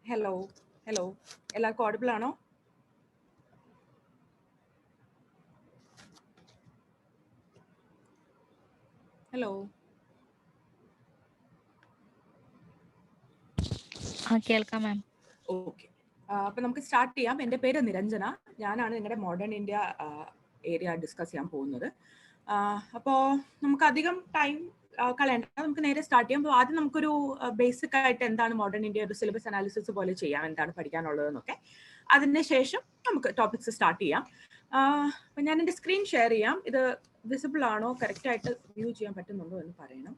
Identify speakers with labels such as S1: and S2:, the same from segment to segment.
S1: Hello hello എല്ലാവർക്കും audible ആണോ? Hello
S2: കേൾക്കാം മാം.
S1: ഓക്കെ, അപ്പം നമുക്ക് സ്റ്റാർട്ട് ചെയ്യാം. എൻ്റെ പേര് നിരഞ്ജന. ഞാനാണ് നിങ്ങളുടെ മോഡേൺ ഇന്ത്യ ഏരിയ ഡിസ്കസ് ചെയ്യാൻ പോകുന്നത്. അപ്പോൾ നമുക്ക് അധികം ടൈം കളയണ്ട, നമുക്ക് നേരെ സ്റ്റാർട്ട് ചെയ്യാം. അപ്പോൾ ആദ്യം നമുക്കൊരു ബേസിക് ആയിട്ട് എന്താണ് മോഡേൺ ഇന്ത്യ ഒരു സിലബസ് അനാലിസിസ് പോലെ ചെയ്യാം, എന്താണ് പഠിക്കാനുള്ളതെന്നൊക്കെ. അതിന് ശേഷം നമുക്ക് ടോപ്പിക്സ് സ്റ്റാർട്ട് ചെയ്യാം. അപ്പം ഞാൻ എൻ്റെ സ്ക്രീൻ ഷെയർ ചെയ്യാം. ഇത് വിസിബിൾ ആണോ, കറക്റ്റായിട്ട് വ്യൂ ചെയ്യാൻ പറ്റുന്നുണ്ടോ എന്ന് പറയണം.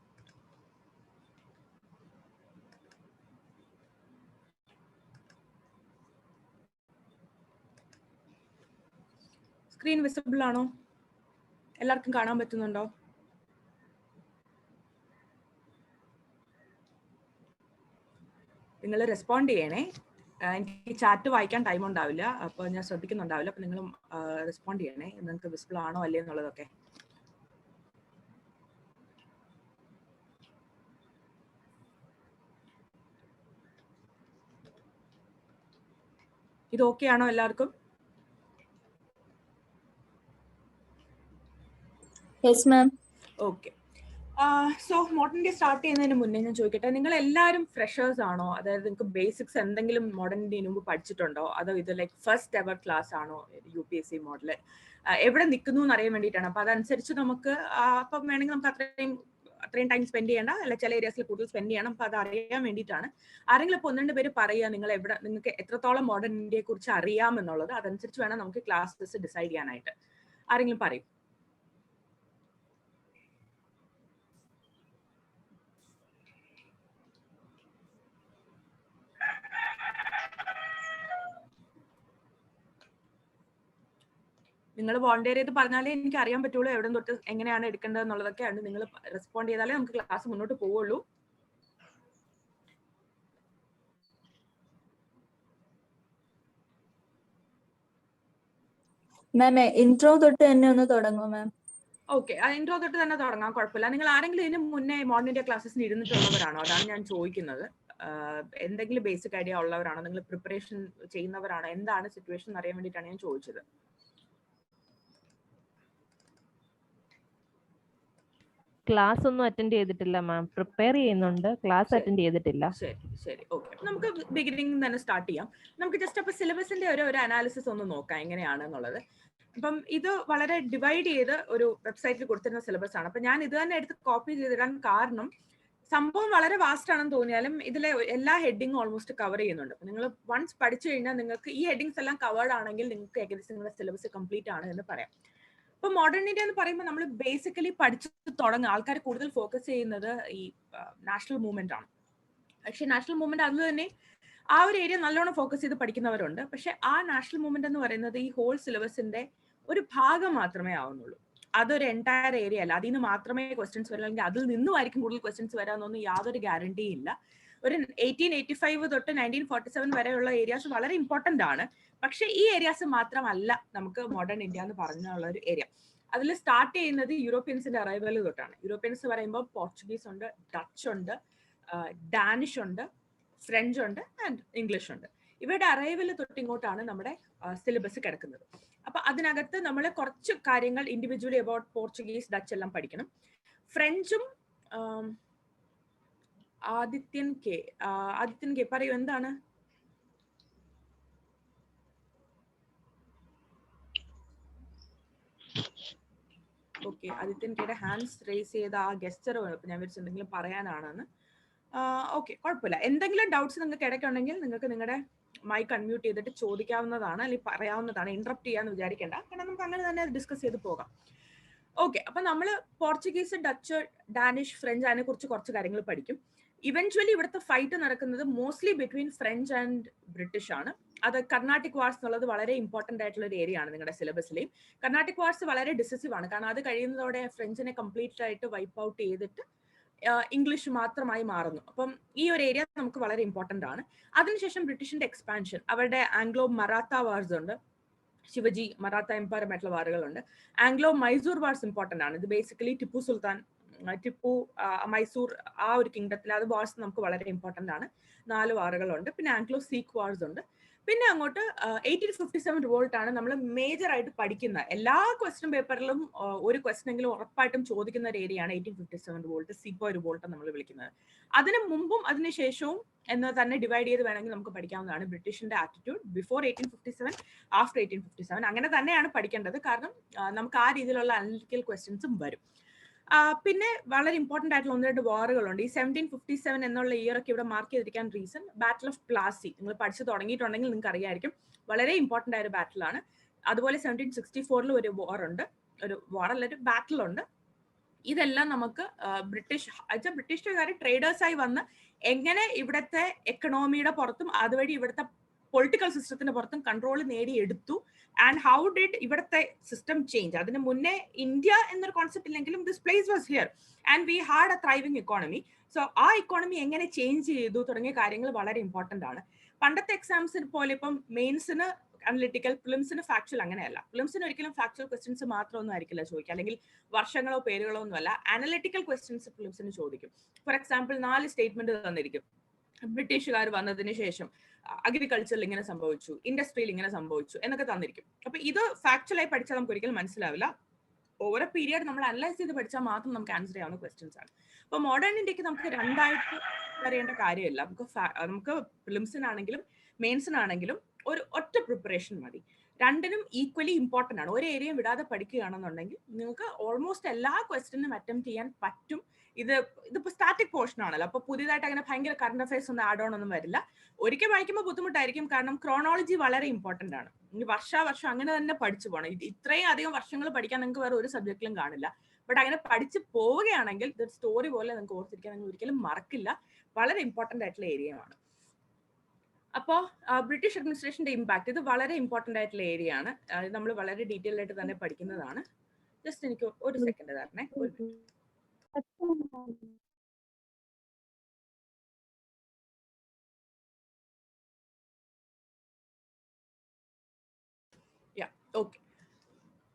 S1: സ്ക്രീൻ വിസിബിൾ ആണോ? എല്ലാവർക്കും കാണാൻ പറ്റുന്നുണ്ടോ? നിങ്ങൾ റെസ്പോണ്ട് ചെയ്യണേ. എനിക്ക് ചാറ്റ് വായിക്കാൻ ടൈം ഉണ്ടാവില്ല, അപ്പോൾ ഞാൻ ശ്രദ്ധിക്കുന്നുണ്ടാവില്ല. അപ്പോൾ നിങ്ങൾ റെസ്പോണ്ട് ചെയ്യണേ, നിങ്ങൾക്ക് വിസിബിൾ ആണോ അല്ലേ എന്നുള്ളതൊക്കെ. ഇത് ഓക്കെ ആണോ എല്ലാവർക്കും?
S3: Yes ma'am.
S1: Okay. So modern India start ചെയ്യുന്നതിന് മുന്നേ ഞാൻ ചോദിക്കട്ടെ, നിങ്ങൾ എല്ലാവരും ഫ്രഷേഴ്സ് ആണോ? അതായത് നിങ്ങൾക്ക് ബേസിക്സ് എന്തെങ്കിലും മോഡേൺ ഇന്ത്യന് മുമ്പ് പഠിച്ചിട്ടുണ്ടോ? അതോ ഇത് ലൈക്ക് ഫസ്റ്റ് എവർ ക്ലാസ് ആണോ UPSC മോഡൽ? എവിടെ നിൽക്കുന്നു എന്ന് അറിയാൻ വേണ്ടിയിട്ടാണ്. അപ്പോൾ അതനുസരിച്ച് നമുക്ക് അപ്പം വേണമെങ്കിൽ നമുക്ക് അത്രയും ടൈം സ്പെൻഡ് ചെയ്യേണ്ട, അല്ല ചില ഏരിയാസിൽ കൂടുതൽ സ്പെൻഡ് ചെയ്യണം. അപ്പോൾ അത് അറിയാൻ വേണ്ടിയിട്ടാണ്. ആരെങ്കിലും ഇപ്പോൾ 1-2 പേര് പറയുക നിങ്ങൾ നിങ്ങൾക്ക് എത്രത്തോളം മോഡേൺ ഇന്ത്യയെ കുറിച്ച് അറിയാമെന്നുള്ളത്. അതനുസരിച്ച് വേണം നമുക്ക് ക്ലാസ്സസ് ഡിസൈഡ് ചെയ്യാനായിട്ട്. ആരെങ്കിലും പറയും? നിങ്ങൾ വോളണ്ടിയർ ചെയ്ത് പറഞ്ഞാലേ എനിക്ക് അറിയാൻ പറ്റുള്ളൂ എവിടെ തൊട്ട് എങ്ങനെയാണ് എടുക്കേണ്ടത് എന്നുള്ളതൊക്കെ ആണ്. നിങ്ങൾ റെസ്പോണ്ട് ചെയ്താലേ നമുക്ക് ക്ലാസ് മുന്നോട്ട് പോവുള്ളൂ.
S3: മാം ഇൻട്രോ തൊട്ട് തന്നെ ഒന്ന് തുടങ്ങുമോ മാം?
S1: ഓക്കെ, ആ ഇൻട്രോ തൊട്ട് തന്നെ തുടങ്ങാം, കുഴപ്പമില്ല. നിങ്ങൾ ആരെങ്കിലും ഇതിന് മുന്നേ മോഡേൺ ഇന്ത്യ ക്ലാസ്സിന് ഇരുന്നിട്ടുള്ളവരാണോ? അതാണ് ഞാൻ ചോദിക്കുന്നത്. എന്തെങ്കിലും ബേസിക് ഐഡിയ ഉള്ളവരാണോ? നിങ്ങൾ പ്രിപ്പറേഷൻ ചെയ്യുന്നവരാണോ? എന്താണ് സിറ്റുവേഷൻ അറിയാൻ വേണ്ടിയിട്ടാണ് ഞാൻ ചോദിച്ചത്.
S2: ക്ലാസ് ഒന്നും അറ്റൻഡ് ചെയ്തിട്ടില്ല മാം. പ്രിപ്പയർ ചെയ്യുന്നുണ്ട്, ക്ലാസ് അറ്റൻഡ് ചെയ്തിട്ടില്ല.
S1: ശരി ഓക്കെ. നമുക്ക് ബിഗിനിങ് തന്നെ സ്റ്റാർട്ട് ചെയ്യാം. നമുക്ക് ജസ്റ്റ് അപ്പോൾ സിലബസിന്റെ ഒരു അനാലിസിസ് ഒന്ന് നോക്കാം എങ്ങനെയാണെന്നുള്ളത്. അപ്പം ഇത് വളരെ ഡിവൈഡ് ചെയ്ത് ഒരു വെബ്സൈറ്റിൽ കൊടുത്തിരുന്ന സിലബസ് ആണ്. അപ്പം ഞാൻ ഇത് തന്നെ എടുത്ത് കോപ്പി ചെയ്തിടാൻ കാരണം സംഭവം വളരെ വാസ്റ്റ് ആണെന്ന് തോന്നിയാലും ഇതിലെ എല്ലാ ഹെഡിങ്ങും ഓൾമോസ്റ്റ് കവർ ചെയ്യുന്നുണ്ട്. അപ്പം നിങ്ങൾ വൺസ് പഠിച്ചു കഴിഞ്ഞാൽ നിങ്ങൾക്ക് ഈ ഹെഡിങ്സ് എല്ലാം കവേർഡ് ആണെങ്കിൽ നിങ്ങൾക്ക് ഏകദേശം നിങ്ങളുടെ സിലബസ് കംപ്ലീറ്റ് ആണ് എന്ന് പറയാം. ഇപ്പൊ മോഡേൺ ഇന്ത്യ എന്ന് പറയുമ്പോൾ നമ്മൾ ബേസിക്കലി പഠിച്ചു തുടങ്ങുക, ആൾക്കാർ കൂടുതൽ ഫോക്കസ് ചെയ്യുന്നത് ഈ നാഷണൽ മൂവ്മെന്റ് ആണ്. പക്ഷെ നാഷണൽ മൂവ്മെന്റ് അത് തന്നെ ആ ഒരു ഏരിയ നല്ലോണം ഫോക്കസ് ചെയ്ത് പഠിക്കുന്നവരുണ്ട്. പക്ഷെ ആ നാഷണൽ മൂവ്മെന്റ് എന്ന് പറയുന്നത് ഈ ഹോൾ സിലബസിന്റെ ഒരു ഭാഗം മാത്രമേ ആവുന്നുള്ളൂ. അതൊരു എൻറ്റയർ ഏരിയ അല്ല. അതിൽ നിന്ന് മാത്രമേ ക്വസ്റ്റ്യൻസ് വരില്ല, അല്ലെങ്കിൽ അതിൽ നിന്നുമായിരിക്കും കൂടുതൽ ക്വസ്റ്റ്യൻസ് വരാമെന്നൊന്നും യാതൊരു ഗ്യാരണ്ടിയും ഇല്ല. ഒരു 1885 തൊട്ട് 1947 വരെയുള്ള ഏരിയാസ് വളരെ ഇമ്പോർട്ടന്റ് ആണ്. പക്ഷെ ഈ ഏരിയാസ് മാത്രമല്ല നമുക്ക് മോഡേൺ ഇന്ത്യ എന്ന് പറഞ്ഞുള്ള ഒരു ഏരിയ. അതിൽ സ്റ്റാർട്ട് ചെയ്യുന്നത് യൂറോപ്യൻസിന്റെ അറൈവൽ തൊട്ടാണ്. യൂറോപ്യൻസ് പറയുമ്പോൾ പോർച്ചുഗീസ് ഉണ്ട്, ഡച്ച് ഉണ്ട്, ഡാനിഷ് ഉണ്ട്, ഫ്രഞ്ച് ഉണ്ട് ആൻഡ് ഇംഗ്ലീഷ് ഉണ്ട്. ഇവരുടെ അറൈവൽ തൊട്ടിങ്ങോട്ടാണ് നമ്മുടെ സിലബസ് കിടക്കുന്നത്. അപ്പൊ അതിനകത്ത് നമ്മൾ കുറച്ച് കാര്യങ്ങൾ ഇൻഡിവിജ്വലി അബൌട്ട് പോർച്ചുഗീസ്, ഡച്ച് എല്ലാം പഠിക്കണം. ഫ്രഞ്ചും ആദിത്യൻ കെ പറയൂ, എന്താണ്? ഓക്കെ, ആദിത്യൻ കെയുടെ ഹാൻഡ്സ് റേസ് ചെയ്ത ആ ഗെസ്റ്റർ ഞാൻ വിചാരിച്ചു എന്തെങ്കിലും പറയാനാണെന്ന്. ഓക്കെ, കുഴപ്പമില്ല. എന്തെങ്കിലും ഡൗട്ട്സ് നിങ്ങൾക്ക് ഇടയ്ക്കുണ്ടെങ്കിൽ നിങ്ങൾക്ക് നിങ്ങളുടെ മൈക്ക് അൺമ്യൂട്ട് ചെയ്തിട്ട് ചോദിക്കാവുന്നതാണ്, അല്ലെങ്കിൽ പറയാവുന്നതാണ്. ഇന്ററപ്റ്റ് ചെയ്യാന്ന് വിചാരിക്കേണ്ട, കാരണം നമുക്ക് അങ്ങനെ തന്നെ ഡിസ്കസ് ചെയ്ത് പോകാം. ഓക്കെ, അപ്പൊ നമ്മൾ പോർച്ചുഗീസ്, ഡച്ച്, ഡാനിഷ്, ഫ്രഞ്ച് അതിനെ കുറിച്ച് കുറച്ച് കാര്യങ്ങൾ പഠിക്കും. ഇവൻച്വലി ഇവിടുത്തെ ഫൈറ്റ് നടക്കുന്നത് mostly between French and British ആണ്. അത് കർണാട്ടിക് വാർസ് എന്നുള്ളത് വളരെ ഇമ്പോർട്ടന്റ് ആയിട്ടുള്ള ഒരു ഏരിയ ആണ് നിങ്ങളുടെ സിലബസിലെയും. കർണാട്ടിക് വാർസ് വളരെ ഡിസിസീവ് ആണ്, കാരണം അത് കഴിയുന്നതോടെ ഫ്രഞ്ചിനെ കംപ്ലീറ്റ് ആയിട്ട് വൈപ്പ് ഔട്ട് ചെയ്തിട്ട് ഇംഗ്ലീഷ് മാത്രമായി മാറുന്നു. അപ്പം ഈ ഒരു ഏരിയ നമുക്ക് വളരെ ഇമ്പോർട്ടന്റ് ആണ്. അതിനുശേഷം ബ്രിട്ടീഷിന്റെ എക്സ്പാൻഷൻ, അവരുടെ ആംഗ്ലോ മറാത്ത വാർസ് ഉണ്ട്, ശിവജി മറാത്ത എംപയറുമായിട്ടുള്ള വാറുകളുണ്ട്. ആംഗ്ലോ മൈസൂർ വാർസ് ഇമ്പോർട്ടന്റ് ആണ്. ഇത് ബേസിക്കലി ടിപ്പു സുൽത്താൻ ടിപ്പു, മൈസൂർ, ആ ഒരു കിങ്ഡത്തിൽ അത് വാർസ് നമുക്ക് വളരെ ഇമ്പോർട്ടൻ്റ് ആണ്. 4 വാറുകളുണ്ട്. പിന്നെ ആംഗ്ലോ സീക്ക് വാർസ് ഉണ്ട്. പിന്നെ അങ്ങോട്ട് 1857 റിവോൾട്ട് ആണ് നമ്മൾ മേജർ ആയിട്ട് പഠിക്കുന്ന എല്ലാ ക്വസ്റ്റ്യൻ പേപ്പറിലും ഒരു ക്വസ്റ്റ്യൻ എങ്കിലും ഉറപ്പായിട്ടും ചോദിക്കുന്ന ഒരു ഏരിയ ആണ് 1857 റിവോൾട്ട്, സിപ്പോയ് റിവോൾട്ട് നമ്മൾ വിളിക്കുന്നത്. അതിന് മുമ്പും അതിന് ശേഷവും എന്ന് തന്നെ ഡിവൈഡ് ചെയ്ത് വേണമെങ്കിൽ നമുക്ക് പഠിക്കാവുന്നതാണ്. ബ്രിട്ടീഷിന്റെ ആറ്റിറ്റ്യൂഡ് ബിഫോർ 1857, ആഫ്റ്റർ 1857 അങ്ങനെ തന്നെയാണ് പഠിക്കേണ്ടത്. കാരണം നമുക്ക് ആ രീതിയിലുള്ള അനലിറ്റിക്കൽ ക്വസ്റ്റ്യൻസും വരും. പിന്നെ വളരെ ഇമ്പോർട്ടന്റ് ആയിട്ടുള്ള 1-2 വാറുകളുണ്ട്. ഈ 1757 എന്നുള്ള ഇയർ ഒക്കെ ഇവിടെ മാർക്ക് ചെയ്തിരിക്കാൻ റീസൺ ബാറ്റിൽ ഓഫ് പ്ലാസി, നിങ്ങൾ പഠിച്ചു തുടങ്ങിയിട്ടുണ്ടെങ്കിൽ നിങ്ങൾക്ക് അറിയായിരിക്കും, വളരെ ഇമ്പോർട്ടന്റ് ആയ ഒരു ബാറ്റിലാണ്. അതുപോലെ 1764 ഒരു വാർ ഉണ്ട്, ഒരു വാറല്ല ഒരു ബാറ്റിൽ ഉണ്ട്. ഇതെല്ലാം നമുക്ക് ബ്രിട്ടീഷുകാർ ട്രേഡേഴ്സായി വന്ന് എങ്ങനെ ഇവിടുത്തെ എക്കണോമിയുടെ പുറത്തും അതുവഴി ഇവിടുത്തെ പൊളിറ്റിക്കൽ സിസ്റ്റത്തിന്റെ പുറത്തും കൺട്രോൾ നേടിയെടുത്തു, ആൻഡ് ഹൗ ഡിഡ് ഇവിടുത്തെ സിസ്റ്റം ചേഞ്ച്. അതിന് മുന്നേ ഇന്ത്യ എന്നൊരു കോൺസെപ്റ്റ് ഇല്ലെങ്കിലും this place was here and we had A thriving economy. So ആ ഇക്കോണമി എങ്ങനെ ചേഞ്ച് ചെയ്തു തുടങ്ങിയ കാര്യങ്ങൾ വളരെ ഇമ്പോർട്ടന്റ് ആണ്. പണ്ടത്തെ എക്സാംസിന് പോലെ ഇപ്പം മെയിൻസിന് അനലിറ്റിക്കൽ, പ്രിലിംസിന് ഫാക്ച്വൽ അങ്ങനെയല്ല. പ്രിലിംസിന് ഒരിക്കലും ഫാക്ച്വൽ ക്വസ്റ്റ്യൻസ് മാത്രമൊന്നും ആയിരിക്കില്ല ചോദിക്കുക, അല്ലെങ്കിൽ വർഷങ്ങളോ പേരുകളോ ഒന്നുമല്ല. അനലിറ്റിക്കൽ ക്വസ്റ്റ്യൻസ് പ്രിലിംസിന് ചോദിക്കും. ഫോർ എക്സാമ്പിൾ 4 സ്റ്റേറ്റ്മെന്റ് തന്നിരിക്കും. ബ്രിട്ടീഷുകാർ വന്നതിന് ശേഷം അഗ്രികൾച്ചറിൽ ഇങ്ങനെ സംഭവിച്ചു, ഇൻഡസ്ട്രിയിൽ ഇങ്ങനെ സംഭവിച്ചു എന്നൊക്കെ തന്നിരിക്കും. അപ്പൊ ഇത് ഫാക്ച്വലായി പഠിച്ചാൽ നമുക്ക് ഒരിക്കലും മനസ്സിലാവില്ല. ഓവർ പീരിയഡ് നമ്മൾ അനലൈസ് ചെയ്ത് പഠിച്ചാൽ മാത്രം നമുക്ക് ആൻസർ ചെയ്യാവുന്ന ക്വസ്റ്റ്യൻസ് ആണ്. അപ്പൊ മോഡേൺ ഇന്ത്യക്ക് നമുക്ക് രണ്ടായിട്ട് അറിയേണ്ട കാര്യമില്ല. നമുക്ക് പ്രിലിംസിനാണെങ്കിലും മെയിൻസിനാണെങ്കിലും ഒരു ഒറ്റ പ്രിപ്പറേഷൻ മതി. രണ്ടിനും ഈക്വലി ഇമ്പോർട്ടന്റ് ആണ്. ഒരു ഏരിയ വിടാതെ പഠിക്കുകയാണെന്നുണ്ടെങ്കിൽ നിങ്ങൾക്ക് ഓൾമോസ്റ്റ് എല്ലാ ക്വസ്റ്റ്യനും അറ്റംപ്റ്റ് ചെയ്യാൻ പറ്റും. ഇതിപ്പോ സ്റ്റാറ്റിക് പോർഷൻ ആണല്ലോ, അപ്പൊ പുതിയതായിട്ട് അങ്ങനെ ഭയങ്കര കറണ്ട് അഫയേഴ്സ് ഒന്നും ആഡ് ഓൺ ഒന്നും വരില്ല. ഒരിക്കൽ വായിക്കുമ്പോൾ ബുദ്ധിമുട്ടായിരിക്കും, കാരണം ക്രോണോളജി വളരെ ഇമ്പോർട്ടന്റ് ആണ്. വർഷം അങ്ങനെ തന്നെ പഠിച്ചു പോകണം. ഇത്രയും അധികം വർഷങ്ങൾ പഠിക്കാൻ നിങ്ങൾക്ക് വേറെ ഒരു സബ്ജക്റ്റിലും കാണില്ല. ബട്ട് അങ്ങനെ പഠിച്ചു പോവുകയാണെങ്കിൽ ഇതൊരു സ്റ്റോറി പോലെ നിങ്ങൾക്ക് ഓർത്തിരിക്കാൻ നിങ്ങൾ ഒരിക്കലും മറക്കില്ല. വളരെ ഇമ്പോർട്ടന്റ് ആയിട്ടുള്ള ഏരിയ ആണ്. അപ്പോൾ ബ്രിട്ടീഷ് അഡ്മിനിസ്ട്രേഷന്റെ ഇമ്പാക്ട് ഇത് വളരെ ഇമ്പോർട്ടന്റ് ആയിട്ടുള്ള ഏരിയ ആണ്. നമ്മൾ വളരെ ഡീറ്റെയിൽ ആയിട്ട് തന്നെ പഠിക്കുന്നതാണ്. ജസ്റ്റ് എനിക്ക് ഒരു സെക്കൻഡ് തരണേ. ഓക്കെ,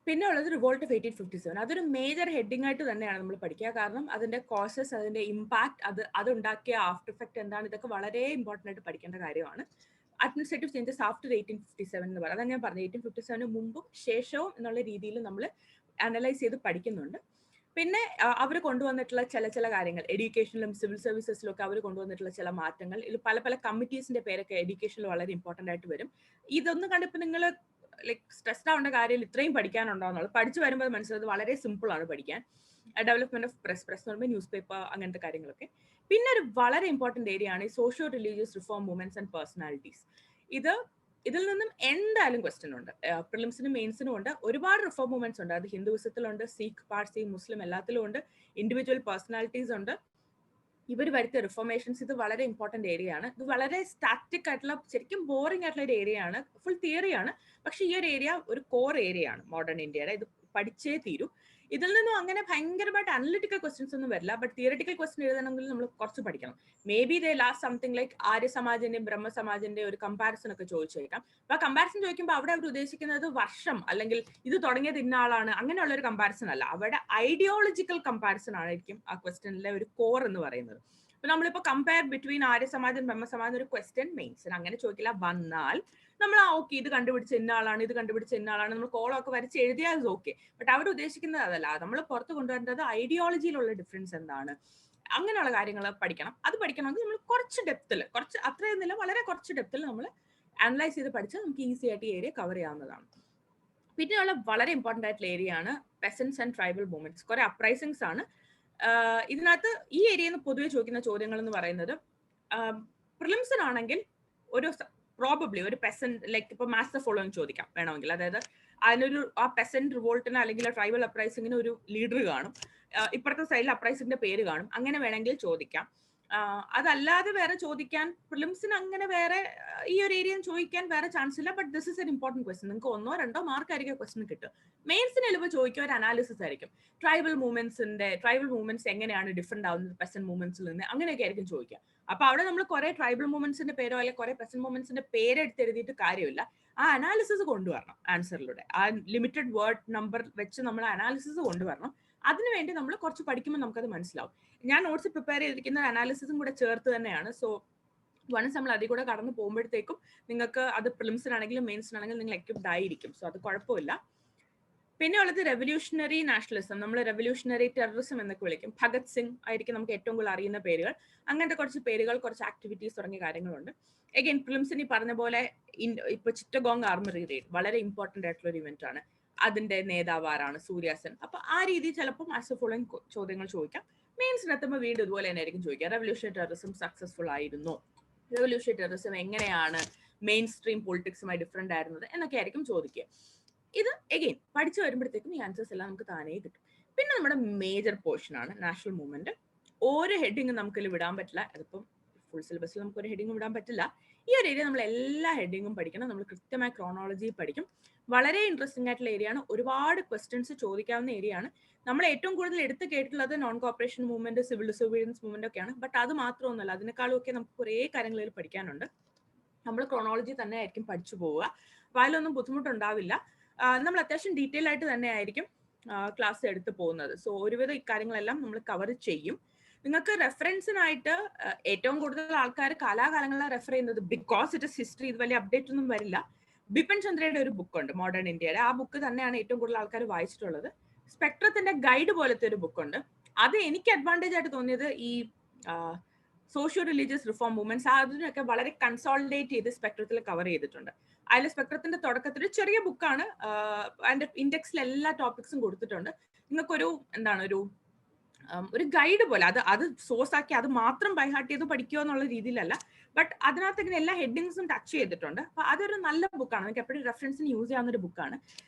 S1: പിന്നെ ഉള്ളത് റിവോൾട്ട് ഓഫ് 1857. അതൊരു മേജർ ഹെഡിങ് ആയിട്ട് തന്നെയാണ് നമ്മൾ പഠിക്കുക. കാരണം അതിന്റെ കോസസ്, അതിന്റെ ഇമ്പാക്ട്, അതുണ്ടാക്കിയ ആഫ്റ്റർ എഫക്ട് എന്താണ്, ഇതൊക്കെ വളരെ ഇമ്പോർട്ടന്റ് ആയിട്ട് പഠിക്കേണ്ട കാര്യമാണ്. അഡ്മിനിസ്ട്രേറ്റീവ് ചേഞ്ചസ് ആഫ്റ്റർ 1857 എന്ന് പറയുന്നത് അതാണ് ഞാൻ പറഞ്ഞത്. 1857 മുമ്പും ശേഷവും എന്നുള്ള രീതിയിൽ നമ്മൾ അനലൈസ് ചെയ്ത് പഠിക്കുന്നുണ്ട്. പിന്നെ അവർ കൊണ്ടുവന്നിട്ടുള്ള ചില കാര്യങ്ങൾ, എഡ്യൂക്കേഷനിലും സിവിൽ സർവീസസിലും ഒക്കെ അവർ കൊണ്ടുവന്നിട്ടുള്ള ചില മാറ്റങ്ങൾ, ഇതിൽ പല കമ്മിറ്റീസിന്റെ പേരൊക്കെ എഡ്യൂക്കേഷനിൽ വളരെ ഇമ്പോർട്ടന്റ് ആയിട്ട് വരും. ഇതൊന്നും കണ്ടിപ്പോൾ നിങ്ങൾ സ്ട്രെസ്ഡ് ആവേണ്ട കാര്യം ഇത്രയും പഠിക്കാനുണ്ടോ എന്നുള്ളത്. പഠിച്ചു വരുമ്പോൾ മനസ്സിലായത് വളരെ സിമ്പിൾ ആണ് പഠിക്കാൻ. ഡെവലപ്മെന്റ് ഓഫ് പ്രസ് എന്ന് പറയുമ്പോൾ ന്യൂസ് പേപ്പർ, അങ്ങനത്തെ കാര്യങ്ങളൊക്കെ. പിന്നെ ഒരു വളരെ ഇമ്പോർട്ടന്റ് ഏരിയ ആണ് socio religious reform movements and personalities. ഇതിൽ നിന്നും എന്തായാലും ക്വസ്റ്റ്യൻ ഉണ്ട്. പ്രിലിംസിനും മെയിൻസിനും ഉണ്ട്. ഒരുപാട് റിഫോം മൂവ്മെന്റ്സ് ഉണ്ട്. അത് ഹിന്ദുവിസത്തിലുണ്ട്, സിഖ്, പാഴ്സി, മുസ്ലിം എല്ലാത്തിലും ഉണ്ട്. ഇൻഡിവിജ്വൽ പേഴ്സണാലിറ്റീസ് ഉണ്ട്. ഇവർ വരുത്തിയ റിഫോർമേഷൻസ്, ഇത് വളരെ ഇമ്പോർട്ടന്റ് ഏരിയ ആണ്. ഇത് വളരെ സ്റ്റാറ്റിക് ആയിട്ടുള്ള, ശരിക്കും ബോറിംഗ് ആയിട്ടുള്ള ഒരു ഏരിയ ആണ്. ഫുൾ തിയറിയാണ്. പക്ഷെ ഈ ഒരു ഏരിയ ഒരു കോർ ഏരിയ ആണ് മോഡേൺ ഇന്ത്യയുടെ. ഇത് പഠിച്ചേ തീരൂ. ഇതിൽ നിന്നും അങ്ങനെ ഭയങ്കരമായിട്ട് അനലിറ്റിക്കൽ ക്വസ്റ്റ്യൻസ് ഒന്നും വരില്ല. ബട്ട് തിയറിറ്റിക്കൽ ക്വസ്റ്റ്യൻ എഴുതണമെങ്കിൽ നമ്മൾ കുറച്ച് പഠിക്കണം. May be they last something like Arya സമാജിന്റെയും ബ്രഹ്മ സമാജിന്റെ ഒരു കമ്പാരിസൺ ഒക്കെ ചോദിച്ചേക്കാം. അപ്പൊ ആ കമ്പാരിസൺ ചോദിക്കുമ്പോൾ അവിടെ അവർ ഉദ്ദേശിക്കുന്നത് വർഷം, അല്ലെങ്കിൽ ഇത് തുടങ്ങിയത് ഇന്ന ആളാണ്, അങ്ങനെയുള്ള ഒരു കമ്പാരിസൺ അല്ല. അവിടെ ഐഡിയോളജിക്കൽ കമ്പാരിസൺ ആയിരിക്കും ആ ക്വസ്റ്റ്യനിലെ ഒരു കോർ എന്ന് പറയുന്നത്. അപ്പൊ നമ്മളിപ്പോ കമ്പയർ ബിറ്റ്വീൻ ആര്യ സമാജം ബ്രഹ്മ സമാജം ഒരു ക്വസ്റ്റ്യൻ മെയിൻസിന് അങ്ങനെ ചോദിക്കില്ല. വന്നാൽ നമ്മൾ ഓക്കെ ഇത് കണ്ടുപിടിച്ച ഇന്ന ആളാണ്, ഇത് കണ്ടുപിടിച്ച ഇന്ന ആളാണ്, നമ്മൾ കോളമൊക്കെ വരച്ച് എഴുതിയാൽ ഓക്കെ. ബട്ട് അവർ ഉദ്ദേശിക്കുന്നത് അതല്ല. നമ്മൾ പുറത്ത് കൊണ്ടുവരേണ്ടത് ഐഡിയോളജിയിലുള്ള ഡിഫറൻസ് എന്താണ്, അങ്ങനെയുള്ള കാര്യങ്ങൾ പഠിക്കണം. അത് പഠിക്കണമെങ്കിൽ നമ്മൾ കുറച്ച് ഡെപ്തിൽ, അത്രയൊന്നുമില്ല, വളരെ കുറച്ച് ഡെപ്തിൽ നമ്മൾ അനലൈസ് ചെയ്ത് പഠിച്ചാൽ നമുക്ക് ഈസി ആയിട്ട് ഈ ഏരിയ കവർ ചെയ്യാവുന്നതാണ്. പിന്നെയുള്ള വളരെ ഇമ്പോർട്ടന്റ് ആയിട്ടുള്ള ഏരിയ ആണ് പെസൻസ് ആൻഡ് ട്രൈബൽ മൂവ്മെന്റ്സ്. കുറെ അപ്രൈസിങ്സ് ആണ് ഇതിനകത്ത്. ഈ ഏരിയയിൽ നിന്ന് പൊതുവെ ചോദിക്കുന്ന ചോദ്യങ്ങൾ എന്ന് പറയുന്നത്, പ്രിലിംസിനാണെങ്കിൽ ഒരു പ്രോബബ്ലി ഒരു പെസന്റ്, ലൈക്ക് ഇപ്പൊ മാസ്റ്റർ ഫോളോയിങ് ചോദിക്കാം വേണമെങ്കിൽ. അതായത് അതിനൊരു ആ പെസന്റ് റിവോൾട്ടിന് അല്ലെങ്കിൽ ട്രൈബൽ അപ്രൈസിങ്ങിന് ഒരു ലീഡർ കാണും, ഇപ്പുറത്തെ സൈഡിൽ അപ്രൈസിന്റെ പേര് കാണും, അങ്ങനെ വേണമെങ്കിൽ ചോദിക്കാം. അതല്ലാതെ വേറെ ചോദിക്കാൻ പ്രിലിംസിന് അങ്ങനെ വേറെ ഈ ഒരു ഏരിയ ചോദിക്കാൻ വേറെ ചാൻസ് ഇല്ല. But this is an important question. നിങ്ങൾക്ക് 1-2 മാർക്ക് ആയിരിക്കും ക്വസ്റ്റൻ കിട്ടും. മെയിൻസിന് എളുപ്പം ചോദിക്കുക ഒരു അനാലിസിസ് ആയിരിക്കും. ട്രൈബൽ മൂവ്മെന്റ്സ് എങ്ങനെയാണ് ഡിഫറെന്റ് ആവുന്നത് പെസന്റ് മൂവ്മെന്റ്സിൽ നിന്ന്, അങ്ങനെയൊക്കെ ആയിരിക്കും ചോദിക്കുക. അപ്പൊ അവിടെ നമ്മൾ കുറെ ട്രൈബൽ മൂവ്മെന്റ്സിന്റെ പേരോ അല്ലെങ്കിൽ കുറെ പെസന്റ് മൂവ്മെന്റ്സിന്റെ പേരെടുത്ത് എഴുതിയിട്ട് കാര്യമില്ല. ആ അനാലിസിസ് കൊണ്ടുവരണം ആൻസറിലൂടെ. ആ ലിമിറ്റഡ് വേർഡ് നമ്പർ വെച്ച് നമ്മൾ അനാലിസിസ് കൊണ്ടുവരണം. അതിനുവേണ്ടി നമ്മൾ കുറച്ച് പഠിക്കുമ്പോൾ നമുക്കത് മനസ്സിലാവും. ഞാൻ നോട്ട്സ് പ്രിപ്പയർ ചെയ്തിരിക്കുന്ന അനാലിസിസും കൂടെ ചേർത്ത് തന്നെയാണ്. സോ വൺസ് നമ്മൾ അതിൽ കൂടെ കടന്നു പോകുമ്പോഴത്തേക്കും നിങ്ങൾക്ക് അത് പ്രിലിംസിനാണെങ്കിലും മെയിൻസിനാണെങ്കിലും നിങ്ങൾ എക്വിപ്ഡ് ആയിരിക്കും. സോ അത് കുഴപ്പമില്ല. പിന്നെ ഉള്ളത് റെവല്യൂഷണറി നാഷണലിസം, നമ്മൾ റെവല്യൂഷണറി ടെററിസം എന്നൊക്കെ വിളിക്കും. ഭഗത് സിംഗ് ആയിരിക്കും നമുക്ക് ഏറ്റവും കൂടുതൽ അറിയുന്ന പേരുകൾ. അങ്ങനത്തെ കുറച്ച് പേരുകൾ, കുറച്ച് ആക്ടിവിറ്റീസ് തുടങ്ങിയ കാര്യങ്ങളുണ്ട്. അഗൈൻ പ്രിലിംസിന് ഈ പറഞ്ഞ പോലെ ഇപ്പൊ ചിറ്റഗോങ് ആർമറി റെയ്ഡ് വളരെ ഇമ്പോർട്ടന്റ് ആയിട്ടുള്ള ഒരു ഇവന്റ് ആണ്. അതിന്റെ നേതാവ് ആരാണ്? സൂര്യാസൻ. അപ്പൊ ആ രീതിയിൽ ചിലപ്പോൾ ആസ് എ ഫോളോയിങ് ചോദ്യങ്ങൾ ചോദിക്കാം. മെയിൻസിനെത്തുമ്പോൾ വീണ്ടും ഇതുപോലെ തന്നെ ആയിരിക്കും ചോദിക്കുക. റെവല്യൂഷണറി ടെററിസം സക്സസ്ഫുൾ ആയിരുന്നു, റെവല്യൂഷണറി ടെററിസം എങ്ങനെയാണ് മെയിൻ സ്ട്രീം പൊളിറ്റിക്സുമായി ഡിഫറെന്റ് ആയിരുന്നത് എന്നൊക്കെ ആയിരിക്കും ചോദിക്കുക. ഇത് എഗെയിൻ പഠിച്ചു വരുമ്പോഴത്തേക്കും ഈ ആൻസേഴ്സ് എല്ലാം നമുക്ക് താനേ കിട്ടും. പിന്നെ നമ്മുടെ മേജർ പോർഷൻ ആണ് നാഷണൽ മൂവ്മെന്റ്. ഓരോ ഹെഡിങ്ങും നമുക്കിൽ വിടാൻ പറ്റില്ല. അതിപ്പം ഫുൾ സിലബസിൽ നമുക്ക് ഒരു ഹെഡിങ്ങും വിടാൻ പറ്റില്ല. ഈ ഒരു ഏരിയ നമ്മൾ എല്ലാ ഹെഡിങ്ങും പഠിക്കണം. നമ്മൾ കൃത്യമായ ക്രോണോളജി പഠിക്കും. വളരെ ഇൻട്രസ്റ്റിംഗ് ആയിട്ടുള്ള ഏരിയ ആണ്. ഒരുപാട് ക്വസ്റ്റ്യൻസ് ചോദിക്കാവുന്ന ഏരിയ ആണ്. നമ്മൾ ഏറ്റവും കൂടുതൽ എടുത്ത് കേട്ടിട്ടുള്ളത് non corporation movement, civil disobedience movement ഒക്കെയാണ്. ബട്ട് അത് മാത്രമൊന്നുമല്ല, അതിനേക്കാളും ഒക്കെ നമുക്ക് കുറേ കാര്യങ്ങളിൽ പഠിക്കാനുണ്ട്. നമ്മൾ ക്രോണോളജി തന്നെ ആയിരിക്കും പഠിച്ചു പോവുക. അപ്പോൾ അതിലൊന്നും ബുദ്ധിമുട്ടുണ്ടാവില്ല. നമ്മൾ അത്യാവശ്യം ഡീറ്റെയിൽ ആയിട്ട് തന്നെ ആയിരിക്കും ക്ലാസ് എടുത്ത് പോകുന്നത്. സോ ഒരുവിധം ഇക്കാര്യങ്ങളെല്ലാം നമ്മൾ കവർ ചെയ്യും. നിങ്ങൾക്ക് റെഫറൻസിനായിട്ട് ഏറ്റവും കൂടുതൽ ആൾക്കാർ കാലാകാലങ്ങളിലാണ് റെഫർ ചെയ്യുന്നത്. ബിക്കോസ് ഇറ്റ് ഇസ് ഹിസ്റ്ററി, ഇത് വലിയ അപ്ഡേറ്റ് ഒന്നും വരില്ല. ബിപിൻ ചന്ദ്രയുടെ ഒരു ബുക്കുണ്ട്, മോഡേൺ ഇന്ത്യയുടെ. ആ ബുക്ക് തന്നെയാണ് ഏറ്റവും കൂടുതൽ ആൾക്കാർ വായിച്ചിട്ടുള്ളത്. സ്പെക്ട്രത്തിന്റെ ഗൈഡ് പോലത്തെ ഒരു ബുക്കുണ്ട്. അത് എനിക്ക് അഡ്വാൻറ്റേജ് ആയിട്ട് തോന്നിയത് ഈ സോഷ്യോ റിലീജിയസ് റിഫോം മൂവ്മെന്റ്സ് അതിനൊക്കെ വളരെ കൺസോളിഡേറ്റ് ചെയ്ത് സ്പെക്ട്രത്തിൽ കവർ ചെയ്തിട്ടുണ്ട്. അതിൽ സ്പെക്ട്രത്തിന്റെ തുടക്കത്തിൽ ഒരു ചെറിയ ബുക്കാണ്. അതിന്റെ ഇൻഡെക്സിൽ എല്ലാ ടോപ്പിക്സും കൊടുത്തിട്ടുണ്ട്. നിങ്ങൾക്കൊരു എന്താണ് ഒരു ഗൈഡ് പോലെ അത് സോഴ്സ് ആക്കി അത് മാത്രം ബൈഹാർട്ട് ചെയ്ത് പഠിക്കുക എന്നുള്ള രീതിയിലല്ല. ബട്ട് അതിനകത്ത് ഇങ്ങനെ എല്ലാ ഹെഡിങ്സും ടച്ച് ചെയ്തിട്ടുണ്ട്. അപ്പൊ അതൊരു നല്ല ബുക്കാണ്. നിങ്ങൾക്ക് എപ്പോഴും റെഫറൻസിന് യൂസ് ചെയ്യാവുന്ന ഒരു ബുക്കാണ്.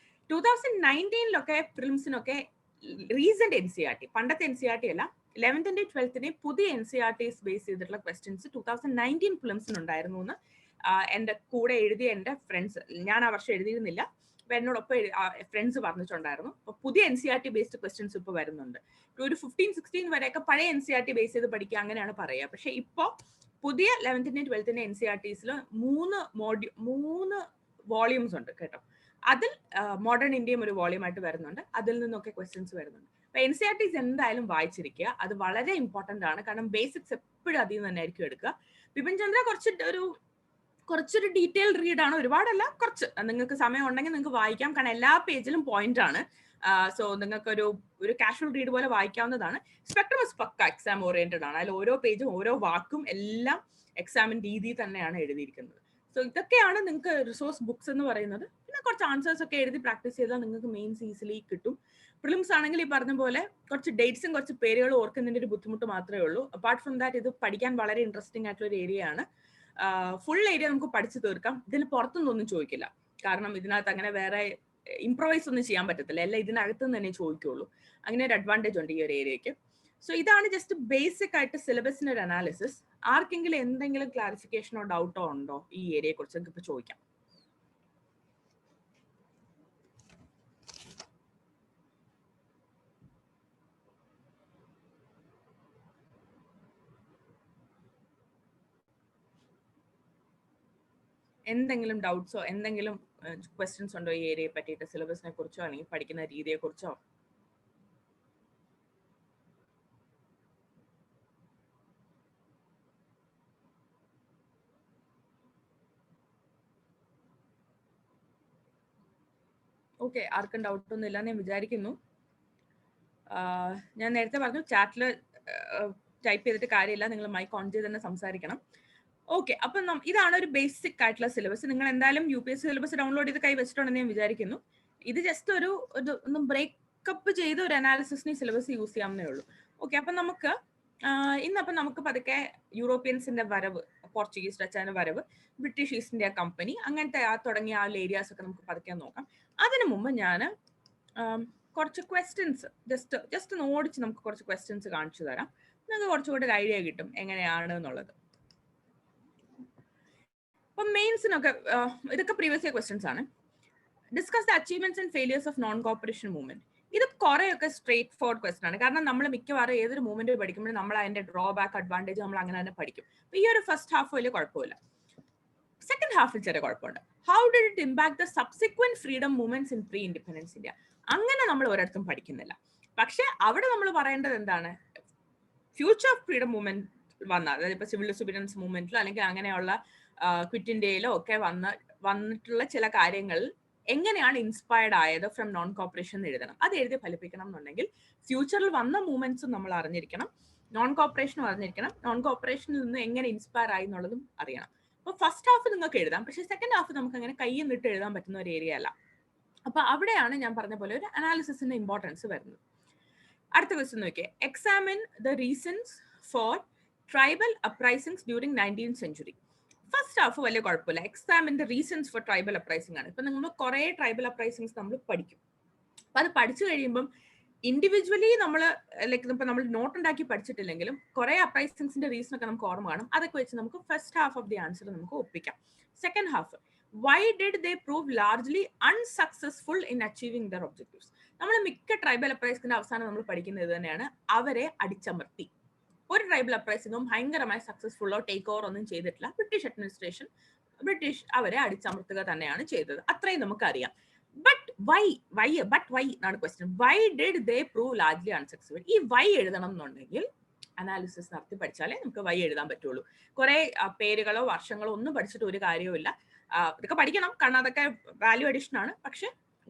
S1: 2019 പ്രിലിംസിനൊക്കെ റീസെന്റ് NCERT, പണ്ടത്തെ NCERT അല്ല, 11th 12th പുതിയ NCERTs ബേസ് ചെയ്തിട്ടുള്ള ക്വസ്റ്റ്യൻസ് 2019 പ്രിലിംസിനുണ്ടായിരുന്നു എന്ന് എന്റെ കൂടെ എഴുതിയ എന്റെ ഫ്രണ്ട്സ്, ഞാൻ ആ വർഷം എഴുതിയിരുന്നില്ല, അപ്പൊ എന്നോടൊപ്പം ഫ്രണ്ട്സ് പറഞ്ഞിട്ടുണ്ടായിരുന്നു. അപ്പൊ പുതിയ NCERT ബേസ്ഡ് ക്വസ്റ്റ്യൻസ് ഇപ്പൊ വരുന്നുണ്ട്. ഒരു 15-16 വരെയൊക്കെ പഴയ NCERT ബേസ് ചെയ്ത് പഠിക്കുക, അങ്ങനെയാണ് പറയുക. പക്ഷെ ഇപ്പോ പുതിയ 11th 12th NCERTs 3 വോളിയൂംസ് ഉണ്ട് കേട്ടോ. അതിൽ മോഡേൺ ഇന്ത്യയും ഒരു വോളിയൂം ആയിട്ട് വരുന്നുണ്ട്. അതിൽ നിന്നൊക്കെ ക്വസ്റ്റ്യൻസ് വരുന്നുണ്ട്. അപ്പൊ NCERTs എന്തായാലും വായിച്ചിരിക്കുക. അത് വളരെ ഇമ്പോർട്ടന്റ് ആണ്. കാരണം ബേസിക്സ് എപ്പോഴും അതിൽ നിന്ന് തന്നെ ആയിരിക്കും എടുക്കുക. ബിപിൻ ചന്ദ്ര കുറച്ചൊരു ഡീറ്റെയിൽ റീഡ് ആണ്, ഒരുപാടല്ല, കുറച്ച്. നിങ്ങൾക്ക് സമയം ഉണ്ടെങ്കിൽ നിങ്ങൾക്ക് വായിക്കാം. കാരണം എല്ലാ പേജിലും പോയിന്റ് ആണ്. സോ നിങ്ങൾക്ക് ഒരു കാഷ്വൽ റീഡ് പോലെ വായിക്കാവുന്നതാണ്. സ്പെക്ട്രം പക്ക എക്സാം ഓറിയന്റഡ് ആണ്. അതിൽ ഓരോ പേജും ഓരോ വാക്കും എല്ലാം എക്സാമിന്റെ രീതിയിൽ തന്നെയാണ് എഴുതിയിരിക്കുന്നത്. സോ ഇതൊക്കെയാണ് നിങ്ങൾക്ക് റിസോഴ്സ് ബുക്സ് എന്ന് പറയുന്നത്. പിന്നെ കുറച്ച് ആൻസേഴ്സ് ഒക്കെ എഴുതി പ്രാക്ടീസ് ചെയ്താൽ നിങ്ങൾക്ക് മെയിൻസ് ഈസിലി കിട്ടും. പ്രിലിംസ് ആണെങ്കിൽ ഈ പറഞ്ഞ പോലെ കുറച്ച് ഡേറ്റ്സും കുറച്ച് പേരുകളും ഓർക്കുന്നതിന്റെ ഒരു ബുദ്ധിമുട്ട് മാത്രമേ ഉള്ളൂ. അപ്പാർട്ട് ഫ്രം ദാറ്റ് ഇത് പഠിക്കാൻ വളരെ ഇൻട്രസ്റ്റിംഗ് ആയിട്ടുള്ള ഒരു ഏരിയ ആണ്. ഫുൾ ഏരിയ നമുക്ക് പഠിച്ചു തീർക്കാം. ഇതിന് പുറത്തുനിന്നൊന്നും ചോദിക്കില്ല. കാരണം ഇതിനകത്ത് അങ്ങനെ വേറെ ഇംപ്രവൈസ് ഒന്നും ചെയ്യാൻ പറ്റത്തില്ല. എല്ലാം ഇതിനകത്ത് നിന്ന് തന്നെ ചോദിക്കുള്ളൂ. അങ്ങനെ ഒരു അഡ്വാൻറ്റേജ് ഉണ്ട് ഈ ഒരു ഏരിയക്ക്. സോ ഇതാണ് ജസ്റ്റ് ബേസിക് ആയിട്ട് സിലബസിന്റെ ഒരു അനാലിസിസ്. ആർക്കെങ്കിലും എന്തെങ്കിലും ക്ലാരിഫിക്കേഷനോ ഡൗട്ടോ ഉണ്ടോ ഈ ഏരിയയെ കുറിച്ച്? നിങ്ങൾക്ക് ഇപ്പൊ ചോദിക്കാം. എന്തെങ്കിലും ഡൗട്ട്സോ എന്തെങ്കിലും ക്വസ്റ്റ്യൻസ് ഉണ്ടോ ഈ ഏരിയയെ പറ്റിയിട്ട്, സിലബസിനെ കുറിച്ചോ അല്ലെങ്കിൽ പഠിക്കുന്ന രീതിയെ കുറിച്ചോ? ഓക്കെ, ആർക്കും ഡൗട്ടൊന്നും ഇല്ലാന്ന് ഞാൻ വിചാരിക്കുന്നു. ഞാൻ നേരത്തെ പറഞ്ഞു ചാറ്റിൽ ടൈപ്പ് ചെയ്തിട്ട് കാര്യമില്ല, നിങ്ങൾ മൈക്ക് ഓൺ ചെയ്ത് തന്നെ സംസാരിക്കണം. ഓക്കെ, അപ്പം ഇതാണ് ഒരു ബേസിക് ആയിട്ടുള്ള സിലബസ്. നിങ്ങൾ എന്തായാലും UPSC സിലബസ് ഡൗൺലോഡ് ചെയ്ത് കൈ വെച്ചിട്ടുണ്ടെന്ന് ഞാൻ വിചാരിക്കുന്നു. ഇത് ജസ്റ്റ് ഒന്ന് ബ്രേക്കപ്പ് ചെയ്ത് ഒരു അനാലിസിസിന് സിലബസ് യൂസ് ചെയ്യാവുന്നേ ഉള്ളൂ. ഓക്കെ, അപ്പം ഇന്നപ്പം നമുക്ക് പതുക്കെ യൂറോപ്യൻസിന്റെ വരവ്, പോർച്ചുഗീസ് ഡച്ചാന്റെ വരവ്, ബ്രിട്ടീഷ് ഈസ്റ്റ് ഇന്ത്യ കമ്പനി, അങ്ങനത്തെ തുടങ്ങിയ ആ ഏരിയാസ് ഒക്കെ നമുക്ക് പതുക്കെ നോക്കാം. അതിനു മുമ്പ് ഞാൻ കുറച്ച് ക്വസ്റ്റ്യൻസ് ജസ്റ്റ് ഒന്ന് ഓടിച്ച് നമുക്ക് കുറച്ച് ക്വസ്റ്റ്യൻസ് കാണിച്ചു തരാം. നിങ്ങൾക്ക് കുറച്ചുകൂടി ഒരു ഐഡിയ കിട്ടും എങ്ങനെയാണ് എന്നുള്ളത്. ഇപ്പൊ മെയിൻസിനൊക്കെ ഇതൊക്കെ പ്രീവിയസ് ഇയർ ക്വസ്റ്റ്യൻസ് ആണ്. Discuss the achievements and failures of non corporation movement. ഇത് കുറെയൊക്കെ സ്ട്രേറ്റ് ഫോർവേഡ് ക്വസ്റ്റൻ ആണ്. കാരണം നമ്മൾ മിക്കവാറും ഏതൊരു മൂവ്മെന്റ് പഠിക്കുമ്പോഴും നമ്മൾ അതിന്റെ ഡ്രോബാക്ക്, അഡ്വാൻറ്റേജ് നമ്മൾ അങ്ങനെ തന്നെ പഠിക്കും. അപ്പൊ ഈ ഒരു ഫസ്റ്റ് ഹാഫ് വലിയ കുഴപ്പമില്ല. സെക്കൻഡ് ഹാഫിൽ ചെറിയ കുഴപ്പമുണ്ട്. How did it impact the subsequent freedom movements in pre independence India? അങ്ങനെ നമ്മൾ ഒരിടത്തും പഠിക്കുന്നില്ല. പക്ഷെ അവിടെ നമ്മൾ പറയേണ്ടത് എന്താണ്, ഫ്യൂച്ചർ ഓഫ് ഫ്രീഡം മൂവ്മെന്റ് വന്ന, അതായത് ഇപ്പൊ സിവിൽ ഡിസൊബീഡിയൻസ് മൂവ്മെന്റിലോ അല്ലെങ്കിൽ അങ്ങനെയുള്ള ക്വിറ്റ് ഇന്ത്യയിലോ ഒക്കെ വന്നിട്ടുള്ള ചില കാര്യങ്ങൾ എങ്ങനെയാണ് ഇൻസ്പയർഡ് ആയത് ഫ്രം നോൺ കോപ്പറേഷൻ എന്ന് എഴുതണം. അത് എഴുതി ഫലിപ്പിക്കണം എന്നുണ്ടെങ്കിൽ ഫ്യൂച്ചറിൽ വന്ന മൂവ്മെന്റ്സും നമ്മൾ അറിഞ്ഞിരിക്കണം, നോൺ കോപ്പറേഷനും അറിഞ്ഞിരിക്കണം, നോൺ കോപ്പറേഷനിൽ നിന്ന് എങ്ങനെ ഇൻസ്പയർ ആയി എന്നുള്ളതും അറിയണം. അപ്പൊ ഫസ്റ്റ് ഹാഫ് നിങ്ങൾക്ക് എഴുതാം, പക്ഷെ സെക്കൻഡ് ഹാഫ് നമുക്ക് അങ്ങനെ കയ്യിൽ നിന്നിട്ട് എഴുതാൻ പറ്റുന്ന ഒരു ഏരിയ അല്ല. അപ്പൊ അവിടെയാണ് ഞാൻ പറഞ്ഞ പോലെ ഒരു അനാലിസിസിന്റെ ഇമ്പോർട്ടൻസ് വരുന്നത്. അടുത്ത ക്വസ്റ്റ്യൻ നോക്കിയേ, examine the reasons for tribal uprisings during 19th century. First half വലിയ കുഴപ്പമില്ല, examine the reasons for tribal uprising ആണ്. ഇപ്പൊ നമ്മൾ കുറെ ട്രൈബൽ അപ്രൈസിംഗ്സ് നമ്മൾ പഠിക്കും. അപ്പൊ അത് പഠിച്ചു കഴിയുമ്പം ഇൻഡിവിജ്വലി നമ്മൾ ലൈക്ക് ഇപ്പൊ നമ്മൾ നോട്ട് ഉണ്ടാക്കി പഠിച്ചിട്ടില്ലെങ്കിലും കുറെ അപ്രൈസിംഗ്സിന്റെ റീസൺ ഒക്കെ നമുക്ക് ഓർമ്മ കാണും. അതൊക്കെ വെച്ച് നമുക്ക് first half of the answer നമുക്ക് ഒപ്പിക്കാം. Second half, why did they prove largely unsuccessful in achieving their objectives? നമ്മൾ മിക്ക ട്രൈബൽ അപ്രൈസിംഗിന്റെ അവസാനം നമ്മൾ പഠിക്കുന്നത് ഇത് തന്നെയാണ്, അവരെ അടിച്ചമർത്തി. ഒരു ട്രൈബൽ അപ്രൈസിംഗും ഭയങ്കരമായി സക്സസ്ഫുള്ളോ ടേക്ക് ഓവർ ഒന്നും ചെയ്തിട്ടില്ല. ബ്രിട്ടീഷ് അഡ്മിനിസ്ട്രേഷൻ അവരെ അടിച്ചമർത്തുക തന്നെയാണ് ചെയ്തത്, അത്രയും നമുക്കറിയാം. ബട്ട് വൈ എന്നാണ് question. Why did they prove largely unsuccessful? ഈ വൈ എഴുതണം എന്നുണ്ടെങ്കിൽ അനാലിസിസ് നടത്തി പഠിച്ചാലേ നമുക്ക് വൈ എഴുതാൻ പറ്റുള്ളൂ. കുറെ പേരുകളോ വർഷങ്ങളോ ഒന്നും പഠിച്ചിട്ട് ഒരു കാര്യവുമില്ല. ഇതൊക്കെ പഠിക്കണം, കാരണം അതൊക്കെ വാല്യൂ അഡീഷൻ ആണ്. പക്ഷെ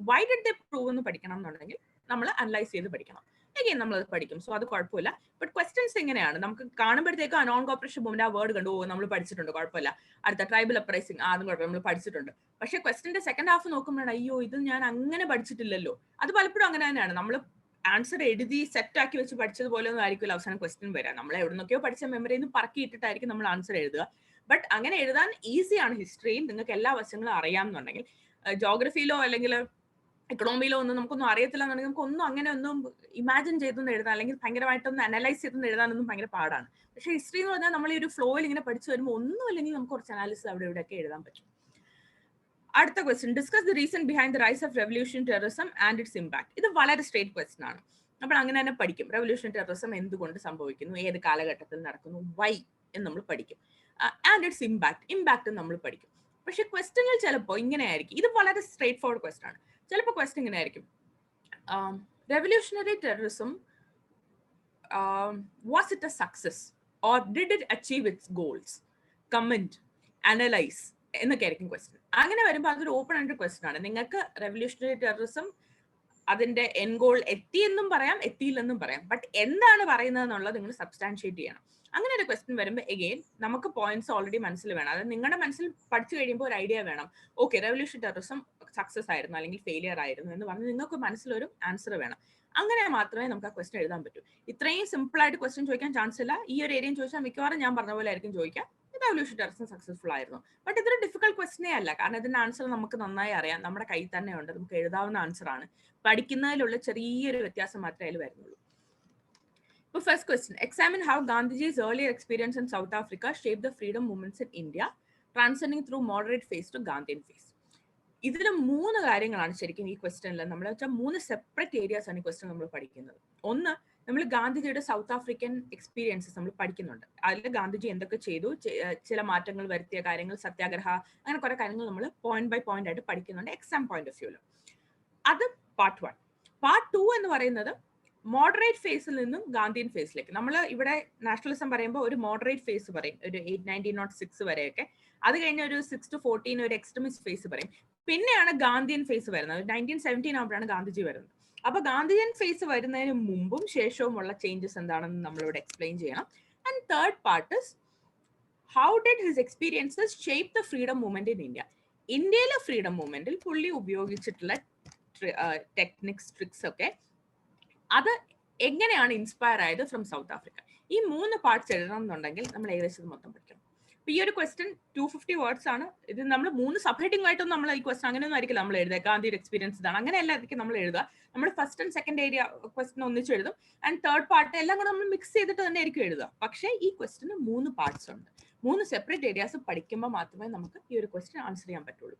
S1: വൈ ഡിഡ് ദേ പ്രൂവ് എന്ന് പഠിക്കണം എന്നുണ്ടെങ്കിൽ നമ്മൾ അനലൈസ് ചെയ്ത് പഠിക്കണം. എഗെയിൻ നമ്മളത് പഠിക്കും, സോ അത് കുഴപ്പമില്ല. ബട്ട് ക്വസ്റ്റ്യൻസ് എങ്ങനെയാണ് നമുക്ക് കാണുമ്പോഴത്തേക്ക് നോൺ കോപ്പറേഷൻ മൂവ്മെന്റ് ആ വേർഡ് കണ്ടു, നമ്മൾ പഠിച്ചിട്ടുണ്ട്, കുഴപ്പമില്ല. അടുത്ത ട്രൈബൽ അപ്രൈസിംഗ്, അതും കുഴപ്പമില്ല, നമ്മൾ പഠിച്ചിട്ടുണ്ട്. പക്ഷെ ക്വസ്റ്റ്യന്റെ സെക്കൻഡ് ഹാഫ് നോക്കുമ്പോഴാണ് അയ്യോ ഇത് ഞാൻ അങ്ങനെ പഠിച്ചിട്ടില്ലല്ലോ. അത് പലപ്പോഴും അങ്ങനെ തന്നെയാണ്, നമ്മൾ ആൻസർ എഴുതി സെറ്റ് ആക്കി വെച്ച് പഠിച്ചതുപോലെ ഒന്നും ആയിരിക്കില്ല അവസാനം ക്വസ്റ്റ്യൻ വരാം. നമ്മൾ എവിടെ നിന്നൊക്കെയോ പഠിച്ച മെമ്മറിയിൽ നിന്ന് പറക്കിയിട്ടിട്ടായിരിക്കും നമ്മൾ ആൻസർ എഴുതുക. ബട്ട് അങ്ങനെ എഴുതാൻ ഈസിയാണ് ഹിസ്റ്ററിയിൽ, നിങ്ങൾക്ക് എല്ലാ വശങ്ങളും അറിയാമെന്നുണ്ടെങ്കിൽ. ജോഗ്രഫിയിലോ അല്ലെങ്കിൽ എക്കണോമിയിലോ ഒന്നും നമുക്കൊന്നും അറിയത്തില്ല എന്നുണ്ടെങ്കിൽ നമുക്കൊന്നും അങ്ങനെ ഒന്നും ഇമാജിൻ ചെയ്തൊന്നും എഴുതാൻ അല്ലെങ്കിൽ ഭയങ്കരമായിട്ടൊന്നും അനലൈസ് ചെയ്തൊന്നും എഴുതാനൊന്നും ഭയങ്കര പാടാണ്. പക്ഷേ ഹിസ്റ്ററി എന്ന് പറഞ്ഞാൽ നമ്മൾ ഈ ഒരു ഫ്ലോയിൽ ഇങ്ങനെ പഠിച്ചു വരുമ്പോൾ ഒന്നും അല്ലെങ്കിൽ നമുക്ക് കുറച്ച് അനാലിസിസ് അവിടെ ഇവിടെയൊക്കെ എഴുതാൻ പറ്റും. അടുത്ത question, discuss the reason behind the rise of revolution terrorism and it's impact. ഇത് വളരെ സ്ട്രേറ്റ് ക്വസ്റ്റ്യൻ ആണ്. നമ്മൾ അങ്ങനെ തന്നെ പഠിക്കും, റെവല്യൂഷൻ ടെററിസം എന്തുകൊണ്ട് സംഭവിക്കുന്നു, ഏത് കാലഘട്ടത്തിൽ നടക്കുന്നു, വൈ എന്ന് നമ്മൾ പഠിക്കും. ആൻഡ് ഇറ്റ്സ് ഇമ്പാക്ട് നമ്മൾ പഠിക്കും. പക്ഷെ ക്വസ്റ്റ്യനിൽ ചിലപ്പോൾ ഇങ്ങനെ ആയിരിക്കും, ഇത് വളരെ സ്ട്രേറ്റ് ഫോർവേഡ് ക്വസ്റ്റ്യൻ ആണ്. ചിലപ്പോൾ ക്വസ്റ്റ്യൻ ഇങ്ങനെ ആയിരിക്കും, revolutionary terrorism was it A success or did it achieve it's goals, comment, analyse എന്നൊക്കെ ആയിരിക്കും ക്വസ്റ്റ്യൻ. അങ്ങനെ വരുമ്പോൾ അതൊരു ഓപ്പൺ ആൻഡ് ക്വസ്റ്റ്യൻ ആണ്. നിങ്ങൾക്ക് റെവല്യൂഷണറി ടെററിസം അതിന്റെ എൻ ഗോൾ എത്തിയെന്നും പറയാം, എത്തിയില്ലെന്നും പറയാം. ബട്ട് എന്താണ് പറയുന്നത് എന്നുള്ളത് നിങ്ങൾ സബ്സ്റ്റാൻഷിയേറ്റ് ചെയ്യണം. അങ്ങനെ ഒരു ക്വസ്റ്റ്യൻ വരുമ്പോൾ എഗെയിൻ നമുക്ക് പോയിന്റ്സ് ഓൾറെഡി മനസ്സിൽ വേണം. അതായത് നിങ്ങളുടെ മനസ്സിൽ പഠിച്ചു കഴിയുമ്പോൾ ഒരു ഐഡിയ വേണം, ഓക്കെ റെവല്യൂഷൻ ടെററിസം സക്സസ് ആയിരുന്നു അല്ലെങ്കിൽ ഫെയിലിയർ ആയിരുന്നു എന്ന് പറഞ്ഞ് നിങ്ങൾക്ക് മനസ്സിലൊരു ആൻസർ വേണം. അങ്ങനെ മാത്രമേ നമുക്ക് ആ ക്വസ്റ്റ്യൻ എഴുതാൻ പറ്റൂ. ഇത്രയും സിമ്പിൾ ആയിട്ട് ക്വസ്റ്റ്യൻ ചോദിക്കാൻ ചാൻസ് ഇല്ല. ഈ ഒരു ഏരിയയും ചോദിച്ചാൽ മിക്കവാറും ഞാൻ പറഞ്ഞ പോലെ ആയിരിക്കും ചോദിക്കാം, റെവല്യൂഷൻ ടെററിസം സക്സസ്ഫുൾ ആയിരുന്നു. ബട്ട് ഇതൊരു ഡിഫിക്കൽട്ട് ക്വസ്റ്റ്യനേ അല്ല, കാരണം ഇതിന്റെ ആൻസർ നമുക്ക് നന്നായി അറിയാം, നമ്മുടെ കയ്യിൽ തന്നെ ഉണ്ട്, നമുക്ക് എഴുതാവുന്ന ആൻസർ ആണ്. പഠിക്കുന്നതിലുള്ള ചെറിയൊരു വ്യത്യാസം മാത്രമേ അതിൽ വരുന്നുള്ളൂ. ഇപ്പോൾ first question, examine how Gandhiji's earlier experience in South Africa shape the freedom movements in India transcending through moderate phase to Gandhian phase. ഇതിൽ 3 കാര്യങ്ങളാണ് ശരിക്കും ഈ ക്വസ്റ്റ്യനിൽ. നമ്മൾ വെച്ചാൽ 3 സെപ്പറേറ്റ് ഏരിയാസ് ആണ് ഈ ക്വസ്റ്റ്യൻ നമ്മൾ പഠിക്കുന്നത്. ഒന്ന്, നമ്മൾ ഗാന്ധിജിയുടെ സൗത്ത് ആഫ്രിക്കൻ എക്സ്പീരിയൻസസ് നമ്മൾ പഠിക്കുന്നുണ്ട്. അതിൽ ഗാന്ധിജി എന്തൊക്കെ ചെയ്തു, ചില മാറ്റങ്ങൾ വരുത്തിയ കാര്യങ്ങൾ, സത്യാഗ്രഹ, അങ്ങനെ കുറെ കാര്യങ്ങൾ നമ്മൾ പോയിന്റ് ബൈ പോയിന്റ് ആയിട്ട് പഠിക്കുന്നുണ്ട് എക്സാം പോയിന്റ് ഓഫ് വ്യൂല്. അത് പാർട്ട് 1. പാർട്ട് 2 എന്ന് പറയുന്നത് മോഡറേറ്റ് ഫേസിൽ നിന്നും ഗാന്ധിയൻ ഫേസിലേക്ക്. നമ്മൾ ഇവിടെ നാഷണലിസം പറയുമ്പോൾ ഒരു മോഡറേറ്റ് ഫേസ് പറയും, ഒരു 1906 വരെയൊക്കെ. അത് കഴിഞ്ഞ ഒരു 6 to 14 ഒരു എക്സ്ട്രീമിസ്റ്റ് ഫേസ് പറയും. പിന്നെയാണ് ഗാന്ധിയൻ ഫേസ് വരുന്നത്. 1917 ആകുമ്പോഴാണ് ഗാന്ധിജി വരുന്നത്. അപ്പൊ ഗാന്ധിയൻ ഫേസ് വരുന്നതിന് മുമ്പും ശേഷവുമുള്ള ചേഞ്ചസ് എന്താണെന്ന് നമ്മളിവിടെ എക്സ്പ്ലെയിൻ ചെയ്യണം. And third part is how did his experiences shape the freedom movement in India. ഇന്ത്യയിലെ ഫ്രീഡം മൂവ്മെന്റിൽ പുള്ളി ഉപയോഗിച്ചിട്ടുള്ള ടെക്നിക്സ്, ട്രിക്സ് ഒക്കെ അത് എങ്ങനെയാണ് ഇൻസ്പയർ ആയത് ഫ്രം സൗത്ത് ആഫ്രിക്ക. ഈ 3 പാർട്സ് എഴുതണം എന്നുണ്ടെങ്കിൽ നമ്മൾ ഏകദേശം മൊത്തം പഠിക്കണം. ഈ ഒരു ക്വസ്റ്റ്യൻ 250 വേർഡ്സ് ആണ്. ഇത് നമ്മൾ 3 സെപ്പറേറ്റിംഗ് ആയിട്ടൊന്നും നമ്മൾ ഈ ക്വസ്റ്റൻ അങ്ങനെയൊന്നും ആയിരിക്കില്ല നമ്മൾ എഴുതുക. ഗാന്ധിയുടെ എക്സ്പീരിയൻസ് ഇതാണ് അങ്ങനെയല്ല ആയിരിക്കും നമ്മൾ എഴുതുക. നമ്മൾ first and second area question ഒന്നിച്ച് എഴുതും, ആൻഡ് തേർഡ് പാർട്ട് എല്ലാം കൂടെ നമ്മൾ മിക്സ് ചെയ്തിട്ട് തന്നെ ആയിരിക്കും എഴുതുക. പക്ഷേ ഈ ക്വസ്റ്റിന് 3 പാർട്സ് ഉണ്ട്. 3 സെപ്പറേറ്റ് ഏരിയാസ് പഠിക്കുമ്പോൾ മാത്രമേ നമുക്ക് ഈ ഒരു ക്വസ്റ്റൻ ആൻസർ ചെയ്യാൻ പറ്റുള്ളൂ.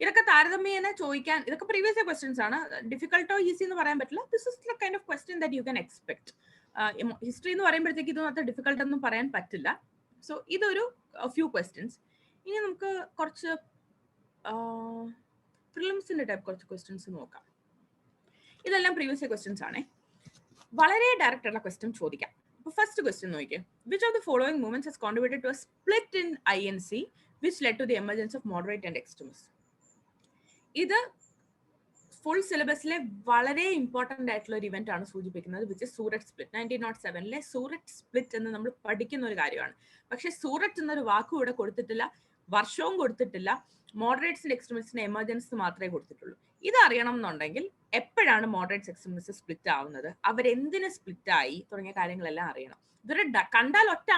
S1: ഇതൊക്കെ താരതമ്യേന ചോദിക്കാൻ, ഇതൊക്കെ പ്രീവിയസ് ക്വസ്റ്റൻസ് ആണ്, ഡിഫിക്കൽട്ടോ ഈസി എന്ന് പറയാൻ പറ്റില്ല. This is the kind of question that you can expect. History എന്ന് പറയുമ്പോഴത്തേക്ക് ഇതൊന്നും അത്ര ഡിഫിക്കൽട്ട് ഒന്നും പറയാൻ പറ്റില്ല. സോ ഇതൊരു ഫ്യൂ ക്വസ്റ്റ്യൻസ്. ഇനി നമുക്ക് കുറച്ച് പ്രിലിംസിന്റെ ടൈപ്പ് കുറച്ച് ക്വസ്റ്റ്യൻസ് നോക്കാം. ഇതെല്ലാം പ്രീവിയസ് ക്വസ്റ്റ്യൻസ് ആണേ. വളരെ ഡയറക്റ്റ് ആയിട്ടുള്ള ക്വസ്റ്റ്യൻ ചോദിക്കാം. അപ്പോൾ ഫസ്റ്റ് ക്വസ്റ്റ്യൻ നോക്കിയേ, which of the following movements has contributed to a split in INC which led to the emergence of moderate and extremist. ഇത് ഫുൾ സിലബസിലെ വളരെ ഇമ്പോർട്ടന്റ് ആയിട്ടുള്ള ഒരു ഇവന്റ് ആണ് സൂചിപ്പിക്കുന്നത്, which is Surat split. 1907 Surat split എന്ന് നമ്മൾ പഠിക്കുന്ന ഒരു കാര്യമാണ്. പക്ഷെ സൂററ്റ് എന്നൊരു വാക്കും ഇവിടെ കൊടുത്തിട്ടില്ല, വർഷവും കൊടുത്തിട്ടില്ല, മോഡറേറ്റ്സിന്റെ എക്സ്ട്രീമിസ്റ്റിന്റെ എമർജൻസി മാത്രമേ കൊടുത്തിട്ടുള്ളൂ. ഇത് അറിയണം എന്നുണ്ടെങ്കിൽ എപ്പോഴാണ് മോഡറേറ്റ്സ് എക്സ്ട്രീമിസ്റ്റ് സ്പ്ലിറ്റ് ആവുന്നത്, അവരെന്തിന് സ്പ്ലിറ്റ് ആയി തുടങ്ങിയ കാര്യങ്ങളെല്ലാം അറിയണം. ഇതൊരു കണ്ടാൽ ഒറ്റ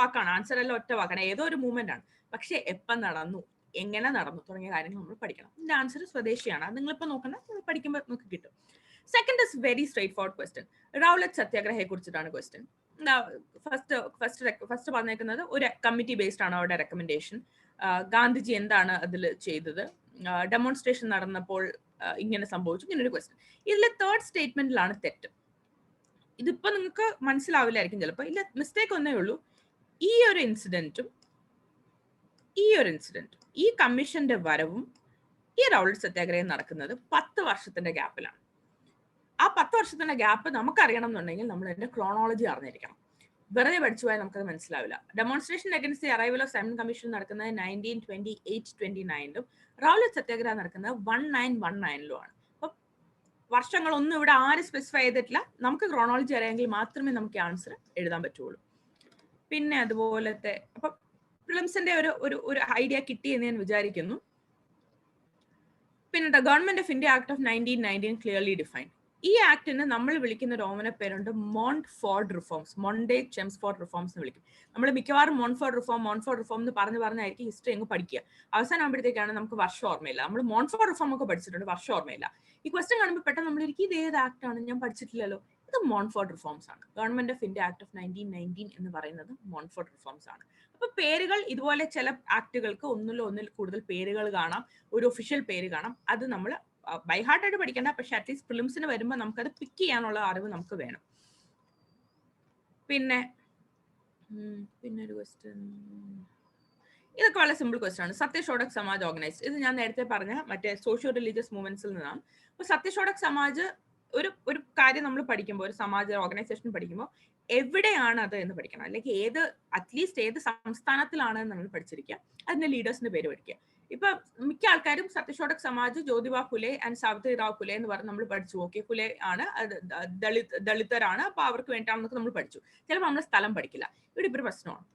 S1: വാക്കാണ്, ആൻസർ എല്ലാം ഒറ്റ വാക്കാണ്, ഏതോ ഒരു മൂവ്മെന്റ് ആണ്. പക്ഷെ എപ്പം നടന്നു, എങ്ങനെ നടന്നു തുടങ്ങിയ കാര്യങ്ങൾ നമ്മൾ പഠിക്കണം. ഇതിന്റെ ആൻസർ സ്വദേശിയാണ്. അത് നിങ്ങളിപ്പോൾ നോക്കണ്ട, നിങ്ങൾ പഠിക്കുമ്പോൾ നമുക്ക് കിട്ടും. Second is very straight forward question. Rowlatt സത്യാഗ്രഹയെ കുറിച്ചിട്ടാണ് ക്വസ്റ്റ്യൻ. ഫസ്റ്റ് പറഞ്ഞേക്കുന്നത് ഒരു കമ്മിറ്റി ബേസ്ഡ് ആണ് അവരുടെ റെക്കമെൻഡേഷൻ. ഗാന്ധിജി എന്താണ് അതിൽ ചെയ്തത്, ഡെമോൺസ്ട്രേഷൻ നടന്നപ്പോൾ ഇങ്ങനെ സംഭവിച്ചു, ഇങ്ങനൊരു ക്വസ്റ്റ്യൻ. ഇതിൽ തേർഡ് സ്റ്റേറ്റ്മെന്റിലാണ് തെറ്റ്. ഇതിപ്പോ നിങ്ങൾക്ക് മനസ്സിലാവില്ലായിരിക്കും ചിലപ്പോൾ. ഇല്ല, മിസ്റ്റേക്ക് ഒന്നേ ഉള്ളൂ. ഈ ഒരു ഇൻസിഡന്റും ഈ കമ്മീഷന്റെ വരവും ഈ റൗലറ്റ് സത്യാഗ്രഹം നടക്കുന്നത് 10 വർഷത്തിന്റെ ഗ്യാപ്പിലാണ്. ആ 10 വർഷത്തിന്റെ ഗ്യാപ്പ് നമുക്കറിയണം എന്നുണ്ടെങ്കിൽ നമ്മൾ അതിന്റെ ക്രോണോളജി അറിഞ്ഞിരിക്കണം. വെറുതെ പഠിച്ചു പോയാൽ നമുക്കത് മനസ്സിലാവില്ല. Demonstration against the arrival of Simon commission നടക്കുന്നത് 1928-29 റൗലറ്റ് സത്യാഗ്രഹം നടക്കുന്നത് 1919 അപ്പൊ വർഷങ്ങളൊന്നും ഇവിടെ ആരും സ്പെസിഫൈ ചെയ്തിട്ടില്ല. നമുക്ക് ക്രോണോളജി അറിയാമെങ്കിൽ മാത്രമേ നമുക്ക് ആൻസർ എഴുതാൻ പറ്റുള്ളൂ. പിന്നെ അതുപോലത്തെ അപ്പൊ പ്രിലിംസിന്റെ ഒരു ഐഡിയ കിട്ടി എന്ന് ഞാൻ വിചാരിക്കുന്നു. പിന്നെ the government of India act of 1919 clearly defined. ഈ ആക്ടിന് നമ്മൾ വിളിക്കുന്ന ഒരു ഓമന പേരുണ്ട് മോണ്ട്ഫോർഡ് റിഫോംസ്, മൊണ്ടേ ചെംസ്ഫോർഡ് റിഫോംസ് എന്ന് വിളിക്കും. നമ്മൾ മിക്കവാറും മോണ്ട്ഫോർഡ് റിഫോം എന്ന് പറഞ്ഞായിരിക്കും ഹിസ്റ്ററി അങ്ങ് പഠിക്കുക. അവസാനം ആകുമ്പോഴത്തേക്കാണ് നമുക്ക് വർഷം ഓർമ്മയില്ല. നമ്മൾ മോണ്ട്ഫോർഡ് റിഫോം ഒക്കെ പഠിച്ചിട്ടുണ്ട്, വർഷം ഓർമ്മയില്ല. ഈ ക്വസ്റ്റ്യൻ കാണുമ്പോൾ പെട്ടെന്ന് നമ്മൾ ഇത് ഏത് ആക്ട് ആണ്, ഞാൻ പഠിച്ചിട്ടില്ലല്ലോ. ഇത് മോണ്ട്ഫോർഡ് റിഫോംസ് ആണ്. Government of India act of 1919 എന്ന് പറയുന്നത് മോണ്ട്ഫോർഡ് റിഫോംസ് ആണ്. അപ്പൊ പേരുകൾ ഇതുപോലെ ചില ആക്ടുകൾക്ക് ഒന്നിൽ കൂടുതൽ പേരുകൾ കാണാം, ഒരു ഒഫീഷ്യൽ പേര് കാണാം. അത് നമ്മൾ ബൈ ഹാർട്ട് ആയിട്ട് പഠിക്കേണ്ട, പക്ഷെ അറ്റ്ലീസ്റ്റ് പ്രിലിംസിന് വരുമ്പോൾ നമുക്കത് പിക്ക് ചെയ്യാനുള്ള അറിവ് നമുക്ക് വേണം. പിന്നെ ഒരു ക്വസ്റ്റ്യൻ, ഇതൊക്കെ വളരെ സിമ്പിൾ ക്വസ്റ്റ്യൻ ആണ്. സത്യശോധക് സമാജ് ഓർഗനൈസ്. ഇത് ഞാൻ നേരത്തെ പറഞ്ഞ മറ്റേ സോഷ്യോ റിലീജിയസ് മൂവ്മെന്റ്സിൽ നിന്നാണ്. അപ്പൊ സത്യശോധക് സമാജ് ഒരു കാര്യം നമ്മൾ പഠിക്കുമ്പോൾ, ഒരു സമാജ ഓർഗനൈസേഷൻ പഠിക്കുമ്പോൾ എവിടെയാണ് അത് എന്ന് പഠിക്കണം. അല്ലെങ്കിൽ അറ്റ്ലീസ്റ്റ് ഏത് സംസ്ഥാനത്തിലാണ് നമ്മൾ പഠിച്ചിരിക്കുക, അതിന്റെ ലീഡേഴ്സിന്റെ പേര് പഠിക്കുക. ഇപ്പൊ മിക്ക ആൾക്കാരും സത്യശോധക് സമാജ് ജ്യോതിബ ഫുലെ ആൻഡ് സാവിത്രിറാവ് ഫുലെ എന്ന് പറഞ്ഞ് നമ്മൾ പഠിച്ചു. ഓക്കെ, ഫുലെ ആണ്, ദളിതരാണ്, അപ്പൊ അവർക്ക് വേണ്ടിയാണെന്നൊക്കെ നമ്മൾ പഠിച്ചു. ചിലപ്പോൾ നമ്മൾ സ്ഥലം പഠിക്കില്ല. ഇവിടെ ഇപ്പൊ ഒരു പ്രശ്നമാണ്.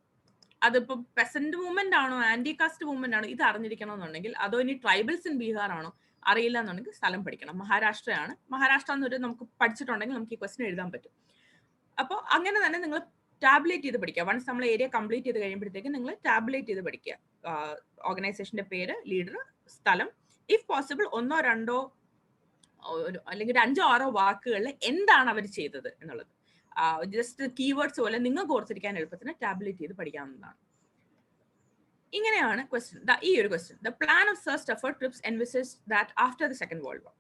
S1: അതിപ്പോ പെസന്റ് മൂവ്മെന്റ് ആണോ ആന്റി കാസ്റ്റ് മൂവ്മെന്റ് ആണോ ഇത് അറിഞ്ഞിരിക്കണമെന്നുണ്ടെങ്കിൽ, അതോ ഇനി ട്രൈബൽസ് ഇൻ ബീഹാർ ആണോ അറിയില്ല എന്നുണ്ടെങ്കിൽ സ്ഥലം പഠിക്കണം. മഹാരാഷ്ട്രയാണ്. മഹാരാഷ്ട്ര എന്നൊരു നമുക്ക് പഠിച്ചിട്ടുണ്ടെങ്കിൽ നമുക്ക് ഈ ക്വസ്റ്റ്യൻ എഴുതാൻ പറ്റും. അപ്പോൾ അങ്ങനെ തന്നെ നിങ്ങൾ ടാബ്ലേറ്റ് ചെയ്ത് പഠിക്കുക. വൺസ് നമ്മൾ ഏരിയ കംപ്ലീറ്റ് ചെയ്ത് കഴിയുമ്പോഴത്തേക്ക് നിങ്ങൾ ടാബ്ലേറ്റ് ചെയ്ത് പഠിക്കുക. ഓർഗനൈസേഷന്റെ പേര്, ലീഡർ, സ്ഥലം, ഇഫ് പോസിബിൾ 1 or 2 അല്ലെങ്കിൽ 5 or 6 വാക്കുകളിൽ എന്താണ് അവർ ചെയ്തത് എന്നുള്ളത്. ജസ്റ്റ് കീവേഡ്സ് പോലെ നിങ്ങൾക്ക് ഓർത്തിരിക്കാൻ എളുപ്പത്തിന് ടാബ്ലേറ്റ് ചെയ്ത് പഠിക്കാവുന്നതാണ്. ഇങ്ങനെയാണ് ക്വസ്റ്റ്യൻ. ഈ ഒരു question, the plan of sir Stafford Cripps envisage that after the second world war.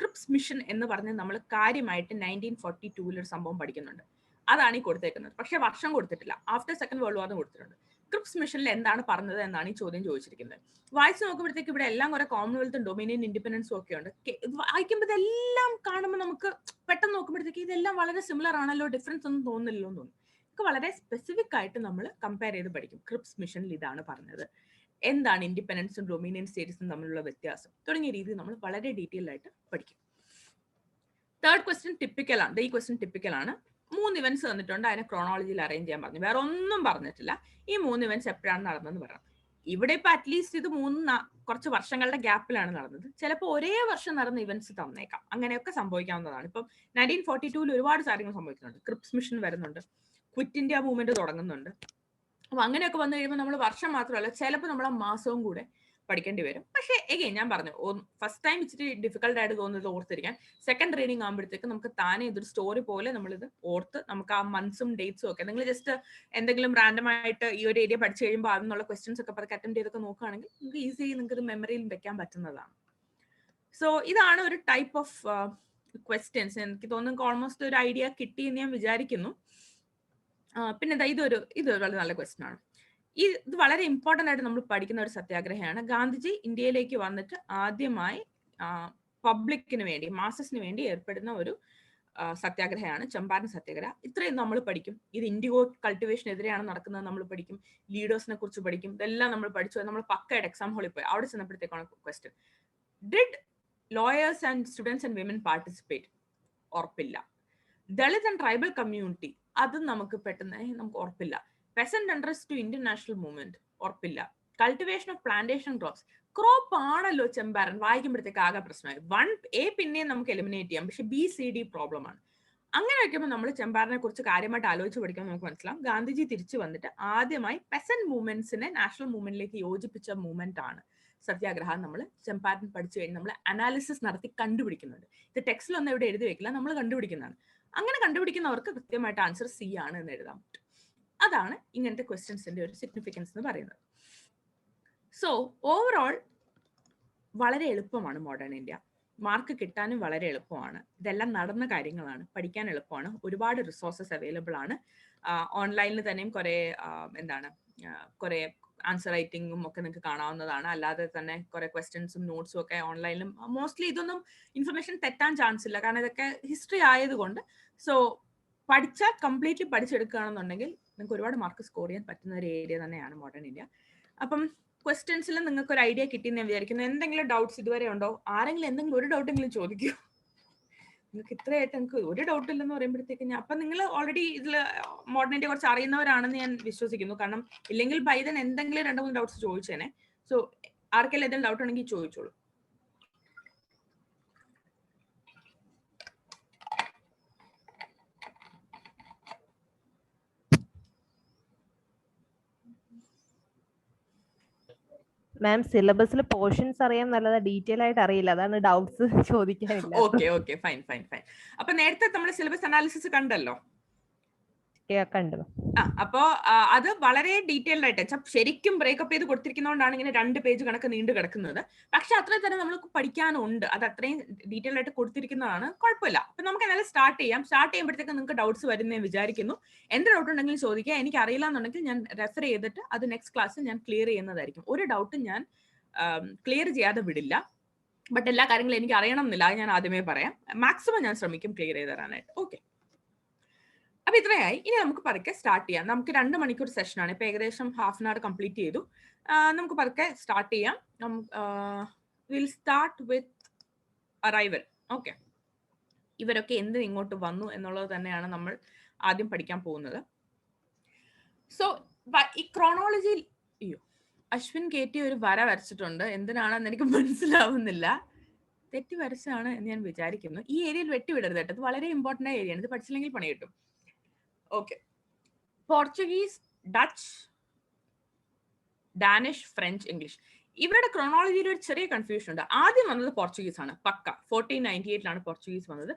S1: Cripps mission എന്ന് പറഞ്ഞ് നമ്മൾ കാര്യമായിട്ട് 1942 ഒരു സംഭവം പഠിക്കുന്നുണ്ട്. അതാണ് ഈ കൊടുത്തേക്കുന്നത്. പക്ഷെ വർഷം കൊടുത്തിട്ടില്ല. ആഫ്റ്റർ സെക്കൻഡ് വേൾഡ് വാർ കൊടുത്തിട്ടുണ്ട്. ക്രിപ്സ് മിഷനിൽ എന്താണ് പറഞ്ഞത് എന്നാണ് ഈ ചോദ്യം ചോദിച്ചിരിക്കുന്നത്. വായിച്ചു നോക്കുമ്പോഴത്തേക്ക് ഇവിടെ എല്ലാം കുറെ കോമൺവെൽത്തും ഡൊമിനിയൻ ഇൻഡിപെൻഡൻസും ഒക്കെ ഉണ്ട്. വായിക്കുമ്പോൾ ഇതെല്ലാം കാണുമ്പോൾ നമുക്ക് പെട്ടെന്ന് നോക്കുമ്പോഴത്തേക്ക് ഇതെല്ലാം വളരെ സിമിലർ ആണല്ലോ, ഡിഫറൻസ് ഒന്നും തോന്നുന്നില്ലല്ലോ എന്ന് തോന്നും. ഒക്കെ വളരെ സ്പെസിഫിക് ആയിട്ട് നമ്മൾ കമ്പയർ ചെയ്ത് പഠിക്കും. ക്രിപ്സ് മിഷനിൽ ഇതാണ് പറഞ്ഞത്, എന്താണ് ഇൻഡിപെൻഡൻസും ഡൊമിനിയൻ സ്റ്റേറ്റ്സും തമ്മിലുള്ള വ്യത്യാസം തുടങ്ങിയ രീതിയിൽ നമ്മൾ വളരെ ഡീറ്റെയിൽ ആയിട്ട് പഠിക്കും. തേർഡ് ക്വസ്റ്റ്യൻ ടിപ്പിക്കൽ ആണ്. ഈ ക്വസ്റ്റ്യൻ ടിപ്പിക്കൽ ആണ്. 3 ഇവന്റ്സ് തന്നിട്ടുണ്ട്, അതിനെ ക്രോണോളജിയിൽ അറേഞ്ച് ചെയ്യാൻ പറഞ്ഞു. വേറെ ഒന്നും പറഞ്ഞിട്ടില്ല. ഈ 3 ഇവന്റ്സ് എപ്പോഴാണ് നടന്നതെന്ന് പറയാം. ഇവിടെ ഇപ്പൊ അറ്റ്ലീസ്റ്റ് ഇത് കുറച്ച് വർഷങ്ങളുടെ ഗ്യാപ്പിലാണ് നടന്നത്. ചിലപ്പോൾ ഒരേ വർഷം നടന്ന ഇവന്റ്സ് തന്നേക്കാം. അങ്ങനെയൊക്കെ സംഭവിക്കാവുന്നതാണ്. ഇപ്പം 1942 ഒരുപാട് കാര്യങ്ങൾ സംഭവിക്കുന്നുണ്ട്. ക്രിപ്സ് മിഷൻ വരുന്നുണ്ട്, ക്വിറ്റ് ഇന്ത്യ മൂവ്മെന്റ് തുടങ്ങുന്നുണ്ട്. അപ്പൊ അങ്ങനെയൊക്കെ വന്നു കഴിയുമ്പോൾ നമ്മൾ വർഷം മാത്രമല്ല, ചിലപ്പോൾ നമ്മൾ ആ മാസവും കൂടെ പഠിക്കേണ്ടി വരും. പക്ഷേ എഗെയിൻ ഞാൻ പറഞ്ഞു, ഫസ്റ്റ് ടൈം ഇച്ചിരി ഡിഫിക്കൽട്ട് ആയിട്ട് തോന്നുന്നത് ഓർത്തിരിക്കാൻ. സെക്കൻഡ് റീഡിങ് ആകുമ്പോഴത്തേക്ക് നമുക്ക് താനെ ഇതൊരു സ്റ്റോറി പോലെ നമ്മളിത് ഓർത്ത് നമുക്ക് ആ മന്ത്സും ഡേറ്റ്സും ഒക്കെ നിങ്ങൾ ജസ്റ്റ് എന്തെങ്കിലും റാൻഡം ആയിട്ട് ഈ ഒരു ഏരിയ പഠിച്ചു കഴിയുമ്പോൾ അതിനുള്ള ക്വസ്റ്റ്യൻസ് ഒക്കെ പതുക്കെ അറ്റൻഡ് ചെയ്തൊക്കെ നോക്കുകയാണെങ്കിൽ നിങ്ങൾക്ക് ഈസി നിങ്ങൾക്ക് ഇത് മെമ്മറിയിൽ വെക്കാൻ പറ്റുന്നതാണ്. സോ ഇതാണ് ഒരു ടൈപ്പ് ഓഫ് ക്വസ്റ്റ്യൻസ്. എനിക്ക് തോന്നുന്നു ഓൾമോസ്റ്റ് ഒരു ഐഡിയ കിട്ടി എന്ന് ഞാൻ വിചാരിക്കുന്നു. പിന്നെ ഇതൊരു വളരെ നല്ല ക്വസ്റ്റ്യൻ ആണ്. ഇത് വളരെ ഇമ്പോർട്ടൻ്റ് ആയിട്ട് നമ്മൾ പഠിക്കുന്ന ഒരു സത്യാഗ്രഹമാണ്. ഗാന്ധിജി ഇന്ത്യയിലേക്ക് വന്നിട്ട് ആദ്യമായി പബ്ലിക്കിന് വേണ്ടി, മാസസിന് വേണ്ടി ഏർപ്പെടുന്ന ഒരു സത്യാഗ്രഹമാണ്, ചമ്പാരൻ സത്യാഗ്രഹ. ഇത്രയും നമ്മൾ പഠിക്കും. ഇത് ഇൻഡിഗോ കൾട്ടിവേഷൻ എതിരെയാണ് നടക്കുന്നത് നമ്മൾ പഠിക്കും, ലീഡേഴ്സിനെ കുറിച്ച് പഠിക്കും. ഇതെല്ലാം നമ്മൾ പഠിച്ചു. നമ്മൾ പക്കയായിട്ട് എക്സാം ഹാളിൽ പോയി. അവിടെ ചെന്നപ്പോഴത്തേക്കാണ് question, did lawyers and students and women participate? ഉറപ്പില്ല. ദളിത് ആൻഡ് ട്രൈബൽ കമ്മ്യൂണിറ്റി, അതും നമുക്ക് പെട്ടെന്ന് നമുക്ക് ഉറപ്പില്ല. Peasant unders to Indian national movement, ഉറപ്പില്ല. Cultivation of plantation crops, crop ആണല്ലോ ചെമ്പാരൻ, വായിക്കുമ്പോഴത്തേക്ക് ആകെ പ്രശ്നമായി. 1A പിന്നെയും നമുക്ക് എലിമിനേറ്റ് ചെയ്യാം, പക്ഷെ BCD പ്രോബ്ലം ആണ്. അങ്ങനെ വയ്ക്കുമ്പോൾ നമ്മൾ ചെമ്പാരനെ കുറിച്ച് കാര്യമായിട്ട് ആലോചിച്ച് പഠിക്കാൻ നമുക്ക് മനസ്സിലാവും. ഗാന്ധിജി തിരിച്ചു വന്നിട്ട് ആദ്യമായി പെസന്റ് മൂവ്മെന്റ്സിനെ നാഷണൽ മൂവ്മെന്റിലേക്ക് യോജിപ്പിച്ച മൂവ്മെന്റ് ആണ് സത്യാഗ്രഹം. നമ്മൾ ചമ്പാരൻ പഠിച്ചു കഴിഞ്ഞ് നമ്മൾ അനാലിസിസ് നടത്തി കണ്ടുപിടിക്കുന്നുണ്ട്. ഇത് ടെക്സ്റ്റിലൊന്നും എവിടെ എഴുതി വെക്കില്ല, നമ്മൾ കണ്ടുപിടിക്കുന്നതാണ്. അങ്ങനെ കണ്ടുപിടിക്കുന്നവർക്ക് കൃത്യമായിട്ട് ആൻസർ C ആണ് എന്ന് എഴുതാൻ പറ്റും. അതാണ് ഇങ്ങനത്തെ ക്വസ്റ്റ്യൻസിന്റെ ഒരു സിഗ്നിഫിക്കൻസ് എന്ന് പറയുന്നത്. സോ ഓവറോൾ വളരെ എളുപ്പമാണ് മോഡേൺ ഇന്ത്യ. മാർക്ക് കിട്ടാനും വളരെ എളുപ്പമാണ്. ഇതെല്ലാം നടന്ന കാര്യങ്ങളാണ്, പഠിക്കാൻ എളുപ്പമാണ്. ഒരുപാട് റിസോഴ്സസ് അവൈലബിൾ ആണ്. ഓൺലൈനിൽ തന്നെയും കുറെ ആൻസർ റൈറ്റിംഗും ഒക്കെ നിങ്ങൾക്ക് കാണാവുന്നതാണ്. അല്ലാതെ തന്നെ കുറെ ക്വസ്റ്റ്യൻസും നോട്ട്സും ഒക്കെ ഓൺലൈനിലും. മോസ്റ്റ്ലി ഇതൊന്നും ഇൻഫർമേഷൻ തെറ്റാൻ ചാൻസ് ഇല്ല, കാരണം ഇതൊക്കെ ഹിസ്റ്ററി ആയതുകൊണ്ട്. സോ പഠിച്ചാൽ കംപ്ലീറ്റ്ലി പഠിച്ചെടുക്കുകയാണെന്നുണ്ടെങ്കിൽ നിങ്ങൾക്ക് ഒരുപാട് മാർക്ക് സ്കോർ ചെയ്യാൻ പറ്റുന്ന ഒരു ഏരിയ തന്നെയാണ് മോഡേൺ ഇന്ത്യ. അപ്പം ക്വസ്റ്റ്യൻസിൽ നിങ്ങൾക്ക് ഒരു ഐഡിയ കിട്ടിയെന്ന് ഞാൻ വിചാരിക്കുന്നു. എന്തെങ്കിലും ഡൗട്ട്സ് ഇതുവരെ ഉണ്ടോ? ആരെങ്കിലും എന്തെങ്കിലും ഒരു ഡൗട്ടെങ്കിലും ചോദിക്കൂ. നിങ്ങൾക്ക് ഇത്രയായിട്ട് നിങ്ങൾക്ക് ഒരു ഡൗട്ട് ഇല്ലെന്ന് പറയുമ്പോഴത്തേക്ക് അപ്പം നിങ്ങൾ ഓൾറെഡി ഇതിൽ മോഡേൺ ഇന്ത്യ കുറച്ച് അറിയുന്നവരാണെന്ന് ഞാൻ വിശ്വസിക്കുന്നു. കാരണം ഇല്ലെങ്കിൽ ബൈദൻ എന്തെങ്കിലും 2-3 ഡൗട്ട്സ് ചോദിച്ചേനെ. സോ ആർക്കെങ്കിലും എന്തെങ്കിലും ഡൗട്ട് ഉണ്ടെങ്കിൽ ചോദിച്ചോളൂ.
S2: മാം, സിലബസിൽ പോർഷൻസ് അറിയാൻ നല്ലതാ, ഡീറ്റെയിൽ ആയിട്ട് അറിയില്ല, അതാണ് ഡൗട്ട്സ് ചോദിക്കാനില്ല.
S1: Okay fine. അപ്പൊ നേരത്തെ നമ്മൾ സിലബസ് അനാലിസിസ് കണ്ടല്ലോ.
S2: കണ്ടു.
S1: അപ്പോ അത് വളരെ ഡീറ്റെയിൽഡ് ആയിട്ട് ശരിക്കും ബ്രേക്കപ്പ് ചെയ്ത് കൊടുത്തിരിക്കുന്നതുകൊണ്ടാണ് ഇങ്ങനെ 2 പേജ് കണക്ക് നീണ്ടു കിടക്കുന്നത്. പക്ഷെ അത്രയും തന്നെ നമുക്ക് പഠിക്കാനുണ്ട്. അത് അത്രയും ഡീറ്റെയിൽഡ് ആയിട്ട് കൊടുത്തിരിക്കുന്നതാണ്, കുഴപ്പമില്ല. അപ്പൊ നമുക്ക് എന്നാലും സ്റ്റാർട്ട് ചെയ്യാം. സ്റ്റാർട്ട് ചെയ്യുമ്പോഴത്തേക്ക് നിങ്ങൾക്ക് ഡൗട്ട്സ് വരുന്നതെന്ന് വിചാരിക്കുന്നു. എന്ത് ഡൗട്ട് ഉണ്ടെങ്കിലും ചോദിക്കുക. എനിക്ക് അറിയില്ല എന്നുണ്ടെങ്കിൽ ഞാൻ റെഫർ ചെയ്തിട്ട് അത് നെക്സ്റ്റ് ക്ലാസ്സിൽ ഞാൻ ക്ലിയർ ചെയ്യുന്നതായിരിക്കും. ഒരു ഡൗട്ടും ഞാൻ ക്ലിയർ ചെയ്യാതെ വിടില്ല. ബട്ട് എല്ലാ കാര്യങ്ങളും എനിക്ക് അറിയണം എന്നില്ല, അത് ഞാൻ ആദ്യമേ പറയാം. മാക്സിമം ഞാൻ ശ്രമിക്കും ക്ലിയർ ചെയ്ത് തരാനായിട്ട്. ഓക്കെ, അപ്പൊ ഇത്രയായി. ഇനി നമുക്ക് പതുക്കെ സ്റ്റാർട്ട് ചെയ്യാം. നമുക്ക് 2 മണിക്കൂർ സെഷനാണ്. ഇപ്പൊ ഏകദേശം ഹാഫ് ആൻ അവർ കംപ്ലീറ്റ് ചെയ്തു. നമുക്ക് പതുക്കെ സ്റ്റാർട്ട് ചെയ്യാം. Will start with arrival. Okay, ഇവരൊക്കെ എന്തിന് ഇങ്ങോട്ട് വന്നു എന്നുള്ളത് തന്നെയാണ് നമ്മൾ ആദ്യം പഠിക്കാൻ പോകുന്നത്. സോ ഈ ക്രോണോളജിയിൽ അശ്വിൻ കയറ്റി ഒരു വര വരച്ചിട്ടുണ്ട്. എന്തിനാണെന്ന് എനിക്ക് മനസ്സിലാവുന്നില്ല. തെറ്റി വരച്ചാണ് എന്ന് ഞാൻ വിചാരിക്കുന്നു. ഈ ഏരിയയിൽ വെട്ടിവിടരുത് കേട്ടോ, ഇത് വളരെ ഇമ്പോർട്ടന്റ് ആയ ഏരിയയാണ്. ഇത് പഠിച്ചില്ലെങ്കിൽ പണി കിട്ടും. Okay, Portuguese, Dutch, Danish, French, English. ഇവരുടെ ക്രോണോളജിയിൽ ഒരു ചെറിയ കൺഫ്യൂഷൻ ഉണ്ട്. ആദ്യം വന്നത് പോർച്ചുഗീസ് ആണ്, പക്ക. 1498 പോർച്ചുഗീസ് വന്നത്.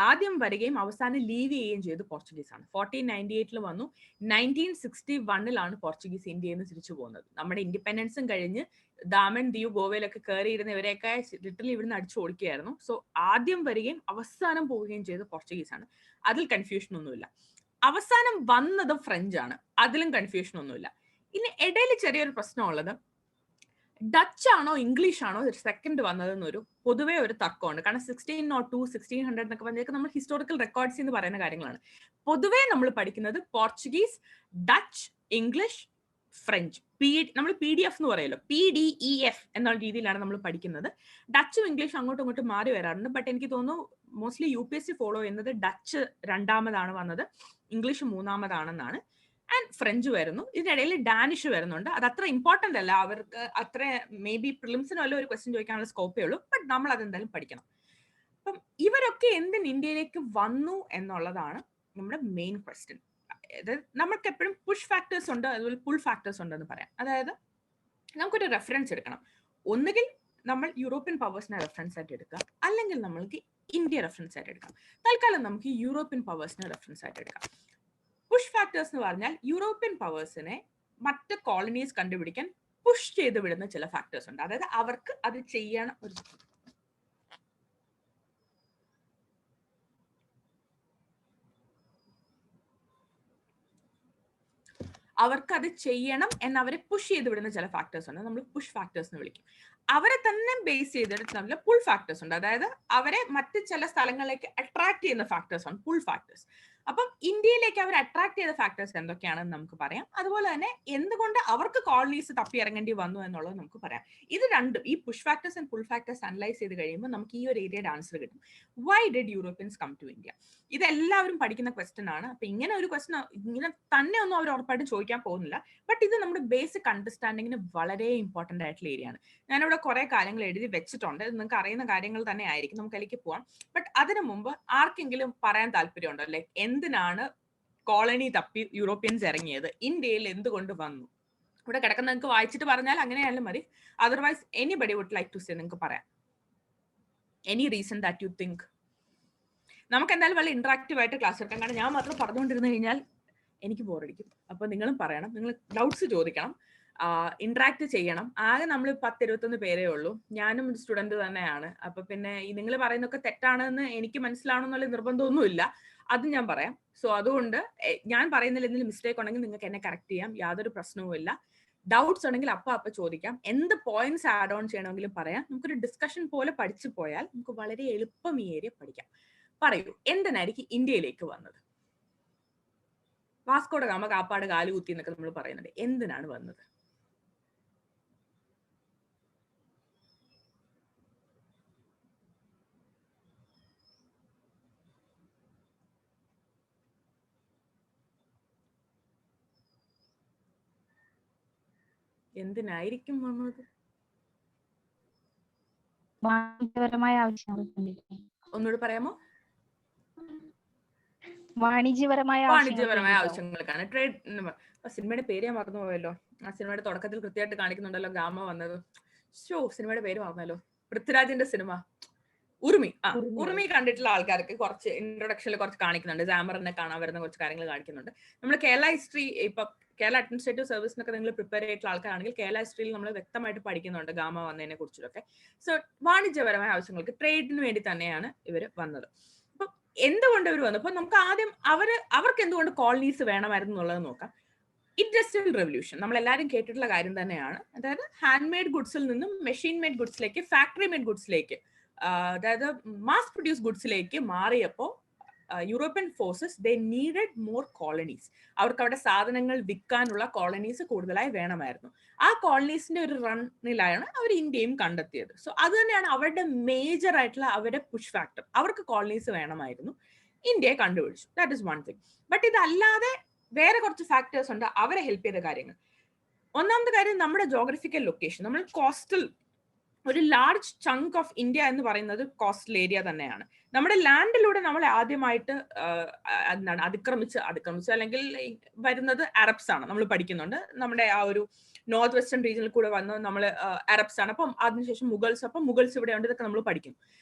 S1: ആദ്യം വരികയും അവസാനം ലീവ് ചെയ്യുകയും ചെയ്ത് പോർച്ചുഗീസ് ആണ്. 1498 വന്നു. 1961 പോർച്ചുഗീസ് ഇന്ത്യയിൽ നിന്ന് തിരിച്ചു പോകുന്നത്. നമ്മുടെ ഇൻഡിപെൻഡൻസും കഴിഞ്ഞ് ദാമൻ, ദിയു, ഗോവയിലൊക്കെ കയറിയിരുന്ന ഇവരെയൊക്കെ ലിറ്ററലി ഇവിടുന്ന് അടിച്ചു ഓടിക്കുകയായിരുന്നു. സോ ആദ്യം വരികയും അവസാനം പോവുകയും ചെയ്ത് പോർച്ചുഗീസ് ആണ്. അതിൽ കൺഫ്യൂഷൻ ഒന്നുമില്ല. അവസാനം വന്നത് ഫ്രഞ്ച് ആണ്, അതിലും കൺഫ്യൂഷൻ ഒന്നുമില്ല. ഇനി ഇടയിൽ ചെറിയൊരു പ്രശ്നമുള്ളത്, ഡച്ച് ആണോ ഇംഗ്ലീഷ് ആണോ സെക്കൻഡ് വന്നതെന്നൊരു പൊതുവേ ഒരു തർക്കമുണ്ട്. കാരണം 1602, 1600 എന്നൊക്കെ പറഞ്ഞാൽ നമ്മൾ ഹിസ്റ്റോറിക്കൽ റെക്കോർഡ്സ് എന്ന് പറയുന്ന കാര്യങ്ങളാണ്. പൊതുവേ നമ്മൾ പഠിക്കുന്നത് പോർച്ചുഗീസ്, ഡച്ച്, ഇംഗ്ലീഷ്, ഫ്രഞ്ച്. നമ്മൾ PDF എന്ന് പറയുമല്ലോ, PDF എന്നുള്ള രീതിയിലാണ് നമ്മൾ പഠിക്കുന്നത്. ഡച്ചും ഇംഗ്ലീഷും അങ്ങോട്ടും ഇങ്ങോട്ടും മാറി വരാറുണ്ട്. ബട്ട് എനിക്ക് തോന്നുന്നു മോസ്റ്റ്ലി UPSC ഫോളോ ചെയ്യുന്നത് ഡച്ച് 2ാമതാണ് വന്നത്, ഇംഗ്ലീഷ് 3ാമതാണെന്നാണ്. ആൻഡ് ഫ്രഞ്ച് വരുന്നു. ഇതിനിടയിൽ ഡാനിഷ് വരുന്നുണ്ട്. അത് അത്ര ഇമ്പോർട്ടന്റ് അല്ല, അവർക്ക് അത്ര മേ ബി പ്രിലിംസിന് വല്ല ഒരു ക്വസ്റ്റ്യൻ ചോദിക്കാനുള്ള സ്കോപ്പേ ഉള്ളൂ. ബട്ട് നമ്മൾ അതെന്തായാലും പഠിക്കണം. അപ്പം ഇവരൊക്കെ എന്തിന് ഇന്ത്യയിലേക്ക് വന്നു എന്നുള്ളതാണ് നമ്മുടെ മെയിൻ ക്വസ്റ്റ്യൻ. നമ്മൾക്ക് എപ്പോഴും പുഷ് ഫാക്ടേഴ്സ് ഉണ്ട്, അതുപോലെ പുൾ ഫാക്ടേഴ്സ് ഉണ്ടെന്ന് പറയാം. അതായത് നമുക്കൊരു റെഫറൻസ് എടുക്കണം. ഒന്നുകിൽ നമ്മൾ യൂറോപ്യൻ പവേഴ്സിനെ റെഫറൻസ് ആയിട്ട് എടുക്കാം, അല്ലെങ്കിൽ നമ്മൾക്ക് ഇന്ത്യ റെഫറൻസ് ആയിട്ട് എടുക്കാം. തൽക്കാലം നമുക്ക് യൂറോപ്യൻ പവേഴ്സിനെ റെഫറൻസ് ആയിട്ട് എടുക്കാം. പുഷ് ഫാക്ടേഴ്സ് എന്ന് പറഞ്ഞാൽ യൂറോപ്യൻ പവേഴ്സിനെ മറ്റ് കോളനീസ് കണ്ടുപിടിക്കാൻ പുഷ് ചെയ്ത് വിടുന്ന ചില ഫാക്ടേഴ്സ് ഉണ്ട്. അതായത് അവർക്ക് അത് ചെയ്യണം. അവർക്ക് അത് ചെയ്യണം എന്ന് അവരെ പുഷ് ചെയ്ത് വിടുന്ന ചില ഫാക്ടേഴ്സ് ഉണ്ട്, നമ്മൾ പുഷ് ഫാക്ടേഴ്സ് എന്ന് വിളിക്കും. അവരെ തന്നെ ബേസ് ചെയ്തിട്ട് നമ്മൾ പുൾ ഫാക്ടേഴ്സ് ഉണ്ട്, അതായത് അവരെ മറ്റ് ചില സ്ഥലങ്ങളിലേക്ക് അട്രാക്ട് ചെയ്യുന്ന ഫാക്ടേഴ്സ് ആണ് പുൾ ഫാക്ടേഴ്സ്. അപ്പം ഇന്ത്യയിലേക്ക് അവർ അട്രാക്ട് ചെയ്ത ഫാക്ടേഴ്സ് എന്തൊക്കെയാണെന്ന് നമുക്ക് പറയാം. അതുപോലെ തന്നെ എന്തുകൊണ്ട് അവർക്ക് കോളനീസ് തപ്പി ഇറങ്ങേണ്ടി വന്നു എന്നുള്ളത് നമുക്ക് പറയാം. ഇത് രണ്ടും, ഈ push factors and pull factors analyse ചെയ്ത് കഴിയുമ്പോൾ നമുക്ക് ഈ ഒരു ഏരിയയുടെ ആൻസർ കിട്ടും. Why did Europeans come to India? ഇത് എല്ലാവരും പഠിക്കുന്ന ക്വസ്റ്റൻ ആണ്. അപ്പൊ ഇങ്ങനെ ഒരു ക്വസ്റ്റൻ ഇങ്ങനെ തന്നെ ഒന്നും അവർ ഉറപ്പായിട്ടും ചോദിക്കാൻ പോകുന്നില്ല. ബട്ട് ഇത് നമ്മുടെ ബേസിക് അണ്ടർസ്റ്റാൻഡിങ്ങിന് വളരെ ഇമ്പോർട്ടന്റ് ആയിട്ടുള്ള ഏരിയ ആണ്. ഞാനിവിടെ കുറെ കാര്യങ്ങൾ എഴുതി വെച്ചിട്ടുണ്ട്, നിങ്ങൾക്ക് അറിയുന്ന കാര്യങ്ങൾ തന്നെ ആയിരിക്കും, നമുക്ക് അതിലേക്ക് പോവാം. ബട്ട് അതിനു മുമ്പ് ആർക്കെങ്കിലും പറയാൻ താല്പര്യമുണ്ടോ, ലൈക്ക് എന്തിനാണ് കോളനി തപ്പി യൂറോപ്യൻസ് ഇറങ്ങിയത്, ഇന്ത്യയിൽ എന്തുകൊണ്ട് വന്നു? ഇവിടെ കിടക്കുന്ന നിങ്ങൾക്ക് വായിച്ചിട്ട് പറഞ്ഞാൽ അങ്ങനെയായാലും മതി. Otherwise anybody would like to say, നിങ്ങൾക്ക് പറയാം any reason that you think. നമുക്ക് എന്തായാലും വളരെ ഇന്ററാക്റ്റീവ് ആയിട്ട് ക്ലാസ് എടുക്കാം. കാരണം ഞാൻ മാത്രം പറഞ്ഞുകൊണ്ടിരുന്നു കഴിഞ്ഞാൽ എനിക്ക് ബോറടിക്കും. അപ്പൊ നിങ്ങളും പറയണം, നിങ്ങൾ ഡൗട്ട്സ് ചോദിക്കണം, ഇന്ററാക്ട് ചെയ്യണം. ആകെ നമ്മൾ 10-21 പേരേ ഉള്ളൂ. ഞാനും ഒരു സ്റ്റുഡന്റ് തന്നെയാണ്. അപ്പൊ പിന്നെ ഈ നിങ്ങൾ പറയുന്നൊക്കെ തെറ്റാണെന്ന് എനിക്ക് മനസ്സിലാവണമെന്നുള്ള നിർബന്ധമൊന്നുമില്ല, അത് ഞാൻ പറയാം. സോ അതുകൊണ്ട് ഞാൻ പറയുന്നതിൽ എന്തെങ്കിലും മിസ്റ്റേക്ക് ഉണ്ടെങ്കിൽ നിങ്ങൾക്ക് എന്നെ കറക്റ്റ് ചെയ്യാം, യാതൊരു പ്രശ്നവുമില്ല. ഡൗട്ട്സ് ഉണ്ടെങ്കിൽ അപ്പൊ ചോദിക്കാം. എന്ത് പോയിന്റ്സ് ആഡ് ഓൺ ചെയ്യണമെങ്കിലും പറയാം. നമുക്കൊരു ഡിസ്കഷൻ പോലെ പഠിച്ചു പോയാൽ നമുക്ക് വളരെ എളുപ്പം ഈ ഏരിയ പഠിക്കാം. പറയൂ, എന്തിനായിരിക്കും ഇന്ത്യയിലേക്ക് വന്നത്? വാസ്കോഡ ഗാമ കാപ്പാട് കാലുകുത്തി എന്നൊക്കെ നമ്മൾ പറയുന്നുണ്ട്. എന്തിനാണ് വന്നത്? എന്തിനായിരിക്കും വന്നത്?
S4: വാണിജ്യപരമായ ആവശ്യങ്ങൾ.
S1: ഒന്നുകൂടി പറയാമോ?
S4: വാണിജ്യപരമായ
S1: ആവശ്യങ്ങൾക്കാണ്. ട്രേഡ്. സിനിമയുടെ പേര് ഞാൻ മറന്നു പോയല്ലോ. ആ സിനിമയുടെ തുടക്കത്തിൽ കൃത്യമായിട്ട് കാണിക്കുന്നുണ്ടല്ലോ ഗാമ വന്നത്. സിനിമയുടെ പേര് മറന്നല്ലോ. പൃഥ്വിരാജിന്റെ സിനിമ ഉറുമി. ഉറുമി കണ്ടിട്ടുള്ള ആൾക്കാർക്ക് കുറച്ച് ഇൻട്രൊഡക്ഷനിൽ കുറച്ച് കാണിക്കുന്നുണ്ട്. ജാമറിനെ കാണാൻ വരുന്ന കുറച്ച് കാര്യങ്ങൾ കാണിക്കുന്നുണ്ട്. നമ്മൾ കേരള ഹിസ്റ്ററി, ഇപ്പൊ കേരള അഡ്മിനിസ്ട്രേറ്റീവ് സർവീസിനൊക്കെ നിങ്ങൾ പ്രിപ്പയർ ചെയ്തിട്ടുള്ള ആൾക്കാരാണെങ്കിൽ കേരള ഹിസ്റ്ററിയിൽ നമ്മൾ വ്യക്തമായിട്ട് പഠിക്കുന്നുണ്ട് ഗാമ വന്നതിനെ കുറിച്ചൊക്കെ. സോ വാണിജ്യപരമായ ആവശ്യങ്ങൾക്ക്, ട്രേഡിന് വേണ്ടി തന്നെയാണ് ഇവർ വന്നത്. അപ്പൊ എന്തുകൊണ്ട് ഇവർ വന്നു? അപ്പൊ നമുക്ക് ആദ്യം അവർക്ക് എന്തുകൊണ്ട് കോളനീസ് വേണമായിരുന്നു എന്നുള്ളത് നോക്കാം. ഇൻഡസ്ട്രിയൽ റെവല്യൂഷൻ നമ്മൾ എല്ലാവരും കേട്ടിട്ടുള്ള കാര്യം തന്നെയാണ്. അതായത് ഹാൻഡ് മെയ്ഡ് ഗുഡ്സിൽ നിന്നും മെഷീൻ മെയ്ഡ് ഗുഡ്സിലേക്ക്, ഫാക്ടറി മെയ്ഡ് ഗുഡ്സിലേക്ക്, അതായത് മാസ് പ്രൊഡ്യൂസ് ഗുഡ്സിലേക്ക് മാറിയപ്പോൾ യൂറോപ്യൻ ഫോഴ്സസ് ദേ നീഡഡ് മോർ കോളനീസ്. അവർക്ക് അവിടെ സാധനങ്ങൾ വിൽക്കാനുള്ള കോളനീസ് കൂടുതലായി വേണമായിരുന്നു. ആ കോളനീസിന്റെ ഒരു റണ്ണിലാണ് അവർ ഇന്ത്യയും കണ്ടെത്തിയത്. സോ അത് തന്നെയാണ് അവരുടെ മേജർ ആയിട്ടുള്ള അവരുടെ പുഷ് ഫാക്ടർ. അവർക്ക് കോളനീസ് വേണമായിരുന്നു, ഇന്ത്യയെ കണ്ടുപിടിച്ചു. That is one thing. But ഇതല്ലാതെ വേറെ കുറച്ച് ഫാക്ടേഴ്സ് ഉണ്ട് അവരെ ഹെൽപ്പ് ചെയ്ത കാര്യങ്ങൾ. ഒന്നാമത്തെ കാര്യം നമ്മുടെ ജോഗ്രഫിക്കൽ ലൊക്കേഷൻ. നമ്മൾ കോസ്റ്റൽ, ഒരു ലാർജ് ചങ്ക് ഓഫ് ഇന്ത്യ എന്ന് പറയുന്നത് കോസ്റ്റൽ ഏരിയ തന്നെയാണ്. നമ്മുടെ ലാൻഡിലൂടെ നമ്മൾ ആദ്യമായിട്ട് എന്താണ് അതിക്രമിച്ച് അല്ലെങ്കിൽ വരുന്നത് അറബ്സ് ആണ്. നമ്മൾ പഠിക്കുന്നുണ്ട് നമ്മുടെ ആ ഒരു നോർത്ത് വെസ്റ്റേൺ റീജിയനിൽ കൂടെ വന്ന് നമ്മൾ അറബ്സ് ആണ്. അപ്പം അതിനുശേഷം മുഗൾസ്, അപ്പം മുഗൾസ് ഇവിടെ ഉണ്ട്, ഇതൊക്കെ നമ്മൾ പഠിക്കും.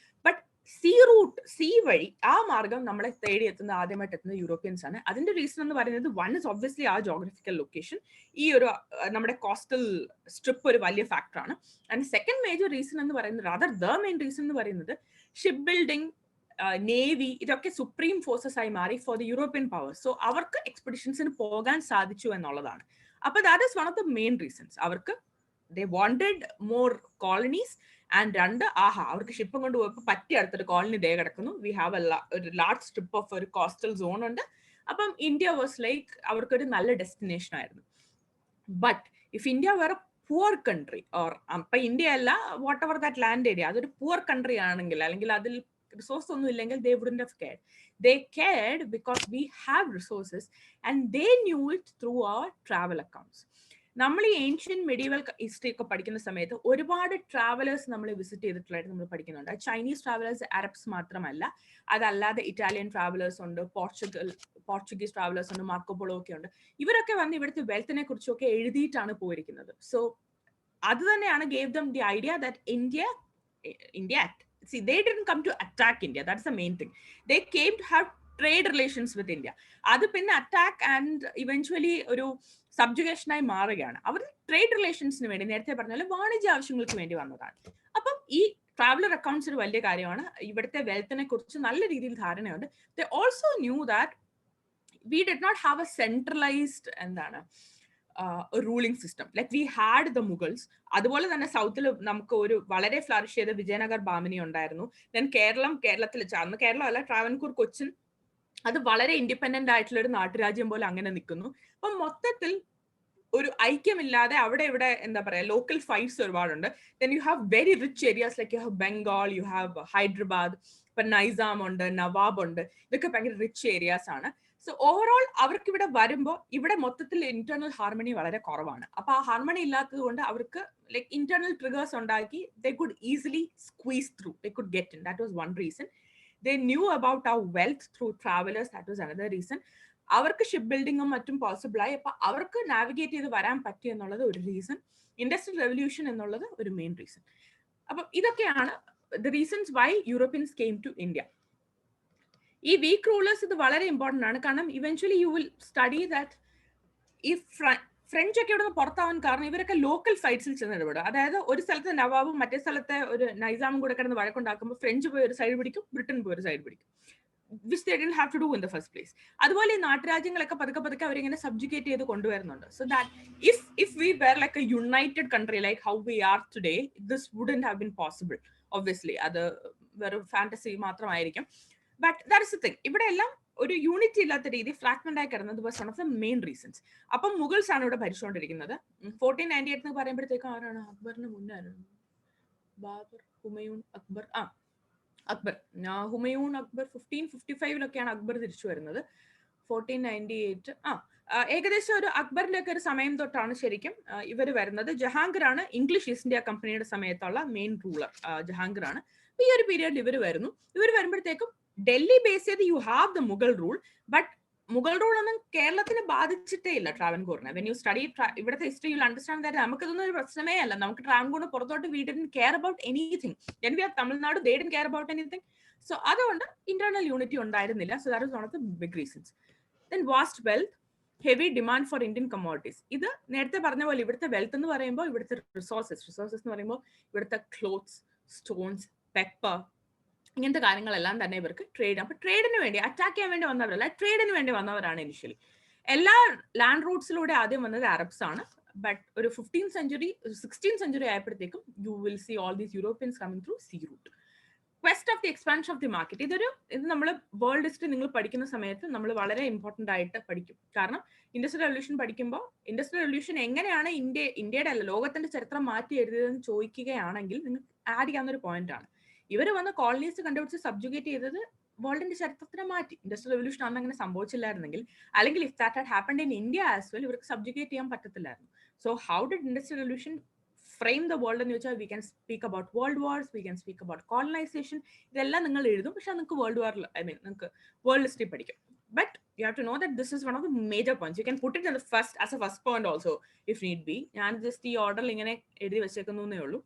S1: ബട്ട് സീ വഴി ആ മാർഗം നമ്മളെ തേടി എത്തുന്ന, ആദ്യമായിട്ട് എത്തുന്നത് യൂറോപ്യൻസ് ആണ്. അതിന്റെ റീസൺ എന്ന് പറയുന്നത് വൺ ഇസ് ഒബ്വിയസ്ലി ആ ജോഗ്രഫിക്കൽ ലൊക്കേഷൻ. ഈ ഒരു നമ്മുടെ കോസ്റ്റൽ സ്ട്രിപ്പ് ഒരു വലിയ ഫാക്ടറാണ്. ആൻഡ് സെക്കൻഡ് മേജർ റീസൺ എന്ന് പറയുന്നത്, ദ മെയിൻ റീസൺ എന്ന് പറയുന്നത്, ഷിപ്പ് ബിൽഡിംഗ്, നേവി, ഇതൊക്കെ സുപ്രീം ഫോഴ്സസ് ആയി മാറി for the European powers. So അവർക്ക് എക്സ്പെഡിഷൻസിന് പോകാൻ സാധിച്ചു എന്നുള്ളതാണ്. അപ്പൊ that is one of the main reasons. അവർക്ക് they wanted more colonies. And രണ്ട്, അവർക്ക് ഷിപ്പും കൊണ്ട് പോയപ്പോൾ പറ്റി അടുത്തൊരു കോളനി ദേ കിടക്കുന്നു. വി ഹാവ് ഒരു ലാർജ് സ്ട്രിപ്പ് ഓഫ് ഒരു കോസ്റ്റൽ സോൺ ഉണ്ട്. അപ്പം ഇന്ത്യ വാസ് ലൈക്ക് അവർക്കൊരു നല്ല ഡെസ്റ്റിനേഷൻ ആയിരുന്നു. ബട്ട് ഇഫ് ഇന്ത്യ വേറെ പുവർ കൺട്രി, ഓർ അപ്പൊ ഇന്ത്യ അല്ല, what ever that land area, അതൊരു പുവർ കൺട്രി ആണെങ്കിൽ, അല്ലെങ്കിൽ അതിൽ റിസോഴ്സ് ഒന്നും ഇല്ലെങ്കിൽ, they wouldn't have cared. They cared because we have resources and they knew it through our travel accounts. നമ്മൾ ഈ ഏൻഷ്യൻ മെഡീവൽ ഹിസ്റ്ററി ഒക്കെ പഠിക്കുന്ന സമയത്ത് ഒരുപാട് ട്രാവലേഴ്സ് നമ്മൾ വിസിറ്റ് ചെയ്തിട്ടുള്ളതായിട്ട് നമ്മൾ പഠിക്കുന്നുണ്ട്. ചൈനീസ് ട്രാവലേഴ്സ്, അറബ്സ് മാത്രമല്ല, അതല്ലാതെ ഇറ്റാലിയൻ ട്രാവലേഴ്സ് ഉണ്ട്, പോർച്ചുഗീസ് ട്രാവലേഴ്സ് ഉണ്ട്, മാർക്കോപോളോ ഒക്കെ ഉണ്ട്. ഇവരൊക്കെ വന്ന് ഇവിടുത്തെ വെൽത്തിനെ കുറിച്ചൊക്കെ എഴുതിയിട്ടാണ് പോയിരിക്കുന്നത്. സോ അത് തന്നെയാണ് gave them the idea that India, see, they didn't come to attack India. That's the main thing. They came to have trade relations with India. അത് പിന്നെ അറ്റാക്ക് ആൻഡ് ഇവൻച്വലി ഒരു സബ്ജുഗേഷനായി മാറുകയാണ്. അവർ ട്രേഡ് റിലേഷൻസിന് വേണ്ടി, നേരത്തെ പറഞ്ഞ പോലെ വാണിജ്യ ആവശ്യങ്ങൾക്ക് വേണ്ടി വന്നതാണ്. അപ്പം ഈ ട്രാവലർ അക്കൗണ്ട്സ് ഒരു വലിയ കാര്യമാണ്. ഇവിടുത്തെ വെൽത്തിനെ കുറിച്ച് നല്ല രീതിയിൽ ധാരണയുണ്ട്. They also knew that we did not have a centralized ruling system. Like we had the Mughals. അതുപോലെ തന്നെ സൗത്തിൽ നമുക്ക് ഒരു വളരെ ഫ്ലറിഷ് ചെയ്ത വിജയനഗർ ബാമിനി ഉണ്ടായിരുന്നു. ദെൻ കേരളത്തിൽ അന്ന് കേരളം അല്ല, ട്രാവൻകൂർ, കൊച്ചിൻ, അത് വളരെ ഇൻഡിപെൻഡന്റ് ആയിട്ടുള്ള ഒരു നാട്ടുരാജ്യം പോലെ അങ്ങനെ നിൽക്കുന്നു. അപ്പം മൊത്തത്തിൽ ഒരു ഐക്യമില്ലാതെ അവിടെ ഇവിടെ എന്താ പറയാ ലോക്കൽ ഫൈറ്റ്സ് ഒരുപാടുണ്ട്. Then you have very rich areas like you have Bengal, you have Hyderabad, ഇപ്പൊ നൈസാം ഉണ്ട്, നവാബ് ഉണ്ട്, ഇതൊക്കെ ഭയങ്കര റിച്ച് ഏരിയാസ് ആണ്. സോ ഓവറോൾ അവർക്ക് ഇവിടെ വരുമ്പോൾ ഇവിടെ മൊത്തത്തിൽ ഇന്റേണൽ ഹാർമണി വളരെ കുറവാണ്. അപ്പൊ ആ ഹാർമണി ഇല്ലാത്തത് കൊണ്ട് അവർക്ക് ലൈക്ക് ഇന്റേണൽ ട്രിഗേഴ്സ് ഉണ്ടാക്കി they could easily squeeze through, they could get in. That was one reason. They knew about our wealth through travelers. That was another reason. അവർക്ക് ഷിപ്പ് ബിൽഡിങ്ങും മറ്റും പോസിബിൾ ആയി. അപ്പൊ അവർക്ക് നാവിഗേറ്റ് ചെയ്ത് വരാൻ പറ്റി എന്നുള്ളത് ഒരു റീസൺ. ഇൻഡസ്ട്രിയൽ റെവല്യൂഷൻ എന്നുള്ളത് ഒരു മെയിൻ റീസൺ. അപ്പൊ ഇതൊക്കെയാണ് the reasons why Europeans came to India. ഈ വീക്ക് റൂളേഴ്സ് ഇത് വളരെ ഇമ്പോർട്ടന്റ് ആണ്. കാരണം eventually you will study that ഈ ഫ്രഞ്ച് ഒക്കെ ഇവിടെ നിന്ന് പുറത്താവാൻ കാരണം ഇവരൊക്കെ ലോക്കൽ ഫൈറ്റ്സിൽ ചെന്ന് ഇടപെടും. അതായത് ഒരു സ്ഥലത്ത് നവാബും മറ്റേ സ്ഥലത്തെ ഒരു നൈസാമും കൂടെ കിടന്ന് വഴക്കുണ്ടാക്കുമ്പോൾ ഫ്രഞ്ച് പോയി ഒരു സൈഡ് പിടിക്കും, ബ്രിട്ടൻ പോയി ഒരു സൈഡ് പിടിക്കും. Which they didn't have to do in the first place. അതുപോലെ ഈ നാട്ടുരാജ്യങ്ങളൊക്കെ പതുക്കെ അവരിങ്ങനെ സബ്ജുഗേറ്റ് ചെയ്ത് കൊണ്ടുവരുന്നുണ്ട്. So that if we were like a united country like how we are today, this wouldn't have been possible. Obviously അത് വെറും fantasy മാത്രമായിരിക്കും. But that is the thing. ഇവിടെ എല്ലാം ഒരു യൂണിറ്റി ഇല്ലാത്ത രീതി ഫ്രാഗ്മെന്റ് ആയി കിടന്നത് was one of the main reasons. അപ്പം മുഗൾസ് ആണ് ഇവിടെ ഭരിച്ചുകൊണ്ടിരിക്കുന്നത്. 1498 എന്ന് പറയുമ്പോഴത്തേക്കും ആരാണ്? അക്ബറിന് മുന്നേ ബാബർ, ഹുമയൂൺ, അക്ബർ. അക്ബർ, ഹുമയൂൺ അക്ബർ 1555 അക്ബർ തിരിച്ചു വരുന്നത്. 1498 ഏകദേശം ഒരു അക്ബറിന്റെ ഒക്കെ ഒരു സമയം തൊട്ടാണ് ശരിക്കും ഇവർ വരുന്നത്. ജഹാംഗീർ ആണ് ഇംഗ്ലീഷ് ഈസ്റ്റ് ഇന്ത്യ കമ്പനിയുടെ സമയത്തുള്ള മെയിൻ റൂളർ. ജഹാംഗീർ ആണ്. ഈ ഒരു പീരിയഡിൽ ഇവർ വരുന്നു. ഇവർ വരുമ്പോഴത്തേക്കും ഡൽഹി ബേസ് ചെയ്ത് you have the Mughal rule. But Mughal rule ഒന്നും കേരളത്തിന് ബാധിച്ചിട്ടേ ഇല്ല ട്രാവൻകൂറിനെ. വെൻ യു സ്റ്റഡി ഇവിടുത്തെ ഹിസ്റ്ററി യു അണ്ടർസ്റ്റാൻഡ് ദാറ്റ് നമുക്കിതൊന്നും ഒരു പ്രശ്നമേ അല്ല. നമുക്ക് ട്രാവൻകൂറിന് പുറത്തോട്ട് we didn't care about anything. When we are Tamil Nadu they didn't care about anything. So അതുകൊണ്ട് ഇന്റേണൽ യൂണിറ്റി ഉണ്ടായിരുന്നില്ല. So that was one of the big reasons. Then vast wealth, heavy demand for Indian commodities. ഇത് നേരത്തെ പറഞ്ഞ പോലെ ഇവിടുത്തെ wealth എന്ന് പറയുമ്പോൾ ഇവിടുത്തെ റിസോഴ്സസ് എന്ന് പറയുമ്പോൾ ഇവിടുത്തെ ക്ലോത്ത്സ്, സ്റ്റോൺസ്, പെപ്പർ, ഇങ്ങനത്തെ കാര്യങ്ങളെല്ലാം തന്നെ ഇവർക്ക് ട്രേഡ്. അപ്പൊ ട്രേഡിന് വേണ്ടി അറ്റാക്ക് ചെയ്യാൻ വേണ്ടി വന്നവരല്ല, ട്രേഡിന് വേണ്ടി വന്നവരാണ് ഇനിഷ്യലി. എല്ലാ ലാൻഡ് റൂട്ട്സിലൂടെ ആദ്യം വന്നത് അറബ്സ് ആണ്. ബട്ട് ഒരു 15th century 16th century ആയപ്പോഴത്തേക്കും you will see all these Europeans coming through sea route. Quest of the expansion of the market. ഇത് നമ്മൾ വേൾഡ് ഹിസ്റ്ററി നിങ്ങൾ പഠിക്കുന്ന സമയത്ത് നമ്മൾ വളരെ ഇമ്പോർട്ടന്റ് ആയിട്ട് പഠിക്കും. കാരണം ഇൻഡസ്ട്രിയൽ റെവല്യൂഷൻ പഠിക്കുമ്പോൾ ഇൻഡസ്ട്രിയൽ റെവല്യൂഷൻ എങ്ങനെയാണ് ഇന്ത്യയുടെ അല്ല ലോകത്തിന്റെ ചരിത്രം മാറ്റി എഴുതിയതെന്ന് ചോദിക്കുകയാണെങ്കിൽ നിങ്ങൾക്ക് ആഡ് ചെയ്യാവുന്ന ഒരു പോയിന്റ് ആണ്. ഇവർ വന്ന് കോളനീസ് കണ്ടുപിടിച്ച് സബ്ജുഗേറ്റ് ചെയ്തത് വേൾഡിന്റെ ചരിത്രത്തിനെ മാറ്റി. ഇൻഡസ്ട്രിയൽ റെവല്യൂഷൻ അന്ന് അങ്ങനെ സംഭവിച്ചില്ലായിരുന്നെങ്കിൽ, അല്ലെങ്കിൽ if that had happened in India as well, ഇവർക്ക് സബ്ജുഗേറ്റ് ചെയ്യാൻ പറ്റത്തില്ലായിരുന്നു. So how did industrial revolution frame the world എന്ന് ചോദിച്ചാൽ we can speak about world wars, we can speak about colonisation. ഇതെല്ലാം നിങ്ങൾ എഴുതും, പക്ഷെ നിങ്ങൾക്ക് വേൾഡ് വാറിൽ നിങ്ങൾക്ക് വേൾഡ് ഹിസ്റ്ററി പഠിക്കും. But you have to know that this is one of the major points. You can put it in the first as a first point also if need be. ഞാൻ just ഈ ഓർഡറിൽ ഇങ്ങനെ എഴുതി വെച്ചേക്കുന്നേ ഉള്ളൂ.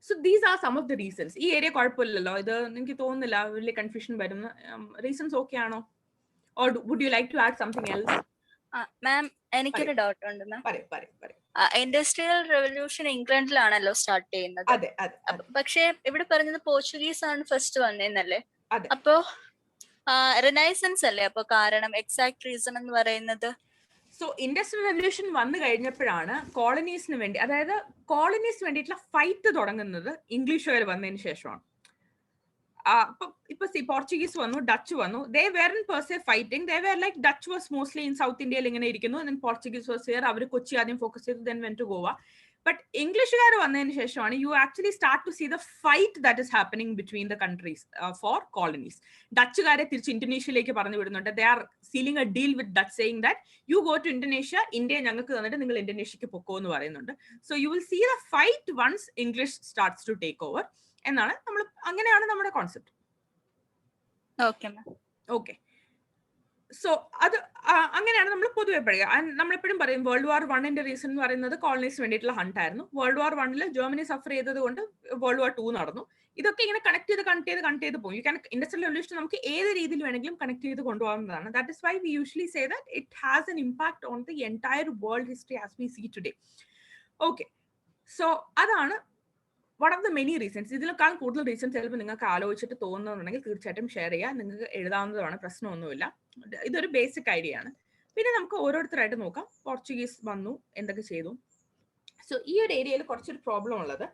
S1: So these are some of the reasons. ഈ area കുഴപ്പമില്ലല്ലോ, ഇത് എനിക്ക് തോന്നുന്നില്ല വലിയ കൺഫ്യൂഷൻ വരുന്ന റീസൺസ് ഓക്കെ ആണോ? Or would you like to add something else?
S5: മാം, എനിക്കൊരു ഡൗട്ട് ഉണ്ട് മാം.
S1: പറയ്.
S5: ഇൻഡസ്ട്രിയൽ റെവല്യൂഷൻ ഇംഗ്ലണ്ടിലാണല്ലോ സ്റ്റാർട്ട് ചെയ്യുന്നത്.
S1: അതെ.
S5: പക്ഷെ ഇവിടെ പറഞ്ഞത് പോർച്ചുഗീസ് ആണ് ഫസ്റ്റ് വന്നേന്നല്ലേ?
S1: അതെ.
S5: അപ്പോ റിനൈസൻസ് അല്ലേ അപ്പൊ കാരണം? എക്സാക്ട് റീസൺ എന്ന് പറയുന്നത്?
S1: സോ ഇൻഡസ്ട്രിയൽ റെവല്യൂഷൻ വന്നു കഴിഞ്ഞപ്പോഴാണ് കോളനീസിന് വേണ്ടി, അതായത് കോളനീസിന് വേണ്ടിയിട്ടുള്ള ഫൈറ്റ് തുടങ്ങുന്നത് ഇംഗ്ലീഷുകാർ വന്നതിന് ശേഷമാണ്. ഇപ്പൊ പോർച്ചുഗീസ് വന്നു, ഡച്ച് വന്നു. They weren't per se fighting. They were like Dutch was mostly in south ഇന്ത്യയിൽ ഇങ്ങനെ ഇരിക്കുന്നു. Then Portuguese was here. അവർ കൊച്ചി ആദ്യം ഫോക്കസ് ചെയ്തു, then went to Goa. But ഇംഗ്ലീഷുകാർ വന്നതിന് ശേഷമാണ് you actually start to see the fight that is happening between the countries for colonies. ഡച്ചുകാരെ തിരിച്ച് ഇന്തോനേഷ്യയിലേക്ക് പറഞ്ഞു വിടുന്നുണ്ട്. They are sealing a deal with Dutch saying that you go to Indonesia, India ഞങ്ങൾക്ക് തന്നിട്ട് നിങ്ങൾ ഇന്തോനേഷ്യക്ക് പൊക്കോ എന്ന് പറയുന്നുണ്ട്. So you will see the fight once English starts to take over എന്നാണ് നമ്മൾ, അങ്ങനെയാണ് നമ്മുടെ കോൺസെപ്റ്റ്. ഓക്കെ. സോ അത് അങ്ങനെയാണ് നമ്മൾ പൊതുവെ പറയുക. നമ്മളെപ്പോഴും പറയും വേൾഡ് വാർ 1 റീസൺ എന്ന് പറയുന്നത് കോളനീസിന് വേണ്ടിയിട്ടുള്ള ഹണ്ട് ആയിരുന്നു. വേൾഡ് വാർ 1 ജർമ്മനി സഫർ ചെയ്തത് കൊണ്ട് വേൾഡ് വാർ 2 നടന്നു. ഇതൊക്കെ ഇങ്ങനെ കണക്ട് ചെയ്ത് പോകും. യു ക്യാൻ ഇൻഡസ്ട്രിയൽ റെവല്യൂഷൻ നമുക്ക് ഏത് രീതിയിൽ വേണമെങ്കിലും കണക്ട് ചെയ്ത് കൊണ്ടുപോകുന്നതാണ്. That is why we usually say that it has an impact on the entire world history as we see today. Okay, so അതാണ് one of the many reasons. ഇതിനേക്കാൾ കൂടുതൽ reasons ചിലപ്പോൾ നിങ്ങൾക്ക് ആലോചിച്ചിട്ട് തോന്നുന്നുണ്ടെങ്കിൽ തീർച്ചയായിട്ടും ഷെയർ ചെയ്യുക. നിങ്ങൾക്ക് എഴുതാവുന്നതാണ്, പ്രശ്നമൊന്നുമില്ല. ഇതൊരു ബേസിക് ഐഡിയ ആണ്. പിന്നെ നമുക്ക് ഓരോരുത്തരായിട്ട് നോക്കാം. പോർച്ചുഗീസ് വന്നു, എന്തൊക്കെ ചെയ്തു. സോ ഈ ഒരു ഏരിയയിൽ കുറച്ചൊരു പ്രോബ്ലം ഉള്ളത്,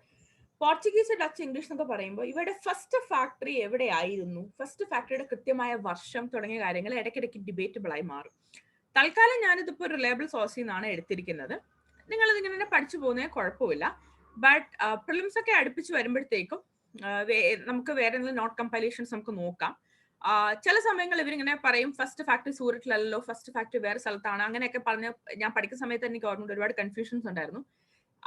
S1: പോർച്ചുഗീസ്, ഡച്ച്, ഇംഗ്ലീഷ് എന്നൊക്കെ പറയുമ്പോൾ ഇവരുടെ ഫസ്റ്റ് ഫാക്ടറി എവിടെയായിരുന്നു, ഫസ്റ്റ് ഫാക്ടറിയുടെ കൃത്യമായ വർഷം തുടങ്ങിയ കാര്യങ്ങൾ ഇടയ്ക്കിടയ്ക്ക് ഡിബേറ്റബിൾ ആയി മാറും. തൽക്കാലം ഞാനിതിപ്പോൾ റിലയബിൾ സോഴ്സിൽ നിന്നാണ് എടുത്തിരിക്കുന്നത്. നിങ്ങൾ ഇതിങ്ങനെ പഠിച്ചു പോകുന്നതിന് കുഴപ്പമില്ല. ബട്ട് പ്രിലിംസ് ഒക്കെ അടുപ്പിച്ച് വരുമ്പോഴത്തേക്കും നമുക്ക് വേറെ എന്തെങ്കിലും നോട്ട് കമ്പൈലേഷൻസ് നമുക്ക് നോക്കാം. ചില സമയങ്ങളിൽ ഇവരിങ്ങനെ പറയും ഫസ്റ്റ് ഫാക്ടറി സൂററ്റിലല്ലോ, ഫസ്റ്റ് ഫാക്ടറി വേറെ സ്ഥലത്താണ്, അങ്ങനെയൊക്കെ പറഞ്ഞ് ഞാൻ പഠിക്കുന്ന സമയത്ത് എനിക്ക് ഓർമ്മയുണ്ട് ഒരുപാട് കൺഫ്യൂഷൻസ് ഉണ്ടായിരുന്നു.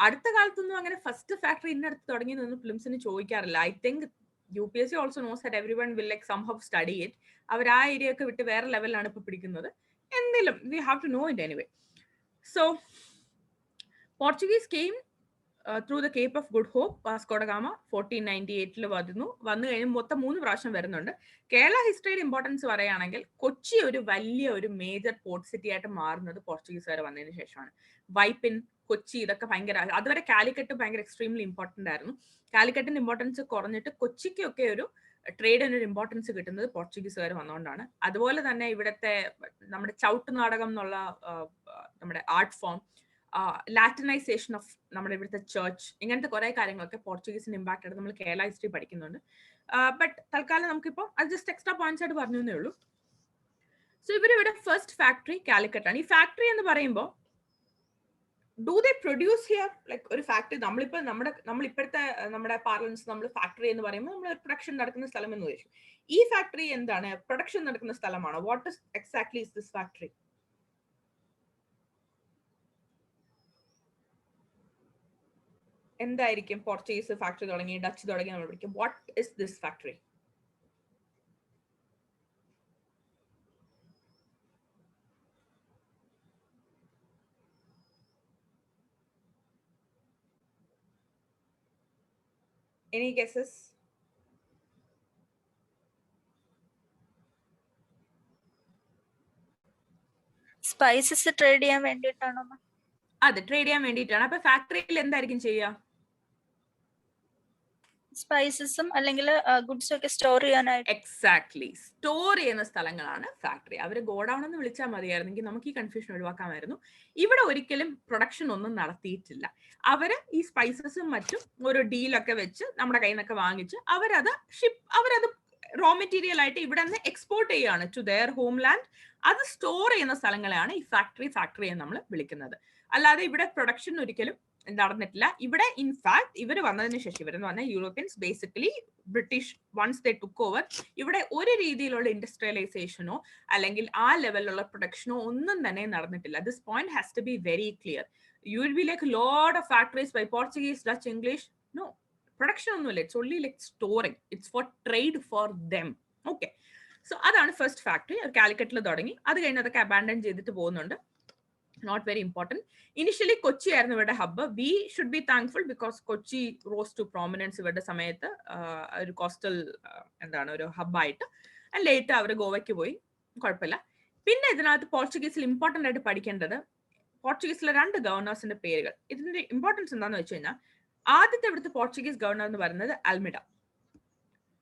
S1: അടുത്ത കാലത്തൊന്നും അങ്ങനെ ഫസ്റ്റ് ഫാക്ടറി ഇന്നടുത്ത് തുടങ്ങിയെന്നൊന്നും ഫിലിംസിന് ചോദിക്കാറില്ല. I think UPSC also knows that everyone will like somehow study it. അവർ ആ ഏരിയ ഒക്കെ വിട്ട് വേറെ ലെവലിലാണ് ഇപ്പൊ പിടിക്കുന്നത്. എന്തെങ്കിലും we have to know it anyway. So Portuguese came through the Cape of Good Hope, Vasco da Gama 1498 വന്നു കഴിഞ്ഞ് മൊത്തം 3 പ്രാവശ്യം വരുന്നുണ്ട്. കേരള ഹിസ്റ്ററിയുടെ ഇമ്പോർട്ടൻസ് പറയുകയാണെങ്കിൽ കൊച്ചി ഒരു വലിയ ഒരു മേജർ പോർട്ട് സിറ്റി ആയിട്ട് മാറുന്നത് പോർച്ചുഗീസുകാർ വന്നതിന് ശേഷമാണ്. വൈപ്പിൻ, കൊച്ചി ഇതൊക്കെ ഭയങ്കര, അതുവരെ കാലിക്കറ്റ് ഭയങ്കര എക്സ്ട്രീംലി ഇമ്പോർട്ടന്റ് ആയിരുന്നു. കാലിക്കറ്റിന്റെ ഇമ്പോർട്ടൻസ് കുറഞ്ഞിട്ട് കൊച്ചിക്കൊക്കെ ഒരു ട്രേഡിന് ഒരു ഇമ്പോർട്ടൻസ് കിട്ടുന്നത് പോർച്ചുഗീസുകാർ വന്നുകൊണ്ടാണ്. അതുപോലെ തന്നെ ഇവിടുത്തെ നമ്മുടെ ചവിട്ട് നാടകം എന്നുള്ള നമ്മുടെ ആർട്ട് ഫോം, ലാറ്റിനൈസേഷൻ ഓഫ് നമ്മുടെ ഇവിടുത്തെ ചർച്ച്, ഇങ്ങനത്തെ കുറെ കാര്യങ്ങളൊക്കെ പോർച്ചുഗീസിന്റെ ഇമ്പാക്ട് ആയിട്ട് നമ്മൾ കേരള ഹിസ്റ്ററി പഠിക്കുന്നുണ്ട്. ബട്ട് തൽക്കാലം നമുക്കിപ്പോൾ അത് ജസ്റ്റ് എക്സ്ട്രാ പോയിന്റ്സ് ആയിട്ട് പറഞ്ഞു എന്നേ ഉള്ളൂ. സോ ഇവരിവിടെ ഫസ്റ്റ് ഫാക്ടറി കാലിക്കറ്റ് ആണ്. ഈ ഫാക്ടറി എന്ന് പറയുമ്പോൾ do they produce here like ഒരു ഫാക്ടറി, നമ്മളിപ്പോഴത്തെ നമ്മുടെ പാർലൻസ് നമ്മൾ ഫാക്ടറി എന്ന് പറയുമ്പോൾ നമ്മൾ പ്രൊഡക്ഷൻ നടക്കുന്ന സ്ഥലം എന്ന് ചോദിച്ചു. ഈ ഫാക്ടറി എന്താണ്, പ്രൊഡക്ഷൻ നടക്കുന്ന സ്ഥലമാണോ? What is exactly is this factory? എന്തായിരിക്കും? പോർച്ചുഗീസ് ഫാക്ടറി തുടങ്ങി, ഡച്ച് തുടങ്ങി നമ്മൾ പഠിക്കും. What is this factory? Any guesses?
S5: Spices trade ചെയ്യാൻ വേണ്ടിയിട്ടാണോ?
S1: അതെ, ട്രേഡ് ചെയ്യാൻ വേണ്ടിയിട്ടാണ്. അപ്പൊ ഫാക്ടറിയിൽ എന്തായിരിക്കും ചെയ്യുക?
S5: സ്പൈസസും അല്ലെങ്കിൽ ഗുഡ്സും ഒക്കെ സ്റ്റോർ ചെയ്യാനായിട്ട്.
S1: എക്സാക്ട്ലി, സ്റ്റോർ ചെയ്യുന്ന സ്ഥലങ്ങളാണ് ഫാക്ടറി. അവര് ഗോഡൌൺ എന്ന് വിളിച്ചാൽ മതിയായിരുന്നെങ്കിൽ നമുക്ക് ഈ കൺഫ്യൂഷൻ ഒഴിവാക്കാമായിരുന്നു. ഇവിടെ ഒരിക്കലും പ്രൊഡക്ഷൻ ഒന്നും നടത്തിയിട്ടില്ല. അവര് ഈ സ്പൈസസും മറ്റും ഒരു ഡീലൊക്കെ വെച്ച് നമ്മുടെ കയ്യിൽ നിന്നൊക്കെ വാങ്ങിച്ച് അവരത് റോ മെറ്റീരിയൽ ആയിട്ട് ഇവിടെ നിന്ന് എക്സ്പോർട്ട് ചെയ്യുകയാണ് ടു ദെയർ ഹോം ലാൻഡ്. അത് സ്റ്റോർ ചെയ്യുന്ന സ്ഥലങ്ങളെയാണ് ഈ ഫാക്ടറി എന്ന് നമ്മൾ വിളിക്കുന്നത്. അല്ലാതെ ഇവിടെ പ്രൊഡക്ഷൻ ഒരിക്കലും നടന്നിട്ടില്ല. ഇവിടെ ഇൻഫാക്ട് ഇവർ വന്നതിന് ശേഷം, ഇവരെന്ന് പറഞ്ഞാൽ Europeans, basically British once they took over, ഇവിടെ ഒരു രീതിയിലുള്ള ഇൻഡസ്ട്രിയലൈസേഷനോ അല്ലെങ്കിൽ ആ ലെവലിലുള്ള പ്രൊഡക്ഷനോ ഒന്നും തന്നെ നടന്നിട്ടില്ല. This point has to be very clear. You will be like lot of factories by Portuguese, Dutch, English. No, production ഒന്നുമില്ല. It's only like storing. It's for trade for them. Okay, so അതാണ് first factory. കാലിക്കറ്റിൽ തുടങ്ങി, അത് കഴിഞ്ഞ് അതൊക്കെ abandon ചെയ്തിട്ട് പോകുന്നുണ്ട്. Not very important. Initially Kochi ആയിരുന്നു ഇവരുടെ hub. We should be thankful because Kochi rose to prominence ഇവരുടെ സമയത്ത് ഒരു കോസ്റ്റൽ ഒരു ഹബ്ബായിട്ട്. ആൻഡ് ലേറ്റർ അവർ ഗോവയ്ക്ക് പോയി, കുഴപ്പമില്ല. പിന്നെ ഇതിനകത്ത് പോർച്ചുഗീസിൽ ഇമ്പോർട്ടൻ്റ് ആയിട്ട് പഠിക്കേണ്ടത് പോർച്ചുഗീസിലെ 2 ഗവർണേഴ്സിന്റെ പേരുകൾ. ഇതിന്റെ ഇമ്പോർട്ടൻസ് എന്താണെന്ന് വെച്ച് കഴിഞ്ഞാൽ ആദ്യത്തെ ഇവിടുത്തെ പോർച്ചുഗീസ് ഗവർണർ എന്ന് പറയുന്നത് അൽമിഡ.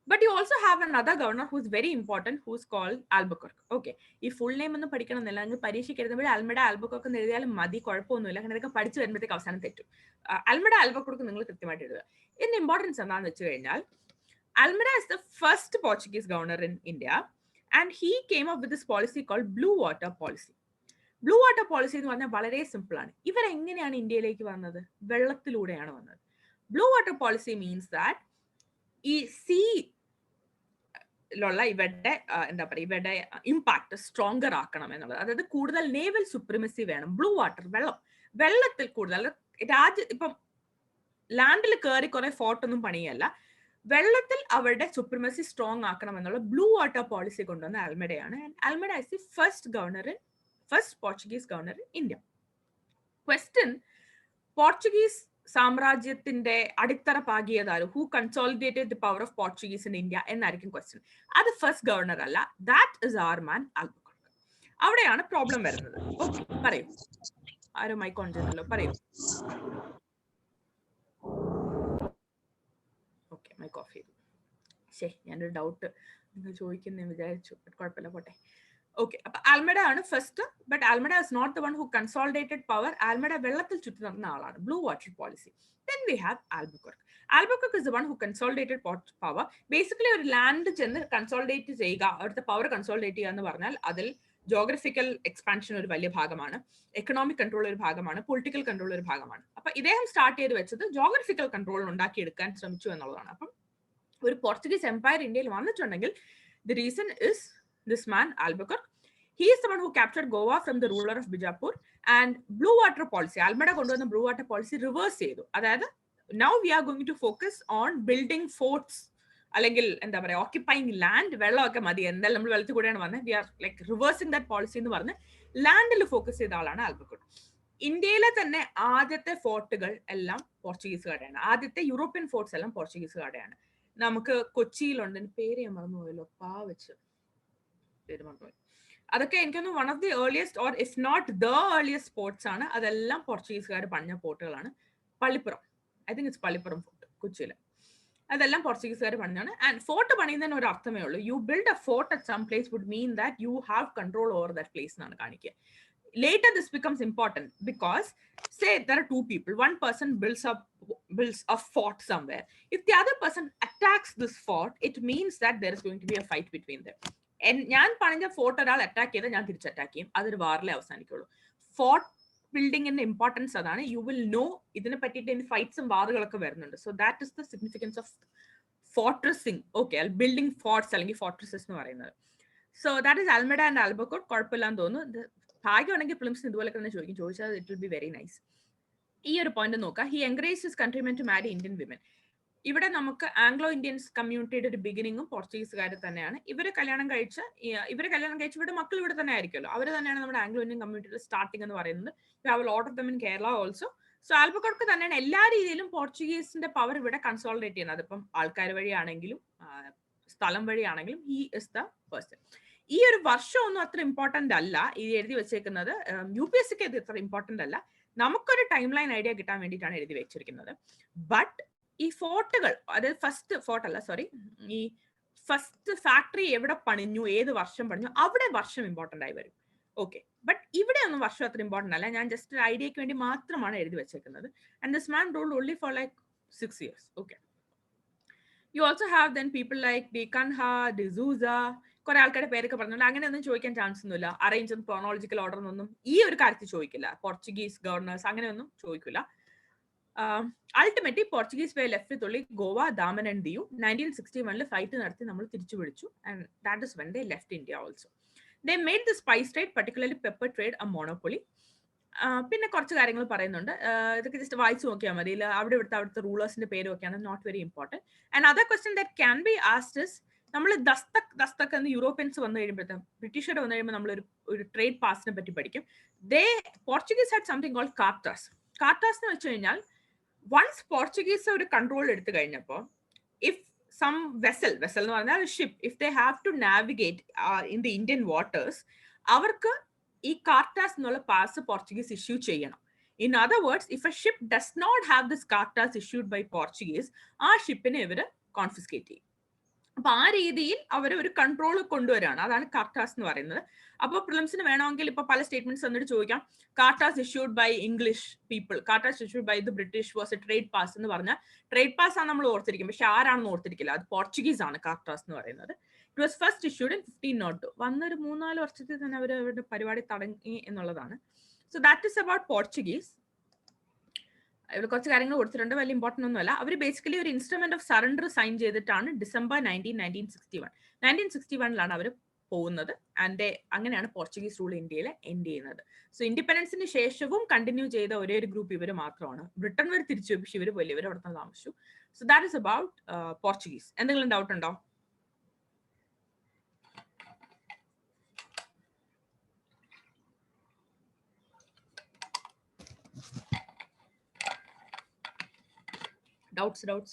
S1: But you also have another governor who is very important, who is called Albuquerque. Okay, ഈ ഫുൾ നെയിം ഒന്നും പഠിക്കണമെന്നില്ല. നിങ്ങൾ പരീക്ഷയ്ക്ക് എഴുതുമ്പോൾ അൽമിഡ ആൽബുക്കർക്ക് എന്ന് എഴുതിയാലും മതി, കുഴപ്പമൊന്നുമില്ല. അങ്ങനെ ഇതൊക്കെ പഠിച്ചു വരുമ്പോഴത്തേക്ക് അവസാനം തെറ്റും. അൽമിഡ ആൽബുക്കർക്ക് നിങ്ങൾ കൃത്യമായിട്ട് എഴുതുക. ഇതിന്റെ ഇമ്പോർട്ടൻസ് എന്താണെന്ന് വെച്ച് കഴിഞ്ഞാൽ അൽമിഡ is the first Portuguese governor in India and he came up with this policy called Blue Water Policy. Blue Water Policy എന്ന് പറഞ്ഞാൽ വളരെ സിമ്പിൾ ആണ്. ഇവരെങ്ങനെയാണ് ഇന്ത്യയിലേക്ക് വന്നത്? വെള്ളത്തിലൂടെയാണ് വന്നത്. Blue Water Policy means that ഈ ുള്ള ഇവരുടെ ഇവരുടെ ഇമ്പാക്ട് സ്ട്രോങ്ങർ ആക്കണം എന്നുള്ളത്. അതായത് കൂടുതൽ നേവൽ സുപ്രീമസി വേണം. ബ്ലൂ വാട്ടർ, വെള്ളത്തിൽ കൂടുതൽ ഇപ്പം ലാൻഡിൽ കയറി കുറെ ഫോർട്ടൊന്നും പണിയല്ല, വെള്ളത്തിൽ അവരുടെ സുപ്രീമസി സ്ട്രോങ് ആക്കണം എന്നുള്ള ബ്ലൂ വാട്ടർ പോളിസി കൊണ്ടുവന്ന അൽമിഡയാണ്. Almeida is the first Portuguese governor in India. Question: Portuguese സാമ്രാജ്യത്തിന്റെ അടിത്തറ പാകിയതാരും, who consolidated the power of Portuguese in India എന്നായിരിക്കും ക്വസ്റ്റ്യൻ. അത് ഫസ്റ്റ് ഗവർണർ അല്ല, that is our man Albuquerque. അവിടെയാണ് പ്രോബ്ലം വരുന്നത്. ഓക്കെ, പറയൂ. ആരോ മൈക്ക് ഓൺ ചെയ്തല്ലോ, പറയൂ. ഓക്കെ, മൈക്ക് ഓഫ് ചെയ്തു. ശരി, ഞാനൊരു ഡൗട്ട് നിങ്ങൾ ചോദിക്കുന്നേ വിചാരിച്ചു. കുഴപ്പമില്ല, പോട്ടെ. ഓക്കെ, അപ്പൊ ആൽമഡ ആണ് first. But Almeida is not the one who consolidated power. Almeida വെള്ളത്തിൽ ചുറ്റി നടന്ന ആളാണ്, blue water policy. Then we have Albuquerque. Albuquerque is the one who consolidated power. Basically ഒരു ലാൻഡ് ചെന്ന് കൺസോളിഡേറ്റ് ചെയ്യുക, അവിടുത്തെ പവർ കൺസോളിഡേറ്റ് ചെയ്യുക എന്ന് പറഞ്ഞാൽ അതിൽ ജോഗ്രഫിക്കൽ എക്സ്പാൻഷൻ ഒരു വലിയ ഭാഗമാണ്, എക്കണോമിക് കൺട്രോൾ ഒരു ഭാഗമാണ്, പൊളിറ്റിക്കൽ കൺട്രോൾ ഒരു ഭാഗമാണ്. അപ്പൊ ഇദ്ദേഹം സ്റ്റാർട്ട് ചെയ്ത് വെച്ചത് ജോഗ്രഫിക്കൽ കൺട്രോൾ ഉണ്ടാക്കിയെടുക്കാൻ ശ്രമിച്ചു എന്നുള്ളതാണ്. അപ്പം ഒരു പോർച്ചുഗീസ് എംപയർ ഇന്ത്യയിൽ വന്നിട്ടുണ്ടെങ്കിൽ the reason is this man Albuquerque. He is the one who captured Goa from the ruler of Bijapur, and blue water policy, Almada konduvanna blue water policy reverse cheyidu. Adayathu now we are going to focus on building forts, allengil endha paraya occupying land, vellokke madi endal nammal vellathu kodiyana vanne. We are like reversing that policy ennu parne land il focus cheyda aalana Albuquerque. ഇന്ത്യയിലെ തന്നെ ആദ്യത്തെ ഫോർട്ടുകൾ എല്ലാം പോർച്ചുഗീസുകാരുടെയാണ്. ആദ്യത്തെ European forts എല്ലാം പോർച്ചുഗീസുകാരുടെയാണ്. നമുക്ക് കൊച്ചിയിലുണ്ട്, പേര് ഞാൻ മറന്നുപോയല്ലോ, പേര് മറന്നുപോയി. അതൊക്കെ എനിക്കൊന്ന് one of the earliest or if not the earliest forts ആണ്. അതെല്ലാം പോർച്ചുഗീസുകാർ പണിഞ്ഞ ഫോർട്ടുകളാണ്. Pallipuram, I think it's Pallipuram fort കൊച്ചിയിൽ, അതെല്ലാം പോർച്ചുഗീസുകാർ പണിഞ്ഞാണ്. ആൻഡ് ഫോർട്ട് പണിയുന്നതിന് ഒരു അർത്ഥമേ ഉള്ളൂ. You build a fort at some place would mean that you have control over that place എന്നാണ് കാണിക്കുക. Later this becomes important because say there are two people, one person builds a fort somewhere. If the other person attacks this fort, it means that there is going to be a fight between them. ഞാൻ പണിഞ്ഞ fort ഒരാൾ attack ചെയ്ത് ഞാൻ തിരിച്ച് attack ചെയ്യും, അതൊരു വാറിലെ അവസാനിക്കുള്ളൂ. Fort ബിൽഡിങ്ങിന്റെ ഇമ്പോർട്ടൻസ് അതാണ്. യു വിൽ നോ ഇതിനെ പറ്റിയിട്ട് ഫൈറ്റ്സും വാറുകളൊക്കെ വരുന്നുണ്ട്. So that is the significance of fortressing. Okay, building forts അല്ലെങ്കിൽ ഫോർട്രസസ് എന്ന് പറയുന്നത്. സോ ദാറ്റ് ഇസ് ആൽമഡ ആൻഡ് ആൽബക്കോട്ട്. കുഴപ്പമില്ലാന്ന് തോന്നുന്നു. ഭാഗ്യമാണെങ്കിൽ ഫിലിംസ് ഇതുപോലെ തന്നെ ചോദിച്ചാൽ it will be very nice. ഈ ഒരു പോയിന്റ് നോക്കാം. He encourage his countrymen to marry Indian women. ഇവിടെ നമുക്ക് ആംഗ്ലോ ഇന്ത്യൻസ് കമ്മ്യൂണിറ്റിയുടെ ഒരു ബിഗിനിങ്ങും പോർച്ചുഗീസുകാർ തന്നെയാണ്. ഇവരെ കല്യാണം കഴിച്ച് ഇവരുടെ മക്കൾ ഇവിടെ തന്നെ ആയിരിക്കുമല്ലോ. അവർ തന്നെയാണ് നമ്മുടെ ആംഗ്ലോ ഇന്ത്യൻ കമ്മ്യൂണിറ്റിയുടെ സ്റ്റാർട്ടിംഗ് എന്ന് പറയുന്നത്. We have a lot of them in Kerala also. So Albuquerque തന്നെയാണ് എല്ലാ രീതിയിലും പോർച്ചുഗീസിന്റെ പവർ ഇവിടെ കൺസോളിഡേറ്റ് ചെയ്യുന്നത്. അതിപ്പം ആൾക്കാർ വഴിയാണെങ്കിലും സ്ഥലം വഴിയാണെങ്കിലും ഹി ഇസ് ദ പേഴ്സൺ. ഈ ഒരു വർഷമൊന്നും അത്ര ഇമ്പോർട്ടന്റ് അല്ല ഈ എഴുതി വെച്ചേക്കുന്നത്. UPSCക്ക് ഇത് ഇത്ര ഇമ്പോർട്ടന്റ് അല്ല. നമുക്കൊരു ടൈം ലൈൻ ഐഡിയ കിട്ടാൻ വേണ്ടിയിട്ടാണ് എഴുതി വെച്ചിരിക്കുന്നത്. ബട്ട് ഈ ഫോർട്ടുകൾ, അതായത് ഫസ്റ്റ് ഫോർട്ട് അല്ല, സോറി, ഈ ഫസ്റ്റ് ഫാക്ടറി എവിടെ പണിഞ്ഞു, ഏത് വർഷം പണിഞ്ഞു, അവിടെ വർഷം ഇമ്പോർട്ടന്റ് ആയി വരും. ഓക്കെ, ബട്ട് ഇവിടെ ഒന്നും വർഷം അത്ര ഇമ്പോർട്ടന്റ് അല്ല. ഞാൻ ജസ്റ്റ് ഒരു ഐഡിയക്ക് വേണ്ടി മാത്രമാണ് എഴുതി വെച്ചേക്കുന്നത്. And this man ruled only for like 6 years. Okay, U also have then people like D Kanha, D'Souza, കുറെ ആൾക്കാരുടെ പേരൊക്കെ പറഞ്ഞിട്ടുണ്ട്. അങ്ങനെയൊന്നും ചോദിക്കാൻ ചാൻസ് ഒന്നുമില്ല. അറേഞ്ച് ക്രോണോളജിക്കൽ ഓർഡർ ഒന്നും ഈ ഒരു കാര്യത്തിൽ ചോദിക്കില്ല. പോർച്ചുഗീസ് ഗവർണേഴ്സ് അങ്ങനെയൊന്നും ചോദിക്കില്ല. Ultimately Portuguese way left with only Goa, Daman and Diu. 1961 fight നടത്തി നമ്മൾ തിരിച്ചു വിളിച്ചു. And that is when they left India also. They made the spice trade, particularly pepper trade, A monopoly. പിന്നെ കുറച്ച് കാര്യങ്ങൾ പറയുന്നുണ്ട്. ഇതൊക്കെ ജസ്റ്റ് വായിച്ചു നോക്കിയാൽ മതി. അവിടുത്തെ റൂളേഴ്സിന്റെ പേരും ഒക്കെയാണ്, not very important. And other question that can be asked is, നമ്മൾ ദസ്തക് എന്ന് യൂറോപ്യൻസ് വന്നു കഴിയുമ്പോഴത്തേക്കും, ബ്രിട്ടീഷുകാർ വന്നു കഴിയുമ്പോൾ നമ്മൾ ഒരു ട്രേഡ് പാസിനെ പറ്റി പഠിക്കും. Portuguese had something called cartaz. Cartaz എന്ന് വെച്ച് കഴിഞ്ഞാൽ വൺസ് പോർച്ചുഗീസ് ഒരു കൺട്രോൾ എടുത്തു കഴിഞ്ഞപ്പോൾ, ഇഫ് സം വെസൽ എന്ന് പറഞ്ഞാൽ ship, if they have to navigate in the Indian waters, അവർക്ക് ഈ കാർട്ടാസ് എന്നുള്ള പാസ് പോർച്ചുഗീസ് ഇഷ്യൂ ചെയ്യണം. In other words, if a ship does not have this cartaz issued by Portuguese, ആ ഷിപ്പിനെ ഇവര് confiscate ചെയ്യും. അപ്പൊ ആ രീതിയിൽ അവർ ഒരു കൺട്രോൾ കൊണ്ടുവരാണ്. അതാണ് കാർട്ടാസ് എന്ന് പറയുന്നത്. അപ്പോൾ പ്രിലിംസിന് വേണമെങ്കിൽ ഇപ്പൊ പല സ്റ്റേറ്റ്മെന്റ്സ് എന്നിട്ട് ചോദിക്കാം, cartaz issued by English people, cartaz issued by the British was a trade pass എന്ന് പറഞ്ഞാൽ ട്രേഡ് പാസ് ആണ് നമ്മൾ ഓർത്തിരിക്കും. പക്ഷെ ആരാണെന്ന് ഓർത്തിരിക്കില്ല. അത് പോർച്ചുഗീസ് ആണ് കാർട്ടാസ് എന്ന് പറയുന്നത്. It was first issued in 1502. വന്നൊരു 3-4 വർഷത്തിൽ തന്നെ അവരുടെ പരിപാടി തുടങ്ങി എന്നുള്ളതാണ്. So that is about Portuguese. ഇവിടെ കുറച്ച് കാര്യങ്ങൾ കൊടുത്തിട്ടുണ്ട്, വലിയ ഇമ്പോർട്ടൻ്റ് ഒന്നുമല്ല. അവർ ബേസിക്കലി ഒരു ഇൻസ്ട്രുമെന്റ് ഓഫ് സറണ്ടർ സൈൻ ചെയ്തിട്ടാണ് ഡിസംബർ 1961 അവർ പോകുന്നത്. ആൻഡ് അങ്ങനെയാണ് പോർച്ചുഗീസ് റൂൾ ഇന്ത്യയിൽ എൻഡ് ചെയ്യുന്നത്. സോ ഇൻഡിപെൻഡൻസിന് ശേഷവും കണ്ടിന്യൂ ചെയ്ത ഒരേ ഒരു ഗ്രൂപ്പ് ഇവർ മാത്രമാണ്. ബ്രിട്ടൻ വരെ തിരിച്ചു, പക്ഷെ ഇവർ പോയില്ല, ഇവർ അവിടെ നിന്ന് താമസിച്ചു. So that is about Portuguese. എന്തെങ്കിലും ഡൗട്ട് ഉണ്ടോ? ഡൗട്ട്സ് ഡൗട്ട്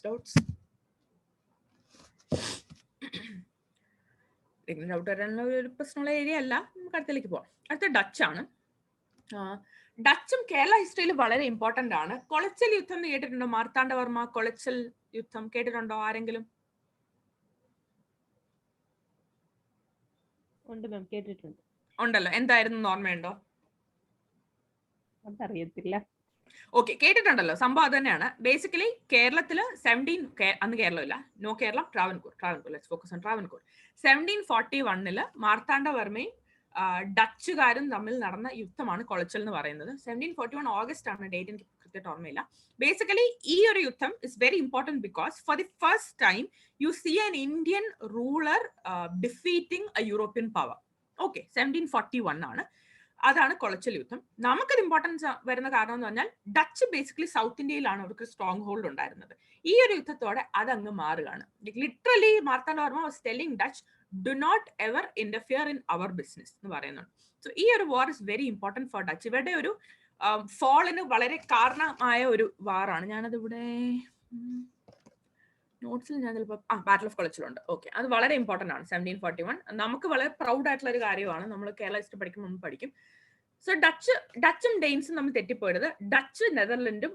S1: വരാനുള്ള ഒരു പ്രശ്നമുള്ള ഏരിയ അല്ല. നമുക്ക് അടുത്തേക്ക് പോവാം. അടുത്ത ഡച്ച് ആണ്. ഡച്ചും കേരള ഹിസ്റ്ററിയിൽ വളരെ ഇമ്പോർട്ടന്റ് ആണ്. കൊളച്ചൽ യുദ്ധം എന്ന് കേട്ടിട്ടുണ്ടോ? മാർത്താണ്ഡവർമ്മ കൊളച്ചൽ യുദ്ധം കേട്ടിട്ടുണ്ടോ ആരെങ്കിലും?
S2: ഉണ്ട് മാം, കേട്ടിട്ടുണ്ട്.
S1: ഉണ്ടല്ലോ, എന്തായിരുന്നു ഓർമ്മയുണ്ടോ?
S2: അതറിയത്തില്ല.
S1: ഓക്കെ, കേട്ടിട്ടുണ്ടല്ലോ, സംഭവം അത് തന്നെയാണ്. ബേസിക്കലി കേരളത്തില് അന്ന് കേരളമില്ല, no Keralam, Travancore, let's focus on Travancore. 1741 മാർത്താണ്ഡവർമ്മയും ഡച്ചുകാരും തമ്മിൽ നടന്ന യുദ്ധമാണ് കൊളച്ചൽ എന്ന് പറയുന്നത്. 1741 ഓഗസ്റ്റ് ആണ്, ഡേറ്റ് എനിക്ക് കൃത്യമായിട്ട് ഓർമ്മയില്ല. ബേസിക്കലി ഈ ഒരു യുദ്ധം is very important because for the first time you see an Indian ruler defeating a European power. Okay, 1741 ആണ്. അതാണ് കൊളച്ചൽ യുദ്ധം. നമുക്കൊരു ഇമ്പോർട്ടൻസ് വരുന്ന കാരണം എന്ന് പറഞ്ഞാൽ ഡച്ച് ബേസിക്കലി സൗത്ത് ഇന്ത്യയിലാണ് അവർക്ക് സ്ട്രോങ് ഹോൾഡ് ഉണ്ടായിരുന്നത്. ഈ ഒരു യുദ്ധത്തോടെ അതങ്ങ് മാറുകയാണ്. Literally Marthanda Varma was telling Dutch do not ever interfere in our business എന്ന് പറയുന്നുണ്ട്. സോ ഈ ഒരു war is very important for Dutch. ഇവരുടെ ഒരു ഫോളിന് വളരെ കാരണമായ ഒരു വാറാണ്. ഞാനത് ഇവിടെ നോട്ട്സിൽ ഞാൻ ചിലപ്പോൾ ബാറ്റിൽ ഓഫ് കൊളച്ചിലുണ്ട്. ഓക്കെ, അത് വളരെ ഇമ്പോർട്ടൻ്റ് ആണ്. 1741 നമുക്ക് വളരെ പ്രൗഡ് ആയിട്ടുള്ള ഒരു കാര്യമാണ്. നമ്മൾ കേരള ഹിസ്റ്ററി പഠിക്കുമ്പോൾ നമ്മൾ പഠിക്കും. സോ ഡച്ചും ഡെയിൻസും നമ്മൾ തെറ്റിപ്പോയത്. ഡച്ച് നെതർലൻഡും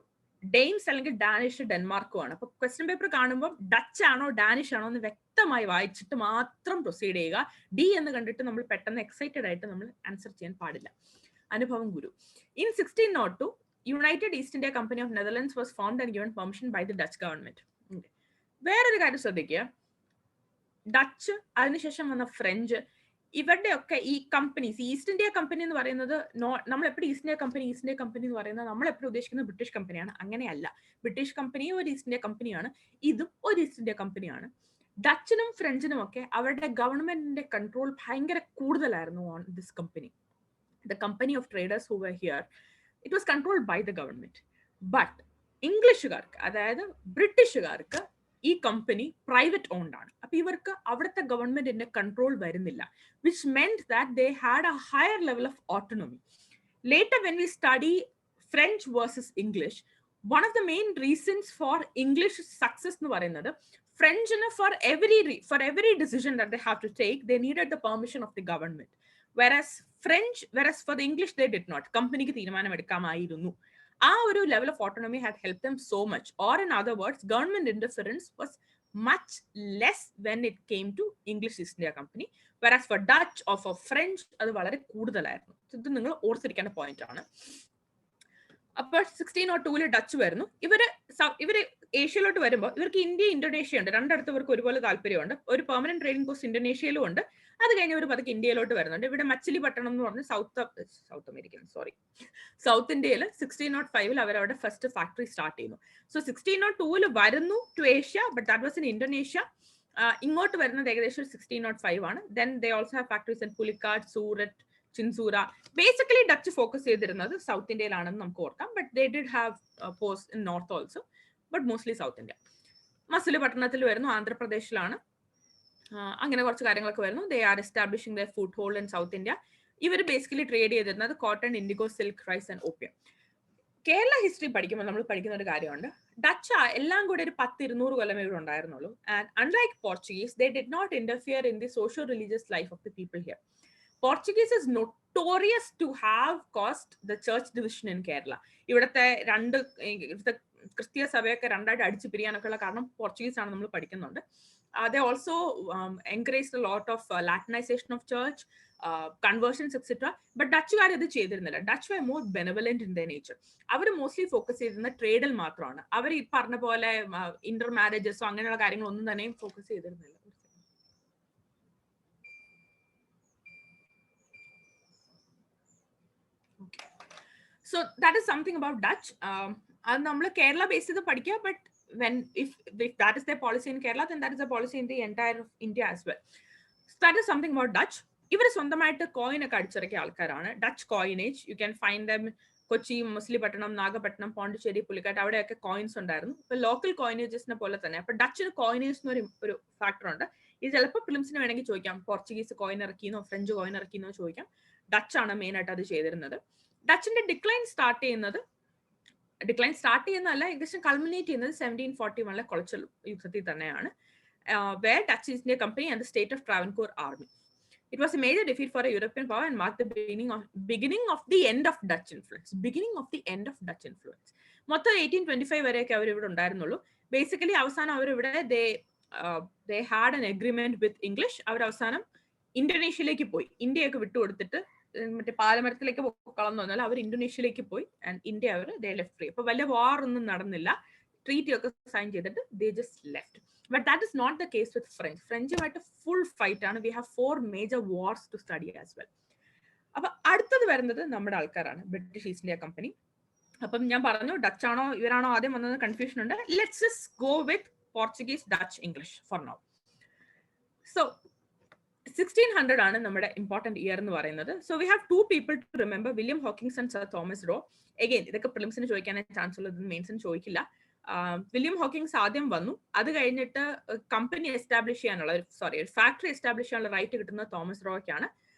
S1: ഡെയിൻസ് അല്ലെങ്കിൽ ഡാനിഷ് ഡെൻമാർക്കും ആണ്. അപ്പൊ ക്വസ്റ്റ്യൻ പേപ്പർ കാണുമ്പോൾ ഡച്ച് ആണോ ഡാനിഷ് ആണോ എന്ന് വ്യക്തമായി വായിച്ചിട്ട് മാത്രം പ്രൊസീഡ് ചെയ്യുക. ഡി എന്ന് കണ്ടിട്ട് നമ്മൾ പെട്ടെന്ന് എക്സൈറ്റഡ് ആയിട്ട് നമ്മൾ ആൻസർ ചെയ്യാൻ പാടില്ല. അനുഭവം ഗുരു. In 1602 United East India company of Netherlands was formed and given permission by the Dutch government. വേറൊരു കാര്യം ശ്രദ്ധിക്കുക, ഡച്ച് അതിനുശേഷം വന്ന ഫ്രഞ്ച്, ഇവരുടെ ഒക്കെ ഈ കമ്പനീസ്, ഈസ്റ്റ് ഇന്ത്യ കമ്പനി എന്ന് പറയുന്നത് നമ്മൾ എപ്പോഴും ഈസ്റ്റ് ഇന്ത്യ കമ്പനി എന്ന് പറയുന്നത് നമ്മൾ എപ്പോഴും ഉദ്ദേശിക്കുന്നത് ബ്രിട്ടീഷ് കമ്പനിയാണ്. അങ്ങനെയല്ല. ബ്രിട്ടീഷ് കമ്പനിയും ഒരു ഈസ്റ്റ് ഇന്ത്യ കമ്പനിയാണ്, ഇതും ഒരു ഈസ്റ്റ് ഇന്ത്യ കമ്പനിയാണ്. ഡച്ചിനും ഫ്രഞ്ചിനും ഒക്കെ അവരുടെ ഗവൺമെന്റിന്റെ കൺട്രോൾ ഭയങ്കര കൂടുതലായിരുന്നു on this company. The company of traders who were here, it was controlled by the government. But ഇംഗ്ലീഷുകാർക്ക്, അതായത് ബ്രിട്ടീഷുകാർക്ക് ഈ കമ്പനി പ്രൈവറ്റ് ഓൺഡ് ആണ്. അപ്പൊ ഇവർക്ക് അവിടുത്തെ ഗവൺമെന്റിന്റെ കൺട്രോൾ വരുന്നില്ല, which meant that they had a higher level of autonomy. Later when we study French versus English, one of the main reasons for English success എന്ന് പറയുന്നത് ഫ്രഞ്ചിന് for every decision that they have to take they needed the permission of the government. whereas for the English they did not. കമ്പനിക്ക് തീരുമാനം എടുക്കാമായിരുന്നു. ആ ഒരു level of autonomy had help them so much. Or in other words, government interference was much less when it came to English East India Company. Whereas for Dutch or for French അത് വളരെ കൂടുതലായിരുന്നു. ഇത് നിങ്ങൾ ഓർത്തിരിക്കേണ്ട point ആണ്. അപ്പോൾ 1602 Dutch വരുന്നു. ഇവര് ഏഷ്യയിലോട്ട് വരുമ്പോൾ ഇവർക്ക് ഇന്ത്യ ഇന്തോനേഷ്യ ഉണ്ട്, രണ്ടിടത്ത് ഇവർക്ക് ഒരുപോലെ താല്പര്യമുണ്ട്. ഒരു പെർമനന്റ് ട്രേഡിംഗ് പോസ്റ്റ് ഇന്തോനേഷ്യയിലും ഉണ്ട്. അത് കഴിഞ്ഞ് ഒരു പതുക്കെ ഇന്ത്യയിലോട്ട് വരുന്നുണ്ട്. ഇവിടെ മച്ചിലിപട്ടണം എന്ന് പറഞ്ഞ് സൗത്ത് ഇന്ത്യയിൽ 1605 അവരവിടെ ഫസ്റ്റ് ഫാക്ടറി സ്റ്റാർട്ട് ചെയ്യുന്നു. സോ 1602 വരുന്നു to Asia, but that was in Indonesia. ഇങ്ങോട്ട് വരുന്നത് ഏകദേശം 1605 ആണ്. Then they also have factories in Pulicat, Surat, Chinsura. Basically Dutch focus ചെയ്തിരുന്നത് സൗത്ത് ഇന്ത്യയിലാണെന്ന് നമുക്ക് ഓർക്കാം, but they did have post in north also, but mostly south India. മസിലിപട്ടണത്തിൽ വരുന്നു, ആന്ധ്രാപ്രദേശിലാണ്. അങ്ങനെ കുറച്ച് കാര്യങ്ങളൊക്കെ വരുന്നു. They are establishing the foothold in south India. ഇവർ ബേസിക്കലി ട്രേഡ് ചെയ്തിരുന്നത് cotton, indigo, silk, rice and opium. Kerala history പഠിക്കുമ്പോൾ നമ്മൾ പഠിക്കുന്ന ഒരു കാര്യമുണ്ട്, ഡച്ച് എല്ലാം കൂടെ ഒരു 10-200 കൊല്ലം ഇവിടെ ഉണ്ടായിരുന്നുള്ളൂ. And unlike Portuguese, they did not interfere in the socio religious life of the people here. Portuguese is notorious to have caused the church division in Kerala. ഇവിടുത്തെ ക്രിസ്തീയ സഭയൊക്കെ രണ്ടായിട്ട് അടിച്ചു പിരിയാനൊക്കെ ഉള്ള കാരണം പോർച്ചുഗീസ് ആണ് നമ്മൾ പഠിക്കുന്നുണ്ട്. They also encouraged a lot of Latinization of church, conversions, etc. But ഡച്ചുകാർ ഇത് ചെയ്തിരുന്നില്ല. Dutch were more benevolent in their nature. അവർ മോസ്റ്റ്ലി ഫോക്കസ് ചെയ്തിരുന്ന ട്രേഡിൽ മാത്രമാണ്. അവർ ഈ പറഞ്ഞ പോലെ ഇന്റർ മാരേജസോ അങ്ങനെയുള്ള കാര്യങ്ങളൊന്നും തന്നെ ഫോക്കസ് ചെയ്തിരുന്നില്ല. So that is something about Dutch. അത് നമ്മൾ കേരള ബേസ് ചെയ്ത് പഠിക്കുക. But if that is their policy in Kerala, then that is a policy in the entire of India as well. So that is something about Dutch. ഇവർ സ്വന്തമായിട്ട് coin ഒക്കെ അടിച്ചിറക്കിയ ആൾക്കാരാണ്. Dutch coinage you can find them Kochi, Masulipatnam, Nagapattinam, Pondicherry, Pulicat, അവിടെയൊക്കെ coins ഉണ്ടായിരുന്നു. ഇപ്പൊ local കോയിനേജസിനെ പോലെ തന്നെ. അപ്പൊ ഡച്ചിന് കോയിനേജ് എന്നൊരു ഫാക്ടർ ഉണ്ട്. ഇത് ചിലപ്പോൾ പ്രിലിംസിന് വേണമെങ്കിൽ ചോദിക്കാം, പോർച്ചുഗീസ് കോയിൻ ഇറക്കിയെന്നോ ഫ്രഞ്ച് കോയിൻ ഇറക്കിയെന്നോ ചോദിക്കാം. ഡച്ച് ആണ് മെയിൻ ആയിട്ട് അത് ചെയ്തിരുന്നത്. ഡച്ചിന്റെ ഡിക്ലൈൻ സ്റ്റാർട്ട് ചെയ്യുന്നതല്ല, ഏകദേശം കൾമിനേറ്റ് ചെയ്യുന്നത് 1741 കൊളച്ചൽ യുദ്ധത്തിൽ തന്നെയാണ്. where Dutch East India Company and the state of Travancore army. It was a major defeat for a European power and marked the beginning of the end of Dutch influence. മൊത്തം 1825 വരെയൊക്കെ അവർ ഇവിടെ ഉണ്ടായിരുന്നുള്ളൂ. Basically അവസാനം അവരിവിടെ they had an agreement with English. അവർ അവസാനം ഇന്തോനേഷ്യയിലേക്ക് പോയി, ഇന്ത്യയൊക്കെ വിട്ടുകൊടുത്തിട്ട് മറ്റേ പാലമരത്തിലേക്ക് പൊക്കളന്ന് പറഞ്ഞാൽ അവർ ഇന്തോനേഷ്യയിലേക്ക് പോയി ആൻഡ് ഇന്ത്യ അവർ ദേ ലെഫ്റ്റ് ഫ്രീ. അപ്പൊ വലിയ വാർ ഒന്നും നടന്നില്ല, ട്രീറ്റി ഒക്കെ സൈൻ ചെയ്തിട്ട് they just left. But that is not the case with French. ഫ്രഞ്ചുമായിട്ട് ഫുൾ ഫൈറ്റ് ആണ്. We have 4 major wars to study as well. അപ്പൊ അടുത്തത് വരുന്നത് നമ്മുടെ ആൾക്കാരാണ്, ബ്രിട്ടീഷ് ഈസ്റ്റ് ഇന്ത്യ കമ്പനി. അപ്പം ഞാൻ പറഞ്ഞു ഡച്ച് ആണോ ഇവരാണോ ആദ്യം വന്നത് കൺഫ്യൂഷൻ ഉണ്ട്. Let's just go with Portuguese, Dutch, English for now. So 1600 ആണ് നമ്മുടെ ഇമ്പോർട്ടന്റ് ഇയർ എന്ന് പറയുന്നത്. So we have 2 people to remember, William Hawkins and sir Thomas Roe. Again ഇതൊക്കെ പ്രിലിംസിന് ചോദിക്കാനേ ചാൻസ് ഉള്ളത്, മെയിൻസിന് ചോദിക്കില്ല. വില്യം ഹോക്കിൻസ് ആദ്യം വന്നു, അത് കഴിഞ്ഞിട്ട് കമ്പനി എസ്റ്റാബ്ലിഷ് ചെയ്യാനുള്ള ഒരു ഫാക്ടറി എസ്റ്റാബ്ലിഷ് ചെയ്യാനുള്ള റൈറ്റ് കിട്ടുന്നത് തോമസ് റോയ്ക്കാണ്.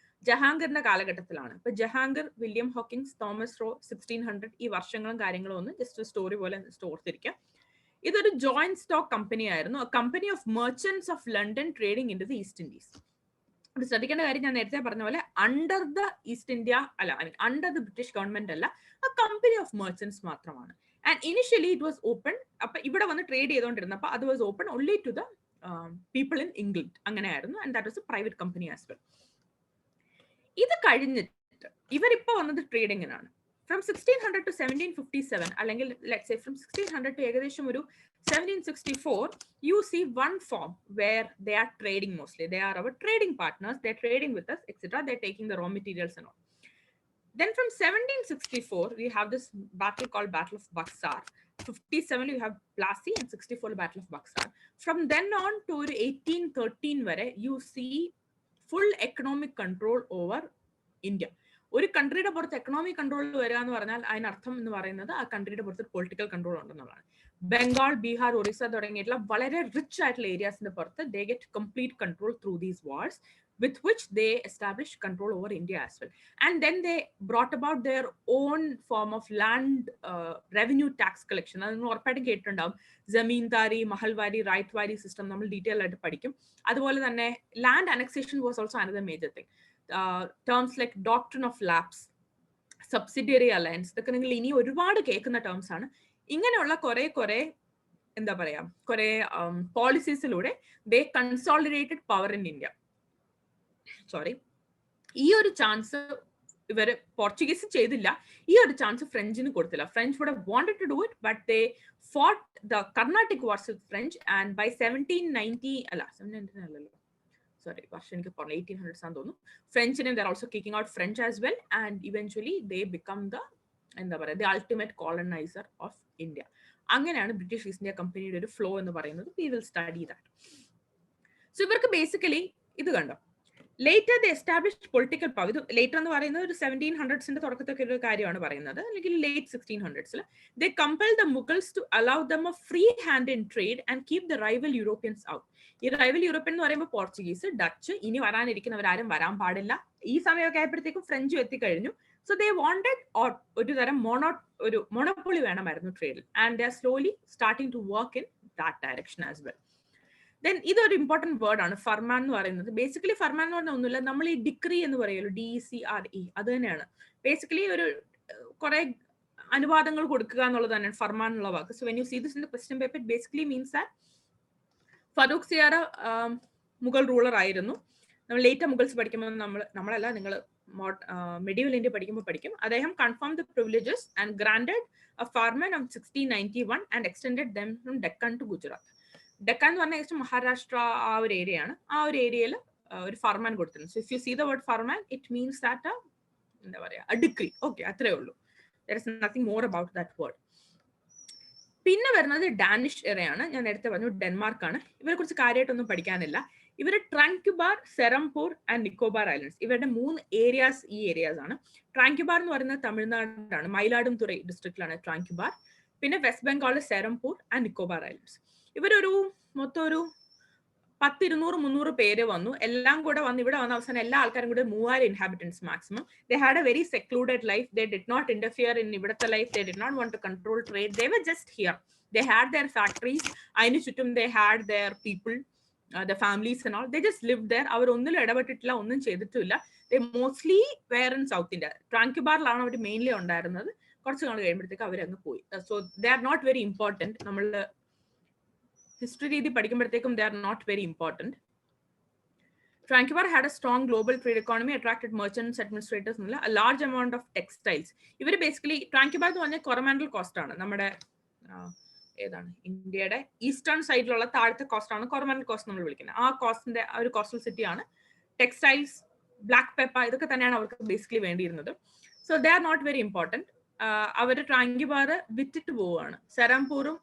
S1: ജഹാംഗീറിന്റെ കാലഘട്ടത്തിലാണ്. അപ്പൊ Jahangir, William Hawkins, Thomas raw, 1600 ഈ വർഷങ്ങളും കാര്യങ്ങളും ഒന്ന് ജസ്റ്റ് സ്റ്റോറി പോലെ ഓർത്തിരിക്കുക. ഇതൊരു ജോയിന്റ് സ്റ്റോക്ക് കമ്പനി ആയിരുന്നു, company of merchants of London trading in to the East Indies. അത് ശ്രദ്ധിക്കേണ്ട കാര്യം ഞാൻ നേരത്തെ പറഞ്ഞ പോലെ അണ്ടർ ദ ഈസ്റ്റ് ഇന്ത്യ അല്ല, I mean under the British government അല്ല, ആ കമ്പനി ഓഫ് മെർച്ചന്റ്സ് മാത്രമാണ്. And initially it was open, അപ്പൊ ഇവിടെ വന്ന് ട്രേഡ് ചെയ്തുകൊണ്ടിരുന്നപ്പോൾ അത് was open only to the people in England, അങ്ങനെയായിരുന്നു. And that was a private company as well. ഇത് കഴിഞ്ഞിട്ട് ഇവരിപ്പോ വന്നത് ട്രേഡിങ്ങിനാണ്. ഫ്രം 1600 to 1757 അല്ലെങ്കിൽ ലെറ്റ്സ് സേ ഫ്രം 1600 to ഏകദേശം ഒരു 1764 you see one form where they are trading mostly. They are our trading partners, they're trading with us, etc. They're taking the raw materials and all. Then from 1764 we have this battle called Battle of Buxar. 57 you have Plassey and 64 Battle of Buxar. From then on to 1813 vare you see full economic control over India. ഒരു കൺട്രിയുടെ പുറത്ത് economic control വരിക എന്ന് പറഞ്ഞാൽ അതിനർത്ഥം എന്ന് പറയുന്നത് ആ കൺട്രിയുടെ പുറത്ത് പൊളിറ്റിക്കൽ കൺട്രോൾ ഉണ്ടെന്നുള്ളതാണ്. ബംഗാൾ, ബീഹാർ, ഒറീസ തുടങ്ങിയിട്ടുള്ള വളരെ റിച്ച് ആയിട്ടുള്ള ഏരിയാസിന്റെ പുറത്ത് they get complete control through these wars, with which they established control over India as well. And then they brought about their own form of land revenue tax collection. അത് നിങ്ങൾ ഉറപ്പായിട്ടും കേട്ടിട്ടുണ്ടാവും. Zamindari, Mahalwari, ryotwari system നമ്മൾ detail ആയിട്ട് പഠിക്കും. അതുപോലെ തന്നെ land annexation was also another major thing. Terms like doctrine of lapse, subsidiary alliance, ഇതൊക്കെ നിങ്ങൾ ഇനി ഒരുപാട് കേൾക്കുന്ന ടേംസ് ആണ്. ഇങ്ങനെയുള്ള കുറെ എന്താ പറയാ കുറെ പോളിസീസിലൂടെ they consolidated power in India. Sorry, ഈ ഒരു ചാൻസ് ഇവര് പോർച്ചുഗീസ് ചെയ്തില്ല, ഈ ഒരു ചാൻസ് ഫ്രഞ്ചിന് കൊടുത്തില്ല. French would have wanted to do it, but they fought the Carnatic Wars with French, and by 1790 അല്ലല്ലോ sorry വർഷം എനിക്ക് പറഞ്ഞു 1800s ആണെന്ന് തോന്നുന്നു, ഫ്രഞ്ചിനെ they're also kicking out French as well, and eventually they become the എന്താ പറയുക the ultimate colonizer of India. അങ്ങനെയാണ് British east India കമ്പനിയുടെ ഒരു ഫ്ലോ എന്ന് പറയുന്നത്. We will study that. So ഇവർക്ക് ബേസിക്കലി ഇത് കണ്ടോ, later the established political power. ഇത് ലേറ്റർ എന്ന് പറയുന്നത് ഒരു 1700s തുടക്കത്തൊക്കെ ഒരു കാര്യമാണ് പറയുന്നത്, അല്ലെങ്കിൽ late 1600s. They compel the Mughals to allow them a free hand in trade and keep the rival Europeans out. ഈ റൈവൽ യൂറോപ്യൻ എന്ന് പറയുമ്പോൾ പോർച്ചുഗീസ്, ഡച്ച്, ഇനി വരാനിരിക്കുന്നവരാരും വരാൻ പാടില്ല. ഈ സമയമൊക്കെ ആയപ്പോഴത്തേക്കും ഫ്രഞ്ചും എത്തിക്കഴിഞ്ഞു. സോ ദേ വാണ്ടഡ് ഒരു തരം മോണോപ്പൊളി വേണമായിരുന്നു ട്രേഡിൽ, and they are slowly starting to work in that direction as well. Then ഇതൊരു ഇമ്പോർട്ടന്റ് വേർഡ് ആണ് ഫർമാൻ എന്ന് പറയുന്നത്. ബേസിക്കലി ഫർമാൻ എന്ന് പറഞ്ഞാൽ ഒന്നുമില്ല, നമ്മൾ ഈ ഡിക്രി എന്ന് പറയുമല്ലോ, DECRE, അത് തന്നെയാണ് ബേസിക്കലി ഒരു കുറെ അനുവാദങ്ങൾ കൊടുക്കുക എന്നുള്ളത് തന്നെയാണ് ഫർമാൻ എന്നുള്ള വാക്ക്. So when you see this in the question paper, it basically means that Farrukhsiyar Mughal ruler ആയിരുന്നു. നമ്മൾ ലേറ്റർ മുഗൾസ് പഠിക്കുമ്പോൾ നമ്മളല്ല, നിങ്ങൾ മെഡീവൽ ഇന്ത്യ പഠിക്കുമ്പോൾ പഠിക്കും. അദ്ദേഹം confirm the privileges and granted a farman of 1691 and extended them from Deccan to Gujarat. Deccan എന്ന് പറഞ്ഞാൽ മഹാരാഷ്ട്ര ആ ഒരു ഏരിയ ആണ്. ആ ഒരു ഏരിയയിൽ ഒരു ഫർമാൻ കൊടുത്തിരുന്നു. So if you see the word farman, it means that എന്താ പറയാ a decree. ഓക്കെ, അത്രേ ഉള്ളൂ. there is nothing more about that word. പിന്നെ വരുന്നത് ഡാനിഷ് എറയാണ്. ഞാൻ നേരത്തെ പറഞ്ഞു ഡെൻമാർക്കാണ്. ഇവരെ കുറിച്ച് കാര്യമായിട്ടൊന്നും പഠിക്കാനില്ല. ഇവര് ട്രാങ്ക്യുബാർ, സെറംപൂർ ആൻഡ് നിക്കോബാർ ഐലൻഡ്സ്, ഇവരുടെ 3 ഏരിയാസ് ഈ ഏരിയാസ് ആണ്. ട്രാങ്ക്യുബാർ എന്ന് പറയുന്നത് തമിഴ്നാടാണ്, മയിലാടുംതുറൈ ഡിസ്ട്രിക്റ്റിലാണ് ട്രാങ്ക്യുബാർ. പിന്നെ വെസ്റ്റ് ബംഗാൾ, സെറംപൂർ ആൻഡ് നിക്കോബാർ ഐലൻഡ്സ്. ഇവരൊരു മൊത്തം ഒരു 10-200-300 പേര് വന്നു. എല്ലാം കൂടെ വന്ന് ഇവിടെ വന്ന അവസാനം എല്ലാ ആൾക്കാരും കൂടെ 3000 inhabitants maximum. They had a very secluded life. They did not interfere in ഇവിടുത്തെ life. They did not want to control trade. They were just here. They had their factories. അതിന് ചുറ്റും they had their people, the families and all. They just live there. അവർ ഒന്നിലും ഇടപെട്ടിട്ടില്ല, ഒന്നും ചെയ്തിട്ടില്ല. They mostly were in south India. ട്രാങ്ക്യുബാറിലാണ് അവർ mainly ഉണ്ടായിരുന്നത്. കുറച്ച് നാൾ കഴിയുമ്പോഴത്തേക്ക് അവരങ്ങ് പോയി. So they are not very important. നമ്മൾ ഹിസ്റ്ററി രീതി പഠിക്കുമ്പോഴത്തേക്കും they are not very important. Tranquebar had a strong global trade economy, attracted merchants, administrators, a large amount of textiles. Ivar basically Tranquebar എന്ന് പറഞ്ഞാൽ കൊറമാൻഡൽ കോസ്റ്റ് ആണ്. നമ്മുടെ ഏതാണ് ഇന്ത്യയുടെ eastern സൈഡിലുള്ള താഴത്തെ കോസ്റ്റ് ആണ് കൊറമാൻഡൽ കോസ്റ്റ് നമ്മൾ വിളിക്കുന്നത്. ആ കോസ്റ്റിന്റെ ഒരു കോസ്റ്റൽ സിറ്റി ആണ്. ടെക്സ്റ്റൈൽസ്, ബ്ലാക്ക് പെപ്പർ, ഇതൊക്കെ തന്നെയാണ് അവർക്ക് ബേസിക്കലി വേണ്ടിയിരുന്നത്. So they are not very important. അവർ ട്രാങ്കിബാർ വിറ്റിട്ട് പോവുകയാണ്. സെറാംപൂറും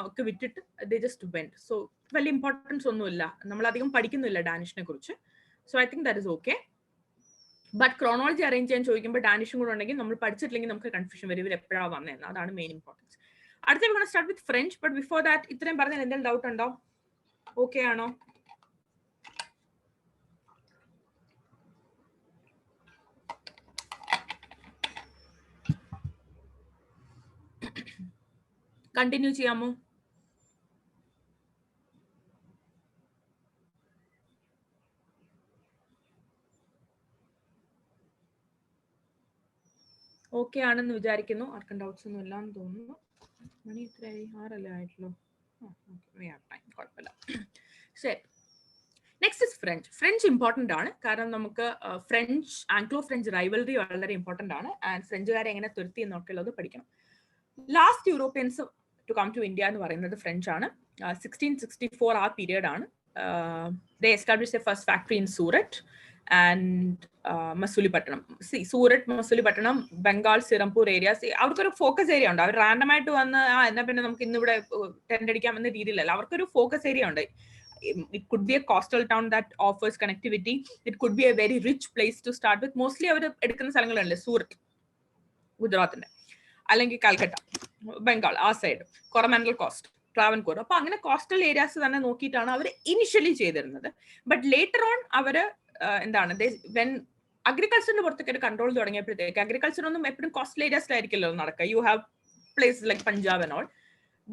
S1: ഒക്കെ വിറ്റിട്ട് ദേ ജസ്റ്റ് വെന്റ്. സോ വലിയ ഇമ്പോർട്ടൻസ് ഒന്നുമില്ല, നമ്മൾ അധികം പഠിക്കുന്നില്ല ഡാനിഷിനെ കുറിച്ച്. So I think that is okay. But chronology arrange ചെയ്യാൻ ചോദിക്കുമ്പോൾ ഡാനിഷും കൂടെ ഉണ്ടെങ്കിൽ നമ്മൾ പഠിച്ചിട്ടില്ലെങ്കിൽ നമുക്ക് കൺഫ്യൂഷൻ വരും ഇവർ എപ്പോഴാണ് വന്നതെന്ന്. അതാണ് മെയിൻ ഇമ്പോർട്ടൻസ്. അടുത്ത start with French. But before that ഇത്രയും പറഞ്ഞാൽ എന്തെങ്കിലും ഡൗട്ട് ഉണ്ടോ? ഓക്കെ ആണോ? കണ്ടിന്യൂ ചെയ്യാമോ? ഓക്കെ ആണെന്ന് വിചാരിക്കുന്നു. ആർക്കും ഡൗട്ട്സ് ഒന്നും ഇല്ലാന്ന് തോന്നുന്നു. മണി എത്രയായി? 6 അല്ലേ ആയിട്ടുള്ളൂ. കുഴപ്പമില്ല. ശരി, next is French. French important ആണ്, കാരണം നമുക്ക് ഫ്രഞ്ച് ആംഗ്ലോ ഫ്രഞ്ച് റൈവൽറി വളരെ ഇമ്പോർട്ടൻ്റ് ആണ്. ആൻഡ് ഫ്രഞ്ചുകാരെ എങ്ങനെ തുരുത്തി എന്നൊക്കെ ഉള്ളത് പഠിക്കണം. Last Europeans to come to India എന്ന് പറയുന്നത് ഫ്രഞ്ച് ആണ്. 1664 ആ പീരിയഡ് ആണ്. They establish a first factory in Surat and Masulipatnam. Surat, Masulipatnam, Bengal, Serampore areas, അവർക്കൊരു ഫോക്കസ് ഏരിയ ഉണ്ട്. അവർ റാൻഡം ആയിട്ട് വന്ന് എന്നാ പിന്നെ നമുക്ക് ഇന്നിവിടെ ടെന്റ് അടിക്കാം എന്ന രീതിയിലല്ല, അവർക്കൊരു ഫോക്കസ് ഏരിയ ഉണ്ട്. It could be a coastal town that offers connectivity. It could be a very rich place to start with. Mostly അവർ എടുക്കുന്ന സ്ഥലങ്ങളല്ലേ സൂറത്ത് ഗുജറാത്തിന്റെ, അല്ലെങ്കിൽ കൽക്കട്ട, ബംഗാൾ ആ സൈഡ്, കൊറമാൻഡൽ കോസ്റ്റ്, ട്രാവൻകൂർ. അപ്പൊ അങ്ങനെ കോസ്റ്റൽ ഏരിയാസ് തന്നെ നോക്കിയിട്ടാണ് അവർ ഇനിഷ്യലി ചെയ്തിരുന്നത്. ബട്ട് ലേറ്റർ ഓൺ അവര് എന്താണ് വെൻ അഗ്രികൾച്ചറിന്റെ പുറത്തേക്ക് ഒരു കൺട്രോൾ തുടങ്ങിയപ്പോഴത്തേക്ക്, അഗ്രികൾച്ചർ ഒന്നും എപ്പോഴും കോസ്റ്റൽ ഏരിയാസിലായിരിക്കല്ലോ നടക്കുക. You have places like Punjab and all.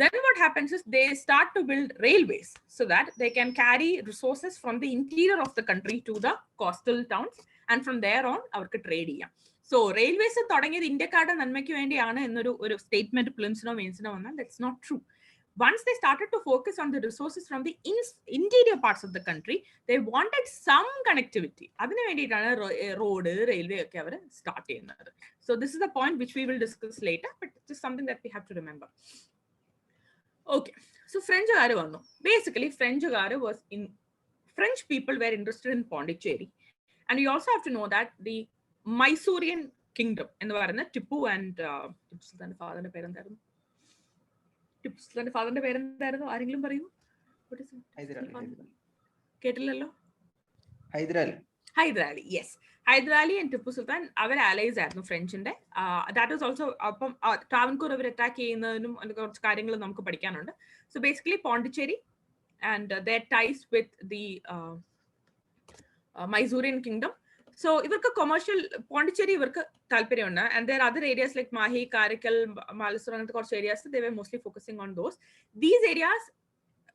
S1: Then what happens is they start to build railways so that they can carry resources from the interior of the country to the coastal towns, and from there on അവർക്ക് trade ചെയ്യാം. So railways തുടങ്ങിയത് ഇന്ത്യക്കാരുടെ നന്മയ്ക്ക് വേണ്ടിയാണ് എന്നൊരു statement പ്ലിംസിനോ മെയിൻസിനോ വന്നാൽ that's not true. Once they started to focus on the resources from the interior parts of the country, they wanted some connectivity. അതിനു വേണ്ടിയിട്ടാണ് റോഡ്, റെയിൽവേ ഒക്കെ അവർ സ്റ്റാർട്ട് ചെയ്യുന്നത്. So this is the point which we will discuss later, but it's just something that we have to remember. Okay, so French വന്നു. Basically, French people were interested in Pondicherry, and you also have to know that the Mysorean kingdom എന്ന് പറയുന്ന Tipu and Tipu സുൽത്താന്റെ ഫാദറിന്റെ പേരെന്തായിരുന്നു? ആരെങ്കിലും പറയൂ? കേട്ടില്ലല്ലോ. Hyder Ali. Yes, Hyder Ali and Tipu Sultan അവർ ആലൈസ് ആയിരുന്നു ഫ്രഞ്ചിന്റെ. That is also അപ്പം ട്രാവൻകൂർ അവർ attack ചെയ്യുന്നതിനും കുറച്ച് കാര്യങ്ങൾ നമുക്ക് പഠിക്കാനുണ്ട്. So basically Pondicherry and their ties with the Mysorean kingdom. So ഇവർക്ക് കൊമേഴ്ഷ്യൽ പോണ്ടിച്ചേരി ഇവർക്ക് താല്പര്യമുണ്ട്. And there other areas like Mahe, Karaikal, മാലസൂർ, അങ്ങനത്തെ കുറച്ച് areas they were mostly focusing on those. These areas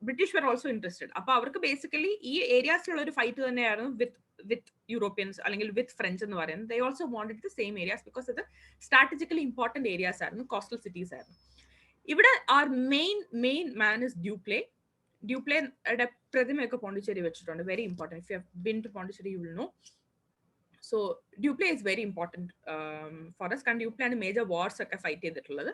S1: British were also interested. അപ്പൊ അവർക്ക് ബേസിക്കലി ഈ ഏരിയാസിലുള്ള ഒരു ഫൈറ്റ് തന്നെയായിരുന്നു വിത്ത് യൂറോപ്യൻസ് അല്ലെങ്കിൽ വിത്ത് ഫ്രഞ്ച് എന്ന് പറയുന്നത്. They also wanted the same areas because ഇത് സ്ട്രാറ്റജിക്കലി ഇമ്പോർട്ടന്റ് ഏരിയാസ് ആയിരുന്നു, കോസ്റ്റൽ സിറ്റീസ് ആയിരുന്നു. ഇവിടെ ആർ മെയിൻ മാൻ ഇസ് ഡ്യൂപ്ലേയുടെ പ്രതിമയൊക്കെ പോണ്ടിച്ചേരി വെച്ചിട്ടുണ്ട്. Very important. If you have been to Pondicherry you will know. So Dupleix is very important for us. കാരണം ഡ്യൂപ്ലേയാണ് major wars ഒക്കെ ഫൈറ്റ് ചെയ്തിട്ടുള്ളത്.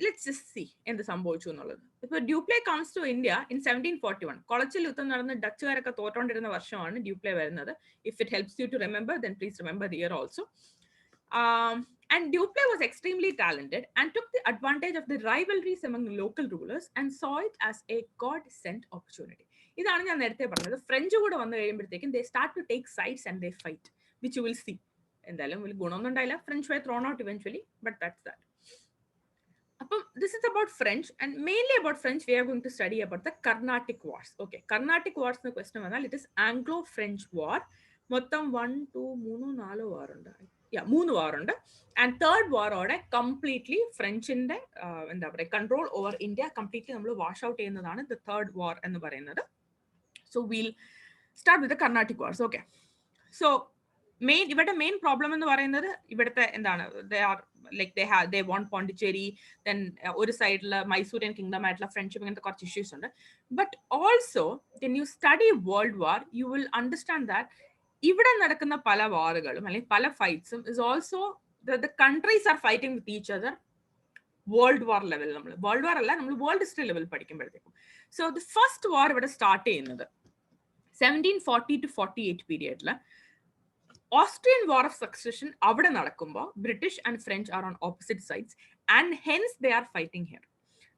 S1: Let's just see എന്ത് സംഭവിച്ചു എന്നുള്ളത്. ഇപ്പൊ Dupleix comes to India in 1741. Colachel യുദ്ധം നടന്ന് ഡച്ചുകാരൊക്കെ തോറ്റോണ്ടിരുന്ന വർഷമാണ് ഡ്യൂപ്ലേ വരുന്നത്. If it helps you to remember, then please remember the year also. And Dupleix was extremely talented and took the advantage of the rivalries among local rulers and saw it as a God-sent opportunity. ഇതാണ് ഞാൻ നേരത്തെ പറഞ്ഞത്. French കൂടെ വന്നു കഴിയുമ്പോഴത്തേക്കും they start to take sides and they fight, which you will see. എന്തായാലും വലിയ ഗുണമൊന്നും ഉണ്ടായില്ല. French were thrown out eventually, but that's that. This is about French, and mainly about French we are going to study about the Carnatic Wars. Okay, Carnatic Wars the question vanal, it is Anglo-French War. Mottham 1 2 3 4 war undu. Yeah, 3 war undu. And third war ode completely French inde endha paraya control over India completely nammal wash out cheyyunnadana the third war ennu parayunnathu. So we'll start with the Carnatic Wars. Okay, so main problem എന്ന് പറയുന്നത് ഇവിടുത്തെ എന്താണ്, they are like they want Pondicherry, then ഒരു സൈഡില് Mysorean kingdom ആയിട്ടുള്ള friendship, ഇങ്ങനത്തെ കുറച്ച് issues ഉണ്ട്. But also when you study World War you will understand that ഇവിടെ നടക്കുന്ന പല വാറുകളും അല്ലെങ്കിൽ പല ഫൈറ്റ്സും is also the countries are fighting with each other world war level. നമ്മൾ വേൾഡ് വാർ അല്ല, നമ്മൾ വേൾഡ് ഹിസ്റ്ററി ലെവൽ പഠിക്കുമ്പോഴത്തേക്കും. സോ ദ ഫസ്റ്റ് വാർ ഇവിടെ സ്റ്റാർട്ട് ചെയ്യുന്നത് 1740 to 48 പീരിയഡില് ഓസ്ട്രിയൻ വാർ ഓഫ് സക്സഷൻ അവിടെ നടക്കുമ്പോൾ British and French are on opposite sides and hence they are fighting here.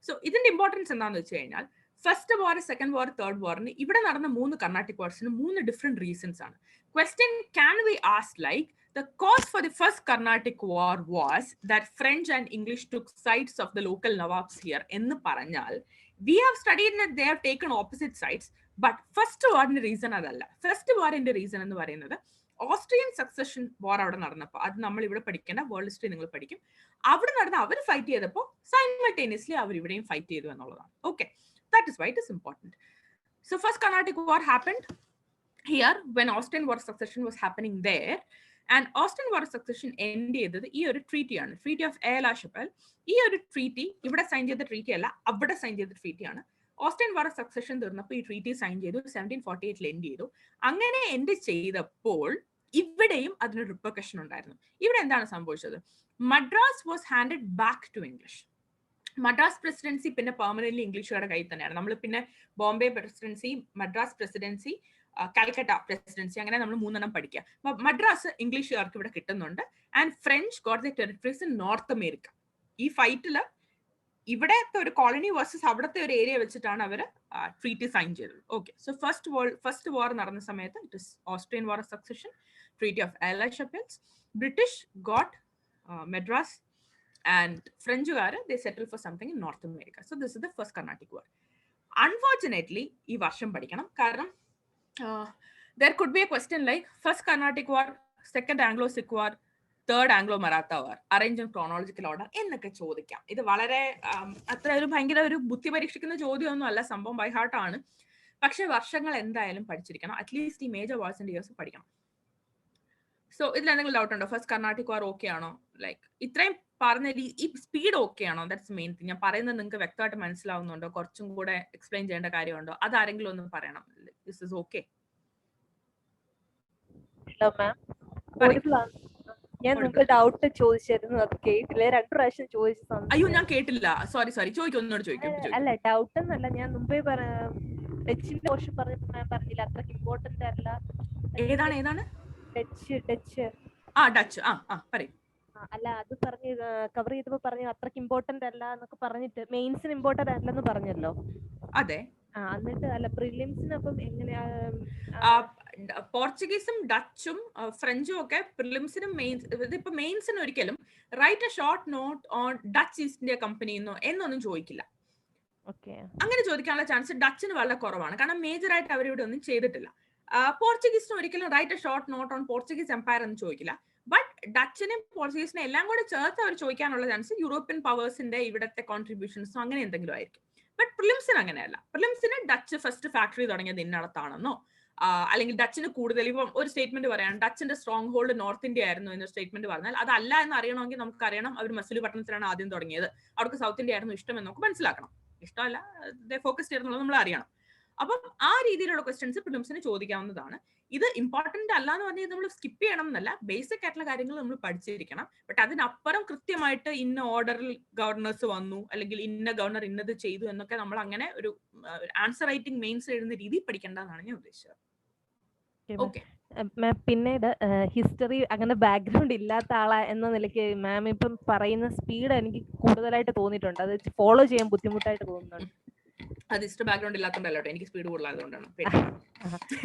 S1: So ഇതിന്റെ ഇമ്പോർട്ടൻസ് എന്താണെന്ന് വെച്ച് കഴിഞ്ഞാൽ first war, second war, third വാറിന് ഇവിടെ നടന്ന 3 കർണാട്ടിക് വാർസിന് 3 ഡിഫറെന്റ് റീസൺസ് ആണ്. Question can we ask like the cause for the first Carnatic War was that French and English took sides of the local Nawabs here. ennu paranjal we have studied that they have taken opposite sides, but first war inde reason adalla. first war inde reason ennu parayunnathu Austrian succession war avada nadanappo adu nammal ivide padikena world history ningal padikum. avada nadanna avaru fight cheyadappo simultaneously avaru ivideyum fight cheyidu ennulladana. Okay, that is why it is important. So first Carnatic War happened here when Austrian war succession was happening there. And Austrian war succession end ചെയ്തത് ഈ ഒരു ട്രീറ്റിയാണ്, treaty of air ഷപ്പൽ. ഈ ഒരു treaty ഇവിടെ sign ചെയ്ത treaty അല്ല, അവിടെ sign ചെയ്ത ട്രീറ്റിയാണ്. ഓസ്ട്രിയൻ വാർ സക്സഷൻ തീർന്നപ്പോൾ ഈ ട്രീറ്റി സൈൻ ചെയ്തു, 1748 എൻഡ് ചെയ്തു. അങ്ങനെ എൻഡ് ചെയ്തപ്പോൾ ഇവിടെയും അതിന് റിപ്പർക്കഷൻ ഉണ്ടായിരുന്നു. ഇവിടെ എന്താണ് സംഭവിച്ചത്? Madras was handed back to English. Madras presidency പിന്നെ പെർമനന്റ്ലി ഇംഗ്ലീഷുകാരുടെ കയ്യിൽ തന്നെയാണ്. നമ്മൾ പിന്നെ Bombay presidency, Madras presidency, Calcutta presidency, അങ്ങനെ നമ്മൾ 3 എണ്ണം പഠിക്കുക. മദ്രാസ് ഇംഗ്ലീഷുകാർക്ക് ഇവിടെ കിട്ടുന്നുണ്ട്. And French got the territories in north America. ഈ ഫൈറ്റില് ഇവിടത്തെ ഒരു കോളനി വേഴ്സസ് അവിടുത്തെ ഒരു ഏരിയ വെച്ചിട്ടാണ് അവർ ട്രീറ്റി സൈൻ ചെയ്തത്. ഓക്കെ, സോ ഫസ്റ്റ് വാർ നടന്ന സമയത്ത് it is Austrian war of succession, treaty of എയർ Chapelle. British got Madras and ഫ്രഞ്ചുകാർ they settle for something in north America. So this is the first Carnatic war. Unfortunately ഈ വർഷം പഠിക്കണം, കാരണം there could be a question like first Carnatic War, second Anglo-Sikh War, third Anglo-Maratha War, arrange in chronological order എന്നൊക്കെ ചോദിക്കാം. ഇത് വളരെ അത്ര ഒരു ഭയങ്കര ഒരു ബുദ്ധി പരീക്ഷിക്കുന്ന ചോദ്യമൊന്നും അല്ല, സംഭവം ബൈ ഹാർട്ട് ആണ്. പക്ഷെ വർഷങ്ങൾ എന്തായാലും പഠിച്ചിരിക്കണം, അറ്റ്ലീസ്റ്റ് ഈ മേജർ വാർസിന്റെ ഇയേഴ്സ് പഠിക്കണം. സോ ഇതിൽ എന്തെങ്കിലും ഡൗട്ട് ഉണ്ടോ? ഫസ്റ്റ് കർണാട്ടിക് വാർ ഓക്കെ ആണോ? ലൈക്ക് ഇത്രയും പറഞ്ഞ ഈ സ്പീഡ് ഓക്കെ ആണോ? That's main thing. ഞാൻ പറയുന്നത് നിങ്ങൾക്ക് വ്യക്തമായിട്ട് മനസ്സിലാവുന്നുണ്ടോ? കുറച്ചും കൂടെ എക്സ്പ്ലെയിൻ ചെയ്യേണ്ട കാര്യമുണ്ടോ? അതാരെങ്കിലും ഒന്ന് പറയണം. This is okay.
S2: Hello ma'am, ഞാൻ നിങ്ങൾക്ക് ഡൗട്ട് ചോദിച്ചിരുന്നു, അത് കേട്ടില്ല. 2 പ്രാവശ്യം ചോദിച്ചു.
S1: അയ്യോ, ഞാൻ കേട്ടില്ല. സോറി ചോദിക്കും, ഒന്നോട് ചോദിക്കും.
S2: അല്ല, ഡൗട്ട് എന്നല്ല, ഞാൻ മുമ്പേ ഡച്ചിന്റെ പോർഷൻ പറഞ്ഞില്ല, അത്രക്ക് ഇമ്പോർട്ടന്റ് അല്ല.
S1: ഏതാണ്?
S2: ഡച്ച്.
S1: ഡച്ച്. പറയും.
S2: അല്ല, അത് പറഞ്ഞ് കവർ ചെയ്തപ്പോ പറഞ്ഞു അത്രക്ക് ഇമ്പോർട്ടന്റ് അല്ല എന്നൊക്കെ പറഞ്ഞിട്ട്, മെയിൻസിന് ഇമ്പോർട്ടന്റ് അല്ലെന്ന് പറഞ്ഞല്ലോ.
S1: അതെ.
S2: എന്നിട്ട് അല്ല, പ്രിലിംസിന് അപ്പം എങ്ങനെയാ?
S1: പോർച്ചുഗീസും ഡച്ചും ഫ്രഞ്ചും ഒക്കെ പ്രിലിംസിനും ഇതിപ്പോ മെയിൻസിന് ഒരിക്കലും write a short note on Dutch east India company എന്നൊന്നും ചോദിക്കില്ല. അങ്ങനെ ചോദിക്കാനുള്ള ചാൻസ് ഡച്ചിന് വളരെ കുറവാണ്, കാരണം മേജർ ആയിട്ട് അവരിവിടെ ഒന്നും ചെയ്തിട്ടില്ല. പോർച്ചുഗീസിന് ഒരിക്കലും write a short note on Portuguese empire എന്ന് ചോദിക്കില്ല. ബട്ട് ഡച്ചിനെയും പോർച്ചുഗീസിനെ എല്ലാം കൂടെ ചേർത്ത് അവർ ചോദിക്കാനുള്ള ചാൻസ് യൂറോപ്യൻ പവേഴ്സിന്റെ ഇവിടത്തെ കോൺട്രിബ്യൂഷൻസോ അങ്ങനെ എന്തെങ്കിലും ആയിരിക്കും. ബട്ട് പ്രിലിംസിന് അങ്ങനെയല്ല. പ്രിലിംസിന് ഡച്ച് ഫസ്റ്റ് ഫാക്ടറി തുടങ്ങിയത് ഇന്നടത്താണെന്നോ അല്ലെങ്കിൽ ഡച്ചിന് കൂടുതൽ ഇപ്പം ഒരു സ്റ്റേറ്റ്മെന്റ് പറയാണ് ഡച്ചിന്റെ സ്ട്രോങ് ഹോൾഡ് നോർത്ത് ഇന്ത്യ ആയിരുന്നു എന്നൊരു സ്റ്റേറ്റ്മെന്റ് പറഞ്ഞാൽ അതല്ല എന്ന് അറിയണമെങ്കിൽ നമുക്ക് അറിയണം അവർ മസൂലിപട്ടണത്തിലാണ് ആദ്യം തുടങ്ങിയത്, അവർക്ക് സൗത്ത് ഇന്ത്യ ആയിരുന്നു ഇഷ്ടം എന്ന് നമുക്ക് മനസ്സിലാക്കണം. ഇഷ്ടമല്ല, ഫോക്കസ് ചെയ്തെന്നുള്ളത് നമ്മൾ അറിയണം. അപ്പം ആ രീതിയിലുള്ള ക്വസ്റ്റ്യൻസ് പ്രിലിംസിന് ചോദിക്കാവുന്നതാണ്. ഇത് ഇമ്പോർട്ടന്റ് അല്ല എന്ന് പറഞ്ഞാൽ നമ്മൾ സ്കിപ്പ് ചെയ്യണം എന്നല്ല, ബേസിക് ആയിട്ടുള്ള കാര്യങ്ങൾ നമ്മൾ പഠിച്ചിരിക്കണം. ബട്ട് അതിനപ്പുറം കൃത്യമായിട്ട് ഇന്ന ഓർഡറിൽ ഗവർണേഴ്സ് വന്നു അല്ലെങ്കിൽ ഇന്ന ഗവർണർ ഇന്നത് ചെയ്തു എന്നൊക്കെ നമ്മൾ അങ്ങനെ ഒരു ആൻസർ റൈറ്റിംഗ് മെയിൻസ് എഴുതുന്ന രീതി പഠിക്കേണ്ടതാണ് ഞാൻ ഉദ്ദേശിച്ചത്. ഓക്കെ,
S2: പിന്നീട് ഹിസ്റ്ററി അങ്ങനെ ബാക്ക്ഗ്രൗണ്ട് ഇല്ലാത്ത ആളാ എന്ന നിലയ്ക്ക് മാം ഇപ്പം പറയുന്ന സ്പീഡ് എനിക്ക് കൂടുതലായിട്ട് തോന്നിയിട്ടുണ്ട്, അത് ഫോളോ ചെയ്യാൻ ബുദ്ധിമുട്ടായിട്ട് തോന്നുന്നുണ്ട്.
S1: അത് ഹിസ്റ്ററി ബാക്ക്ഗ്രൗണ്ട് ഇല്ലാത്തതുകൊണ്ടല്ലോ, എനിക്ക് സ്പീഡ് കൂടുതലായതുകൊണ്ടാണ്.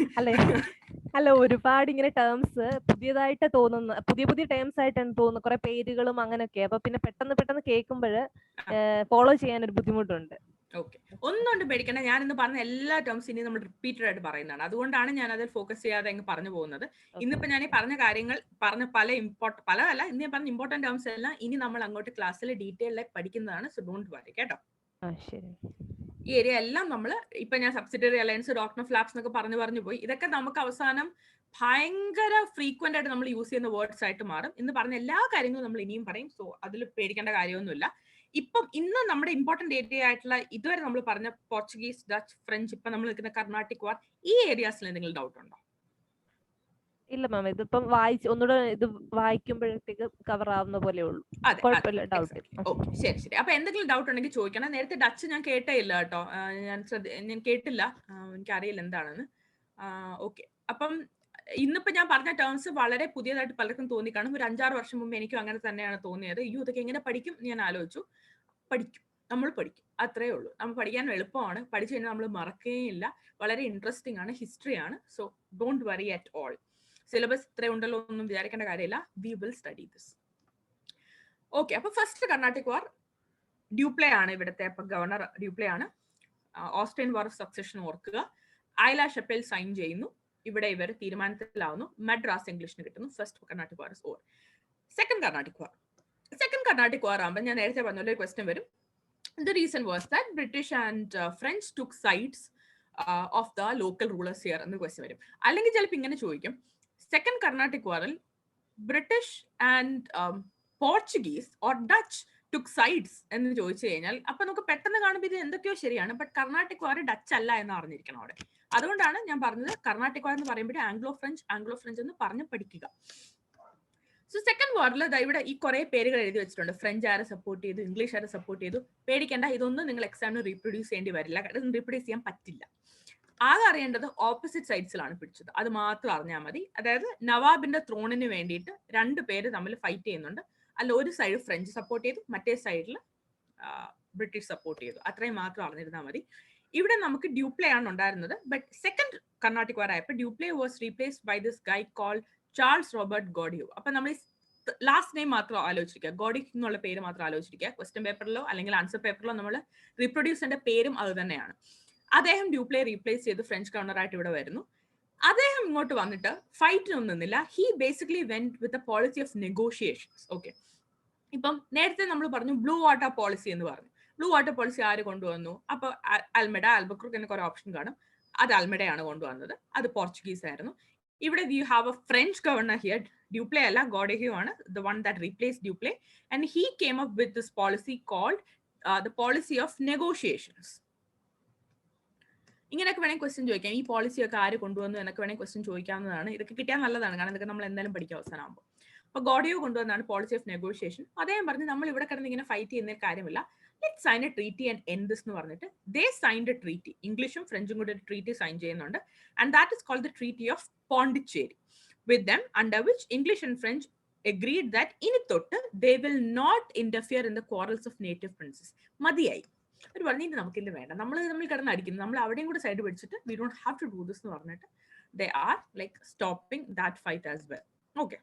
S2: അല്ല, ഒരുപാട് ഇങ്ങനെ ടേംസ് പുതിയതായിട്ട് തോന്നുന്ന പുതിയ ടേംസ് ആയിട്ടാണ് തോന്നുന്നത്, കുറെ പേരുകളും അങ്ങനെയൊക്കെ. അപ്പൊ പിന്നെ പെട്ടെന്ന് കേൾക്കുമ്പോൾ ഫോളോ ചെയ്യാൻ ഒരു ബുദ്ധിമുട്ടുണ്ട്.
S1: ഓക്കെ, ഒന്നുകൊണ്ട് പേടിക്കണ്ട. ഞാൻ ഇന്ന് പറഞ്ഞ എല്ലാ ടേംസ് ഇനി നമ്മൾ റിപ്പീറ്റഡ് ആയിട്ട് പറയുന്നതാണ്, അതുകൊണ്ടാണ് ഞാൻ അതിൽ ഫോക്കസ് ചെയ്യാതെ അങ്ങ് പറഞ്ഞു പോകുന്നത്. ഇന്നിപ്പോ ഞാൻ ഈ പറഞ്ഞ കാര്യങ്ങൾ പലതല്ല, ഇന്ന് ഞാൻ പറഞ്ഞ ഇമ്പോർട്ടന്റ് ടേംസ് എല്ലാം ഇനി നമ്മൾ അങ്ങോട്ട് ക്ലാസ്സിൽ ഡീറ്റെയിൽ ആയി പഠിക്കുന്നതാണ്. സോ ഡോണ്ട് വറി കേട്ടോ. ഈ ഏരിയ എല്ലാം നമ്മൾ ഇപ്പൊ ഞാൻ subsidiary alliance, doctor of labs എന്നൊക്കെ പറഞ്ഞു പോയി. ഇതൊക്കെ നമുക്ക് അവസാനം ഭയങ്കര ഫ്രീക്വന്റ് ആയിട്ട് നമ്മൾ യൂസ് ചെയ്യുന്ന വേർഡ്സ് ആയിട്ട് മാറും. ഇന്ന് പറഞ്ഞ എല്ലാ കാര്യങ്ങളും നമ്മൾ ഇനിയും പറയും. സോ അതിൽ പേടിക്കേണ്ട കാര്യമൊന്നുമില്ല. ഇപ്പം ഇന്ന് നമ്മുടെ ഇമ്പോർട്ടന്റ് ഏരിയ ആയിട്ടുള്ള ഇതുവരെ നമ്മൾ പറഞ്ഞ പോർച്ചുഗീസ്, ഡച്ച്, ഫ്രഞ്ച്, ഇപ്പൊ നമ്മൾ നിൽക്കുന്ന കർണാട്ടിക് വാർ, ഈ ഏരിയാസിൽ എന്തെങ്കിലും ഡൗട്ട് ഉണ്ടോ?
S2: ഇല്ല മാം, ഇതിപ്പം ഒന്നുകൂടെ ഇത് വായിക്കുമ്പോഴത്തേക്ക് കവർ ആവുന്ന പോലെ ഉള്ളൂ.
S1: അതെ,
S2: കുഴപ്പമില്ല, ഡൗട്ട്.
S1: ഓക്കെ, ശരി. അപ്പൊ എന്തെങ്കിലും ഡൗട്ട് ഉണ്ടെങ്കിൽ ചോദിക്കണം. നേരത്തെ ഡച്ച് ഞാൻ കേട്ടേ ഇല്ല കേട്ടോ, ഞാൻ കേട്ടില്ല, എനിക്കറിയില്ല എന്താണെന്ന്. ഓക്കെ, അപ്പം ഇന്നിപ്പോ ഞാൻ പറഞ്ഞ ടേംസ് വളരെ പുതിയതായിട്ട് പലർക്കും തോന്നിക്കാണും. ഒരു 5-6 വർഷം മുമ്പ് എനിക്കും അങ്ങനെ തന്നെയാണ് തോന്നിയത്. ഇതൊക്കെ എങ്ങനെ പഠിക്കും ഞാൻ ആലോചിച്ചു. നമ്മൾ പഠിക്കും, അത്രേ ഉള്ളൂ. നമ്മൾ പഠിക്കാൻ എളുപ്പമാണ്. പഠിച്ചു കഴിഞ്ഞാൽ നമ്മൾ മറക്കുകയില്ല. വളരെ ഇൻട്രസ്റ്റിംഗ് ആണ്, ഹിസ്റ്ററിയാണ്. So don't worry at all. Syllabus ഇത്രേ ഉണ്ടല്ലോ ഒന്നും വിചാരിക്കേണ്ട കാര്യമില്ല. We will study this. Okay, അപ്പൊ ഫസ്റ്റ് കർണാട്ടിക് വാർ ഡ്യൂപ്ലേ ആണ് ഇവിടുത്തെ. അപ്പൊ ഗവർണർ ഡ്യൂപ്ലേ ആണ്. ഓസ്ട്രിയൻ വാർ ഓഫ് സക്സഷൻ ഓർക്കുക. ഐല ഷെപ്പേൽ സൈൻ ചെയ്യുന്നു. ഇവിടെ ഇവർ തീരുമാനത്തിലാവുന്നു. മദ്രാസ് ഇംഗ്ലീഷിന് കിട്ടുന്നു. First Carnatic war is over. Second Carnatic war ആകുമ്പോൾ ഞാൻ നേരത്തെ പറഞ്ഞ ഒരു ക്വസ്റ്റ്യൻ വരും. The reason was that British and French took sides of the local rulers here എന്ന് ക്വസ്റ്റ്യൻ വരും. അല്ലെങ്കിൽ ചിലപ്പോൾ ഇങ്ങനെ ചോദിക്കും, സെക്കൻഡ് കർണാട്ടിക് വാറിൽ British and Portuguese or Dutch took sides എന്ന് ചോദിച്ചു കഴിഞ്ഞാൽ അപ്പൊ നമുക്ക് പെട്ടെന്ന് കാണുമ്പോൾ ഇത് എന്തൊക്കെയോ ശരിയാണ്, ബട്ട് കർണാട്ടിക് വാർ ഡച്ച് അല്ല എന്ന് അറിഞ്ഞിരിക്കണം അവിടെ. അതുകൊണ്ടാണ് ഞാൻ പറഞ്ഞത് കർണാട്ടിക് വാർ എന്ന് പറയുമ്പോൾ ആംഗ്ലോ ഫ്രഞ്ച് എന്ന് പറഞ്ഞ് പഠിക്കുക. സോ സെക്കൻഡ് വാറിൽ ഇവിടെ ഈ കുറെ പേരുകൾ എഴുതി വെച്ചിട്ടുണ്ട്. ഫ്രഞ്ച് ആരെ സപ്പോർട്ട് ചെയ്തു, ഇംഗ്ലീഷ് ആരെ സപ്പോർട്ട് ചെയ്തു. പേടിക്കേണ്ട, ഇതൊന്നും നിങ്ങൾ എക്സാമിന് റീപ്രൊഡ്യൂസ് ചെയ്യേണ്ടി വരില്ല. ഇതൊന്നും റീപ്രൊഡ്യൂസ് ചെയ്യാൻ പറ്റില്ല. ആകെ അറിയേണ്ടത് ഓപ്പോസിറ്റ് സൈഡ്സിലാണ് പിടിച്ചത്, അത് മാത്രം അറിഞ്ഞാൽ മതി. അതായത് നവാബിന്റെ ത്രോണിന് വേണ്ടിയിട്ട് 2 പേര് തമ്മിൽ ഫൈറ്റ് ചെയ്യുന്നുണ്ട്. അല്ല, ഒരു സൈഡ് ഫ്രഞ്ച് സപ്പോർട്ട് ചെയ്തു, മറ്റേ സൈഡിൽ ബ്രിട്ടീഷ് സപ്പോർട്ട് ചെയ്തു. അത്രയും മാത്രം അറിഞ്ഞിരുന്നാൽ മതി. ഇവിടെ നമുക്ക് ഡ്യൂപ്ലേ ആണ് ഉണ്ടായിരുന്നത്. ബട്ട് സെക്കൻഡ് കർണാട്ടിക് വാർ ആയപ്പോൾ Dupleix was replaced by this guy called Charles Robert Godeheu. അപ്പൊ നമ്മൾ ലാസ്റ്റ് നെയിം മാത്രം ആലോചിച്ചിരിക്കുക, ഗോഡി എന്നുള്ള പേര് മാത്രം ആലോചിച്ചിരിക്കുക. ക്വസ്റ്റ്യൻ പേപ്പറിലോ അല്ലെങ്കിൽ ആൻസർ പേപ്പറിലോ നമ്മൾ റീപ്രൊഡ്യൂസിന്റെ പേരും അത് തന്നെയാണ്. അദ്ദേഹം ഡ്യൂപ്ലേ റീപ്ലേസ് ചെയ്ത് ഫ്രഞ്ച് ഗവർണറായിട്ട് ഇവിടെ വരുന്നു. അദ്ദേഹം ഇങ്ങോട്ട് വന്നിട്ട് ഫൈറ്റിനൊന്നും നിന്നില്ല. He basically went with a policy of negotiations. Okay, ഇപ്പം നേരത്തെ നമ്മൾ പറഞ്ഞു ബ്ലൂ വാട്ടർ പോളിസി എന്ന് പറഞ്ഞു. ബ്ലൂ വാട്ടർ പോളിസി ആര് കൊണ്ടുവന്നു? അപ്പൊ അൽമെഡ, ആൽബക്രൂക്ക് എന്ന കുറെ ഓപ്ഷൻ കാണും. അത് അൽമെഡയാണ് കൊണ്ടുവന്നത്. അത് പോർച്ചുഗീസ് ആയിരുന്നു. ഇവിടെ we have a French governor here. Dupleix അല്ല, ഗോഡെഹ്യൂ ആണ് the one that replaced Duplé, and he came up with this policy called the policy of negotiations. ഇങ്ങനെയൊക്കെ വേണമെങ്കിൽ ക്വസ്റ്റ്യൻ ചോദിക്കാം. ഈ പോളിസി ഒക്കെ ആര് കൊണ്ടുവന്നു എന്നൊക്കെ വേണമെങ്കിൽ ക്വസ്റ്റ്യൻ ചോദിക്കാവുന്നതാണ്. ഇതൊക്കെ കിട്ടിയാൽ നല്ലതാണ്, കാരണം ഇതൊക്കെ നമ്മൾ എന്തായാലും പഠിക്കാൻ അവസാനമാകുമ്പോൾ. അപ്പൊ ഗോഡിയോ കൊണ്ടുവന്നാണ് പോളിസി ഓഫ് നെഗോഷിയേഷൻ. അദ്ദേഹം പറഞ്ഞു നമ്മൾ ഇവിടെ കിടന്ന് ഇങ്ങനെ ഫൈറ്റ് ചെയ്യുന്ന കാര്യമില്ല, let sign a treaty and end this എന്ന് പറഞ്ഞിട്ട് ദേ സൈൻഡ് എ ട്രീറ്റി. ഇംഗ്ലീഷും ഫ്രഞ്ചും കൂടി ഒരു ട്രീറ്റി സൈൻ ചെയ്യുന്നുണ്ട്. And that is called the treaty of Pondicherry with them, under which English and French agreed that ഇനി തൊട്ട് they will not interfere in the quarrels of native princes. മതിയായി. ഒരു പറഞ്ഞു നമുക്കില്ല വേണ്ട, നമ്മൾ കിടന്ന് അടിക്കുന്നു, നമ്മൾ അവിടെയും കൂടെ സൈഡ് പിടിച്ചിട്ട് we don't have to do this എന്ന് പറഞ്ഞിട്ട് they are like stopping that fight as well. Okay,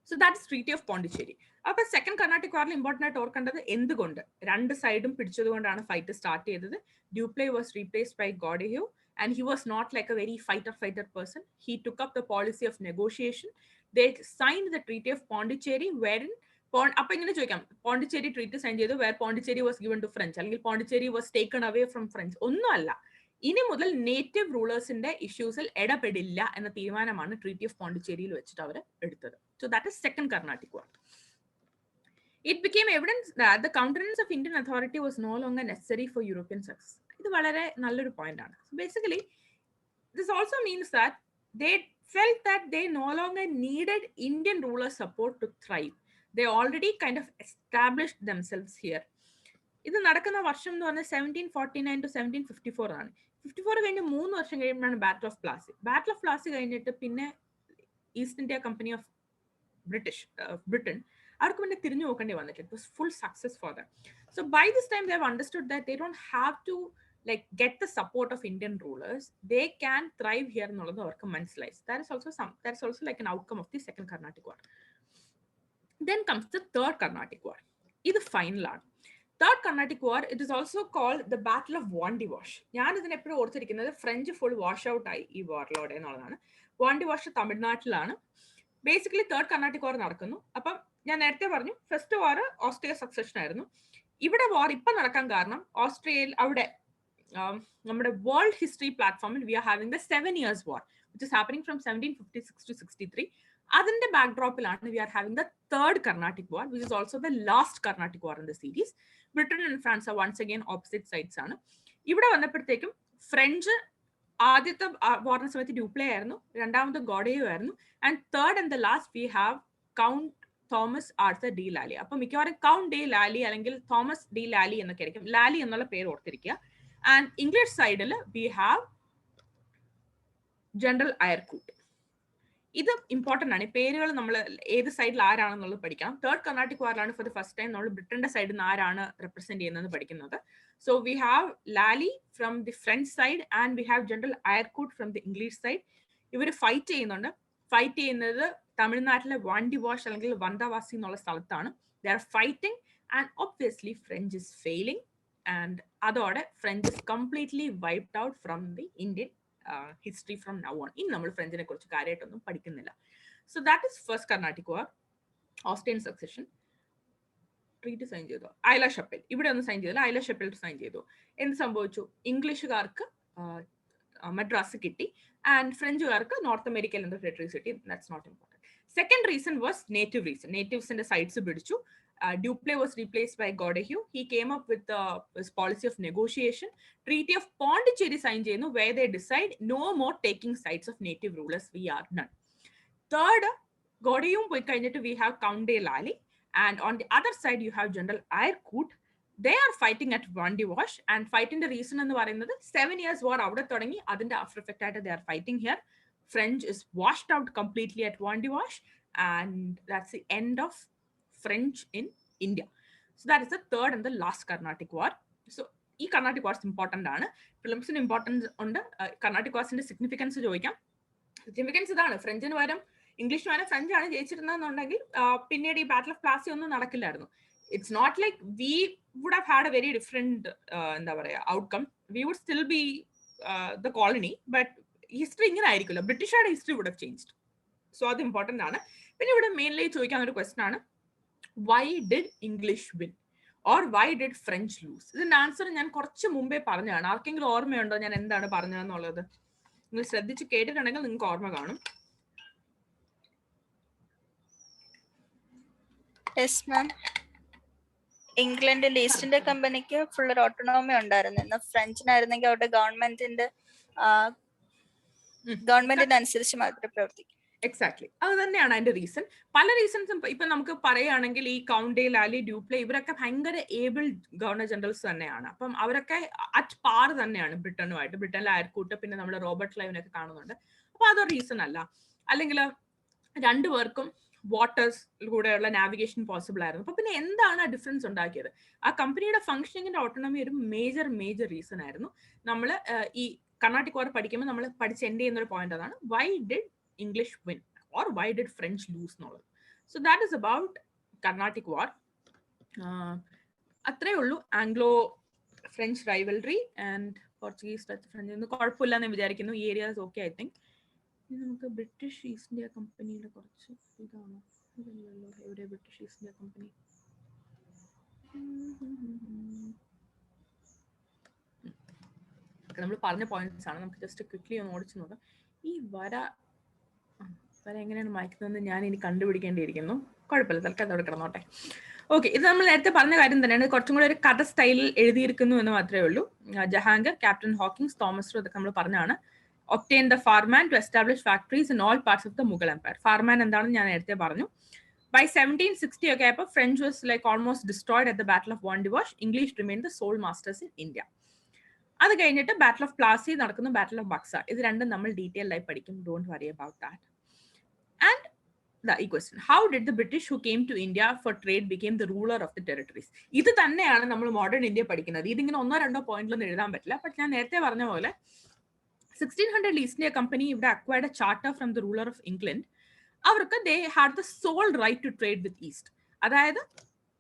S1: so that is Treaty of Pondicherry. അപ്പൊ സെക്കൻഡ് കർണാട്ടിക് വാറിൽ ഇമ്പോർട്ടന്റ് ആയിട്ട് ഓർക്കേണ്ടത് എന്തുകൊണ്ട് 2 സൈഡും പിടിച്ചത് കൊണ്ടാണ് ഫൈറ്റ് സ്റ്റാർട്ട് ചെയ്തത്. Dupleix was replaced by Godeheu. And he was not like a very fighter person. He took up the policy of negotiation. They signed the Treaty of Pondicherry, wherein അപ്പൊ ഇങ്ങനെ ചോദിക്കാം, പോണ്ടിച്ചേരി ട്രീറ്റി സൈൻ ചെയ്തു where Pondicherry was given to French, അല്ലെങ്കിൽ Pondicherry was taken away from French. ഒന്നുമല്ല, ഇനി മുതൽ native റൂളേഴ്സിന്റെ ഇഷ്യൂസിൽ ഇടപെടില്ല എന്ന തീരുമാനമാണ് ട്രീറ്റി ഓഫ് പോണ്ടിച്ചേരിയിൽ വെച്ചിട്ട് അവർ എടുത്തത്. So that is second Carnatic War. It became evident that the countenance of Indian authority was no longer necessary for European success. ഇത് വളരെ നല്ലൊരു പോയിന്റ് ആണ്. Basically, this also means that they felt that they no longer needed Indian ruler support to thrive. They already kind of established themselves here. ഇത് നടക്കുന്ന വർഷം എന്ന് പറഞ്ഞാൽ 1749 to 1754 ആണ്. 54 കഴിഞ്ഞ് 3 വർഷം കഴിയുമ്പോഴാണ് battle of Plassey. Battle of Plassey കഴിഞ്ഞിട്ട് പിന്നെ East India company of Britain അവർക്ക് പിന്നെ തിരിഞ്ഞു നോക്കേണ്ടി വന്നിട്ട് it was full success for them. So by this time they have understood that they don't have to like get the support of Indian rulers. They can thrive here എന്നുള്ളത് അവർക്ക് മനസ്സിലായി. That is also like an outcome of the second Carnatic War. Then comes the third Carnatic War. ഇത് ഫൈനലാണ്. Third Carnatic War, it is also called the Battle of Pondicherry. ഞാൻ ഇതിനെ എപ്പോഴും ഓർത്തിരിക്കുന്നത് French full wash out ആയി ഈ വാറിലൂടെ എന്നുള്ളതാണ്. Pondicherry തമിഴ്നാട്ടിലാണ്. Basically third Carnatic വാർ നടക്കുന്നു. അപ്പം ഞാൻ നേരത്തെ പറഞ്ഞു ഫസ്റ്റ് വാർ ഓസ്ട്രിയ സക്സഷൻ ആയിരുന്നു. ഇവിടെ വാർ ഇപ്പൊ നടക്കാൻ കാരണം ഓസ്ട്രിയയിൽ അവിടെ നമ്മുടെ വേൾഡ് ഹിസ്റ്ററി പ്ലാറ്റ്ഫോമിൽ we are having the 7 years war. which is happening from 1756 to 63. അതിന്റെ ബാക്ക്ഡ്രോപ്പിലാണ് we are having the third Carnatic War, which is also the last Carnatic War in the series. Britain and France are once again opposite sides ആണ്. ഇവിടെ വന്നപ്പോഴത്തേക്കും French ആദ്യത്തെ വാറിന് സമയത്ത് ഡ്യൂപ്ലേ ആയിരുന്നു, രണ്ടാമത് ഗോഡയോ ആയിരുന്നു, and third and the last we have count Thomas Arthur D Lali. അപ്പൊ മിക്കവാറും കൗണ്ട് ഡി ലാലി അല്ലെങ്കിൽ തോമസ് ഡി ലാലി എന്നൊക്കെ ആയിരിക്കും, ലാലി എന്നുള്ള പേര് ഓർത്തിരിക്കുക. ആൻഡ് ഇംഗ്ലീഷ് സൈഡിൽ വി ഹാവ് ജനറൽ അയർകൂട്ട്. ഇത് ഇമ്പോർട്ടന്റ് ആണ്, ഈ പേരുകൾ നമ്മൾ ഏത് സൈഡിൽ ആരാണെന്നുള്ളത് പഠിക്കണം. തേർഡ് കർണാട്ടിക് വാറിലാണ് ഫോർ ദ ഫസ്റ്റ് ടൈം നമ്മൾ ബ്രിട്ടന്റെ സൈഡിൽ നിന്ന് ആരാണ് റെപ്രസെന്റ് ചെയ്യുന്നത് പഠിക്കുന്നത്. So we have Lally from the French side and we have general Eyre Coote from the English side. ഇവർ ഫൈറ്റ് ചെയ്യുന്നുണ്ട്. ഫൈറ്റ് ചെയ്യുന്നത് തമിഴ്നാട്ടിലെ വാണ്ടിവാഷ് അല്ലെങ്കിൽ വന്തവാസി എന്നുള്ള സ്ഥലത്താണ്. They are fighting and obviously French is failing and അതോടെ French is completely wiped out from the Indian history from now on. ഇനി നമ്മൾ ഫ്രഞ്ചിനെ കുറിച്ച് കാര്യമായിട്ടൊന്നും പഠിക്കുന്നില്ല. So that is first Carnatic war. Austrian succession treat sign ചെയ്തു. ഐല ഷപ്പൽ ഇവിടെ ഒന്നും സൈൻ ചെയ്തില്ല, ഐല ഷപ്പൽ സൈൻ ചെയ്തു. എന്ത് സംഭവിച്ചു? ഇംഗ്ലീഷുകാർക്ക് മദ്രാസ് കിട്ടി ആൻഡ് ഫ്രഞ്ചുകാർക്ക് നോർത്ത് അമേരിക്കയിൽ എന്തോ ടെറിട്ടറീസ് കിട്ടി. That's not important. Second reason was native reason. നേറ്റീവ്സിന്റെ സൈഡ്സ് പിടിച്ചു. Dupleix was replaced by Godehue. He came up with his policy of negotiation. Treaty of Pondicherry sign cheyunu, where they decide no more taking sides of native rulers. We are none. Third, Godehue poi kayinittu we have Count de Lally, and on the other side you have General Ayrcourt. They are fighting at Vandivash, and fighting the reason ennu parayunnathu 7 years war avade thodangi, adinte after effect aayittu they are fighting here. French is washed out completely at Vandivash, and that's the end of French in India. So that is the third and the last Carnatic War. So ഈ Carnatic Wars important ആണ്. ഫിലിംസിന് importance ഉണ്ട്. Carnatic Warsന്റെ significance ചോദിക്കാം. Significance ഇതാണ്, ഫ്രഞ്ചിന് പകരം ഇംഗ്ലീഷിന് പകരം French ആണ് ജയിച്ചിരുന്നതെന്നുണ്ടെങ്കിൽ പിന്നീട് ഈ ബാറ്റിൽ ഓഫ് പ്ലാസി ഒന്നും നടക്കില്ലായിരുന്നു. It's not like we would have had a very different എന്താ പറയാ outcome. We would still be the colony, but history ഇങ്ങനെ ആയിരിക്കില്ല. ബ്രിട്ടീഷുകാരുടെ history would have changed. So അത് ഇമ്പോർട്ടന്റ് ആണ്. പിന്നെ ഇവിടെ മെയിൻലി ചോദിക്കാൻ ഒരു ക്വസ്റ്റൻ ആണ്, why did English win or why did French lose? ഇതിന്റെ ആൻസർ ഞാൻ കുറച്ച് മുമ്പേ പറഞ്ഞതാണ്. ആർക്കെങ്കിലും ഓർമ്മയുണ്ടോ ഞാൻ എന്താണ് പറഞ്ഞതെന്നുള്ളത്? നിങ്ങൾ ശ്രദ്ധിച്ച് കേട്ടിട്ടുണ്ടെങ്കിൽ നിങ്ങൾക്ക് ഓർമ്മ കാണും.
S5: Yes ma'am. ഇംഗ്ലണ്ടിൽ ഈസ്റ്റ് ഇന്ത്യ കമ്പനിക്ക് ഫുൾ ഒരു ഓട്ടോണോമി ഉണ്ടായിരുന്നു. എന്നാൽ ഫ്രഞ്ചിനായിരുന്നെങ്കിൽ അവരുടെ ഗവൺമെന്റിന്റെ അനുസരിച്ച് മാത്രമേ പ്രവർത്തിക്കൂ.
S1: എക്സാക്ട്ലി, അത് തന്നെയാണ് അതിന്റെ റീസൺ. പല റീസൺസും ഇപ്പൊ നമുക്ക് പറയുകയാണെങ്കിൽ ഈ കൗണ്ട് ഡെ ലാലി, ഡ്യൂപ്ലെ ഇവരൊക്കെ ഭയങ്കര ഏബിൾ ഗവർണർ ജനറൽസ് തന്നെയാണ്. അപ്പം അവരൊക്കെ അറ്റ് പാർ തന്നെയാണ് ബ്രിട്ടനുമായിട്ട്. ബ്രിട്ടനിലെ അയർക്കൂട്ട്, പിന്നെ നമ്മുടെ റോബർട്ട് ക്ലൈവിനൊക്കെ കാണുന്നുണ്ട്. അപ്പൊ അതൊരു റീസൺ അല്ല. അല്ലെങ്കിൽ രണ്ടുപേർക്കും വാട്ടേഴ്സ് കൂടെയുള്ള നാവിഗേഷൻ പോസിബിൾ ആയിരുന്നു. അപ്പൊ പിന്നെ എന്താണ് ആ ഡിഫറൻസ് ഉണ്ടാക്കിയത്? ആ കമ്പനിയുടെ ഫംഗ്ഷനിങ്ങിന്റെ ഓട്ടോണമി ഒരു മേജർ റീസൺ ആയിരുന്നു. നമ്മൾ ഈ കർണാട്ടിക് വാർ പഠിക്കുമ്പോൾ നമ്മൾ പഠിച്ച് എൻഡ് ചെയ്യുന്ന ഒരു പോയിന്റ് അതാണ്, why did English win or why did French lose? So that is about Carnatic War. അത്രേ ഉള്ളൂ Anglo French rivalry and Portuguese touch French. ഒന്നും കുഴപ്പമില്ല എന്ന് വിചാരിക്കുന്നു. ഈ ഏരിയാസ് ഓക്കെ ഐ തിങ്ക്. നമുക്ക് ബ്രിട്ടീഷ് ഈസ്റ്റ് ഇന്ത്യ കമ്പനിയുടെ കുറച്ച് ഇതാണോ? എവിടെ ബ്രിട്ടീഷ് ഈസ്റ്റ് ഇന്ത്യ കമ്പനി? നമ്മൾ പറഞ്ഞ പോയിന്റ്സ് ആണ്. നമുക്ക് ജസ്റ്റ് ക്വിക്ലി ഒന്ന് ഓടിച്ചു നോക്കാം. ഈ വര എങ്ങനെയാണ് മായ്ക്കുന്നതെന്ന് ഞാൻ ഇനി കണ്ടുപിടിക്കേണ്ടിയിരിക്കുന്നു. കുഴപ്പമില്ല, തൽക്കാലം അവിടെ കിടന്നോട്ടെ. ഓക്കെ, ഇത് നമ്മൾ നേരത്തെ പറഞ്ഞ കാര്യം തന്നെയാണ്. കുറച്ചും കൂടെ ഒരു കഥ സ്റ്റൈലിൽ എഴുതിയിരിക്കുന്നു എന്ന് മാത്രമേ ഉള്ളൂ. Jahangir, captain Hawkins, Thomas Roe ഇതൊക്കെ നമ്മൾ പറഞ്ഞാണ്. Obtain the farman to establish factories in all parts of the Mughal empire. Farman എന്താണെന്ന് ഞാൻ നേരത്തെ പറഞ്ഞു. ബൈ 1760 ഒക്കെ ആയപ്പോൾ French was like almost destroyed at the battle of Wandiwash. English remain the sole masters in India. അത് കഴിഞ്ഞിട്ട് ബാറ്റിൽ ഓഫ് പ്ലാസി നടക്കുന്നു, ബാറ്റിൽ ഓഫ് ബക്സ. ഇത് രണ്ടും നമ്മൾ ഡീറ്റെയിൽ ആയി പഠിക്കും. Don't worry about that. And the question, how did the British who came to India for trade became the ruler of the territories? ഇത് തന്നെയാണ് നമ്മൾ മോഡേൺ ഇന്ത്യ പഠിക്കുന്നത്. ഇതിങ്ങനെ ഒന്നോ രണ്ടോ പോയിന്റിലൊന്നും എഴുതാൻ പറ്റില്ല. ബട്ട് ഞാൻ നേരത്തെ പറഞ്ഞ പോലെ 1600 ഈസ്റ്റ് ഇന്ത്യ കമ്പനി ഇവിടെ acquired a charter from the ruler of England. അവർക്ക് they had the sole right to trade with east. അതായത്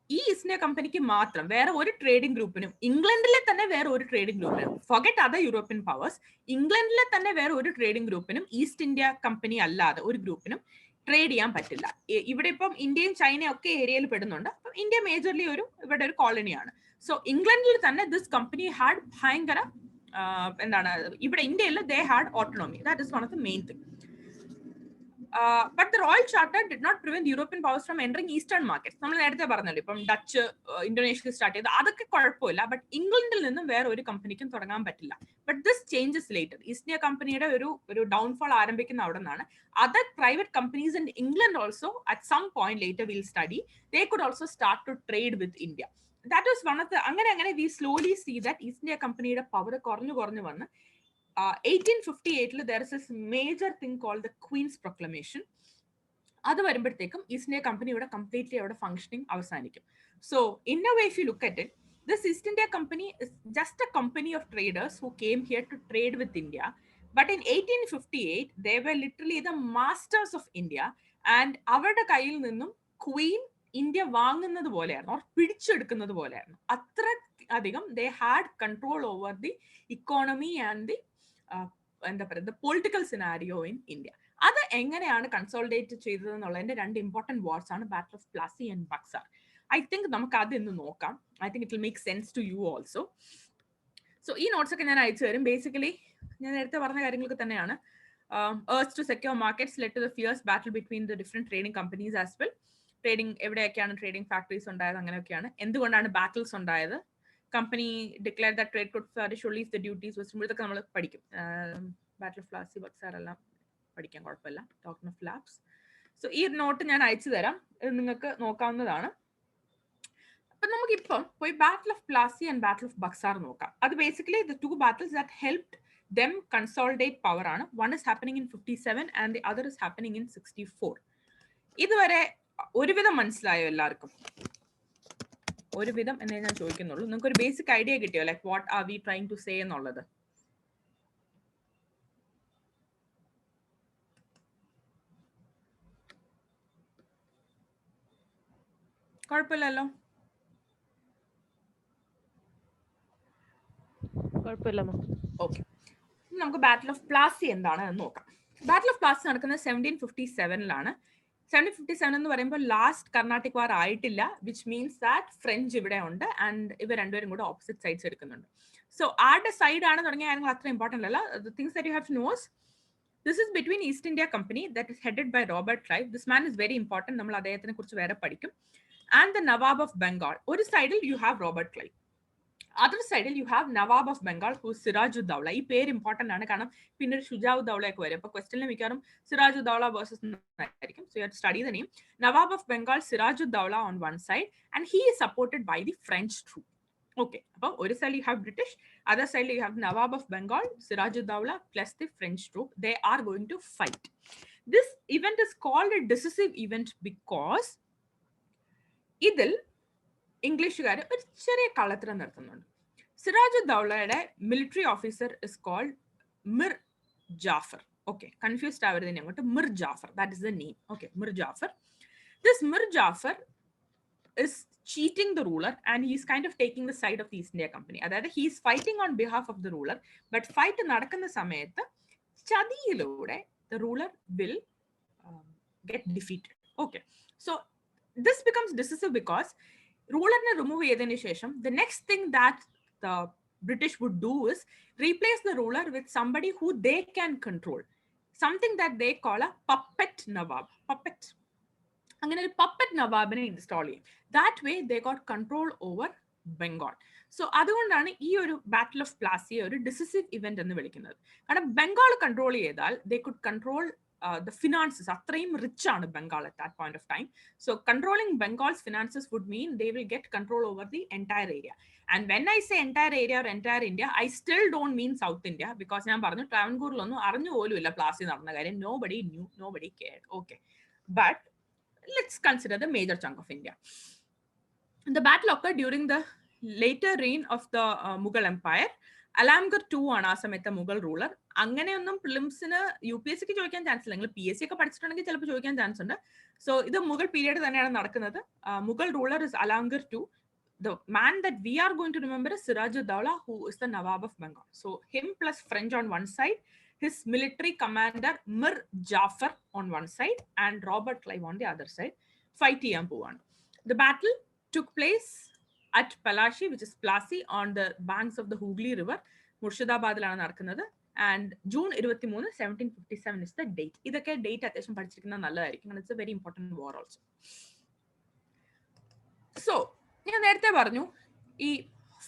S1: ഈ ഈസ്റ്റ് ഇന്ത്യ കമ്പനിക്ക് മാത്രം, വേറെ ഒരു ട്രേഡിംഗ് ഗ്രൂപ്പിനും, ഇംഗ്ലണ്ടിലെ തന്നെ വേറെ ഒരു ട്രേഡിംഗ് ഗ്രൂപ്പിനും, ഫൊഗെറ്റ് അതർ യൂറോപ്യൻ പവേഴ്സ്, ഇംഗ്ലണ്ടിലെ തന്നെ വേറെ ഒരു ട്രേഡിംഗ് ഗ്രൂപ്പിനും ഈസ്റ്റ് ഇന്ത്യ കമ്പനി അല്ലാതെ ഒരു ഗ്രൂപ്പിനും ട്രേഡ് ചെയ്യാൻ പറ്റില്ല. ഇവിടെ ഇപ്പം ഇന്ത്യയും ചൈനയും ഒക്കെ ഏരിയയിൽ പെടുന്നുണ്ട്. അപ്പം ഇന്ത്യ മേജർലി ഇവിടെ ഒരു കോളനിയാണ്. സോ ഇംഗ്ലണ്ടിൽ തന്നെ ദിസ് കമ്പനി ഹാഡ് ഭയങ്കര എന്താണ് ഇവിടെ ഇന്ത്യയിൽ they had autonomy. That is one of the main thing. But the Royal Charter did not prevent European powers from entering Eastern markets. നമ്മൾ നേരത്തെ പറഞ്ഞല്ലോ ഇപ്പം ഡച്ച് ഇന്തോനേഷ്യയിൽ സ്റ്റാർട്ട് ചെയ്ത് അതൊക്കെ കുഴപ്പമില്ല. ബട്ട് ഇംഗ്ലണ്ടിൽ നിന്നും വേറെ ഒരു കമ്പനിക്കും തുടങ്ങാൻ പറ്റില്ല. But this changes later. East India കമ്പനിയുടെ ഒരു ഡൗൺഫോൾ ആരംഭിക്കുന്ന അവിടെ നിന്നാണ്. Other private companies in England also at some point later we'll study, they could also start to trade with India. That was one of the അങ്ങനെ we slowly see that East India കമ്പനിയുടെ power കുറഞ്ഞു വന്ന് 1858 there is this major thing called the Queen's Proclamation. അത് വരുമ്പോഴത്തേക്കും east India Company ഇവിടെ completely അവിടെ functioning അവസാനിക്കും. So in a way if you look at it, this East India Company is just a company of traders who came here to trade with India. But in 1858, they were literally the masters of India. And അവരുടെ കയ്യിൽ നിന്നും Queen India വാങ്ങുന്നത് പോലെയായിരുന്നു, പിടിച്ചെടുക്കുന്നത് പോലെയായിരുന്നു. അത്ര അധികം they had control over the economy and the എന്താ പറയുക പൊളിറ്റിക്കൽ സിനാരിയോ ഇൻ ഇന്ത്യ. അത് എങ്ങനെയാണ് കൺസോളിഡേറ്റ് ചെയ്തത് എന്നുള്ളതിന്റെ രണ്ട് ഇമ്പോർട്ടന്റ് വാർസ് ആണ് battle of Plassey and Buxar. I think നമുക്ക് അത് ഇന്ന് നോക്കാം. I think it will make sense to you also. So ഈ നോട്ട്സ് ഒക്കെ ഞാൻ അയച്ചു തരും. ബേസിക്കലി ഞാൻ നേരത്തെ പറഞ്ഞ കാര്യങ്ങളൊക്കെ തന്നെയാണ്. Urge to secure markets led to the fierce battle between the different trading companies as well. Trading എവിടെയൊക്കെയാണ് ട്രേഡിംഗ് ഫാക്ടറീസ് ഉണ്ടായത്, അങ്ങനെയൊക്കെയാണ്. എന്തുകൊണ്ടാണ് ബാറ്റിൽസ് ഉണ്ടായത്? Company declare that trade could flourish only if the duties was removed. ഇതൊക്കെ നമ്മൾ പഠിക്കും. ബാറ്റിൽ of Plassey Buxar എല്ലാം പഠിക്കാൻ കുഴപ്പമില്ല. Talking of labs. സോ ഈ നോട്ട് ഞാൻ അയച്ചു തരാം, ഇത് നിങ്ങൾക്ക് നോക്കാവുന്നതാണ്. അപ്പൊ നമുക്കിപ്പം പോയി ബാറ്റിൽ of Plassey and battle of Buxar നോക്കാം. അത് basically the two battles that helped them consolidate power ആണ്. One is happening in 57 and the other is happening in 64. ഇതുവരെ ഒരുവിധം മനസ്സിലായോ എല്ലാവർക്കും? ഒരുവിധം എന്നേ ഞാൻ ചോദിക്കുന്നുള്ളൂ. നിങ്ങൾക്ക് ഒരു ബേസിക് ഐഡിയ കിട്ടിയോ, like what are we trying to say എന്നുള്ളത്? കുഴപ്പമില്ലല്ലോ?
S2: കുഴപ്പമില്ലമ്മോ.
S1: ഓക്കെ, നമുക്ക് ബാറ്റിൽ ഓഫ് പ്ലാസി എന്താണ് എന്ന് നോക്കാം. ബാറ്റിൽ ഓഫ് പ്ലാസി നടക്കുന്നത് 1757 1757 എന്ന് പറയുമ്പോൾ ലാസ്റ്റ് കർണാട്ടിക് വാർ ആയിട്ടില്ല, വിച്ച് മീൻസ് ദാറ്റ് ഫ്രഞ്ച് ഇവിടെ ഉണ്ട് ആൻഡ് ഇവർ രണ്ടുപേരും കൂടെ ഓപ്പോസിറ്റ് സൈഡ്സ് എടുക്കുന്നുണ്ട്. സോ ആരുടെ സൈഡ് ആണ് തുടങ്ങിയ കാര്യങ്ങൾ അത്ര ഇമ്പോർട്ടന്റ് അല്ല. The things that you have to know is this is between East India Company that is headed by Robert Clive. This man is very important. നമ്മൾ അദ്ദേഹത്തിനെ കുറിച്ച് വേറെ പഠിക്കും. And the Nawab of Bengal. ഒരു സൈഡിൽ you have Robert Clive. Other side you have Nawab of Bengal, who is Sirajuddaula. ഈ പേര് important ആണ്, കാരണം പിന്നെ ഷുജാഉദ്ദൗല ഒക്കെ വരും. അപ്പൊ ക്വസ്റ്റനിൽ മിക്കവാറും Sirajuddaula versus ആയിരിക്കും. So you have to study the name. Nawab of Bengal, Sirajuddaula on one side, and he is supported by the French troop. Okay, അപ്പോൾ ഒരു side you have British, other side you have Nawab of Bengal, Sirajuddaula plus the French troop. They are going to fight. This event is called a decisive event because ഇതിൽ ഇംഗ്ലീഷുകാർ ഒരു ചെറിയ കള്ളത്തരം നടത്തുന്നുണ്ട്. സിറാജുദ്ദൗളയുടെ military officer is called Mir Jafar. Okay, confused ആവരുത് അങ്ങോട്ട്. Mir Jafar, that is the name. Okay, Mir Jafar. This Mir Jafar is cheating the ruler and he is kind of taking the side of the East India Company. അതായത് he is fighting on behalf of the ruler, but fight നടക്കുന്ന സമയത്ത് ചതിയിലൂടെ the ruler will get defeated. Okay, so this becomes decisive because ruler-ne remove ചെയ്തതിനു ശേഷം the next thing that the British would do is replace the ruler with somebody who they can control, something that they call a puppet nawab. Puppet, അങ്ങനെ ഒരു puppet നവാബിനെ install ചെയ്യും. That way they got control over Bengal. So അതുകൊണ്ടാണ് ഈ ഒരു ബാറ്റിൽ of Plassey ഒരു decisive event എന്ന് വിളിക്കുന്നത്. കാരണം ബംഗാൾ കൺട്രോൾ ചെയ്താൽ they could control the finances. അത്രയും റിച്ച് ആണ് Bengal at that point of time. So controlling Bengal's finances would mean they will get control over the entire area. And when I say entire area or entire India, I still don't mean South India, because ഞാൻ പറഞ്ഞു ട്രാവൻകൂറിലൊന്നും അറിഞ്ഞു പോലും ഇല്ല പ്ലാസി നടന്ന കാര്യം. Nobody knew, nobody cared. Okay, but let's consider the major chunk of India. The battle occurred during the later reign of the Mughal Empire. Alamgir II ആണ് ആ സമയത്തെ മുഗൾ റൂളർ. അങ്ങനെയൊന്നും പ്രിലിംസിന് UPSC ചോദിക്കാൻ ചാൻസ് ഇല്ല. നിങ്ങൾ PSC ഒക്കെ പഠിച്ചിട്ടുണ്ടെങ്കിൽ ചിലപ്പോൾ ചോദിക്കാൻ ചാൻസ് ഉണ്ട്. സോ ഇത് മുഗൾ പീരിയഡ് തന്നെയാണ് നടക്കുന്നത്. Mughal ruler is Alamgir II. The man that we are going to remember is Sirajuddaula, who is the Nawab of Bengal. So him plus French on one side, his military commander Mir Jafar on one side, and Robert Clive on the other side. Fight ചെയ്യാൻ പോവാണ്. The battle took place at Palashi, which is Plassey, on the banks of the Hooghly River. മുർഷിദാബാദിലാണ് നടക്കുന്നത്. And June 23, 1757 is the date. ഇതൊക്കെ date അത്യാവശ്യം പഠിച്ചിരിക്കുന്നത് നല്ലതായിരിക്കും. It's A very important war also. So ഞാൻ നേരത്തെ പറഞ്ഞു ഈ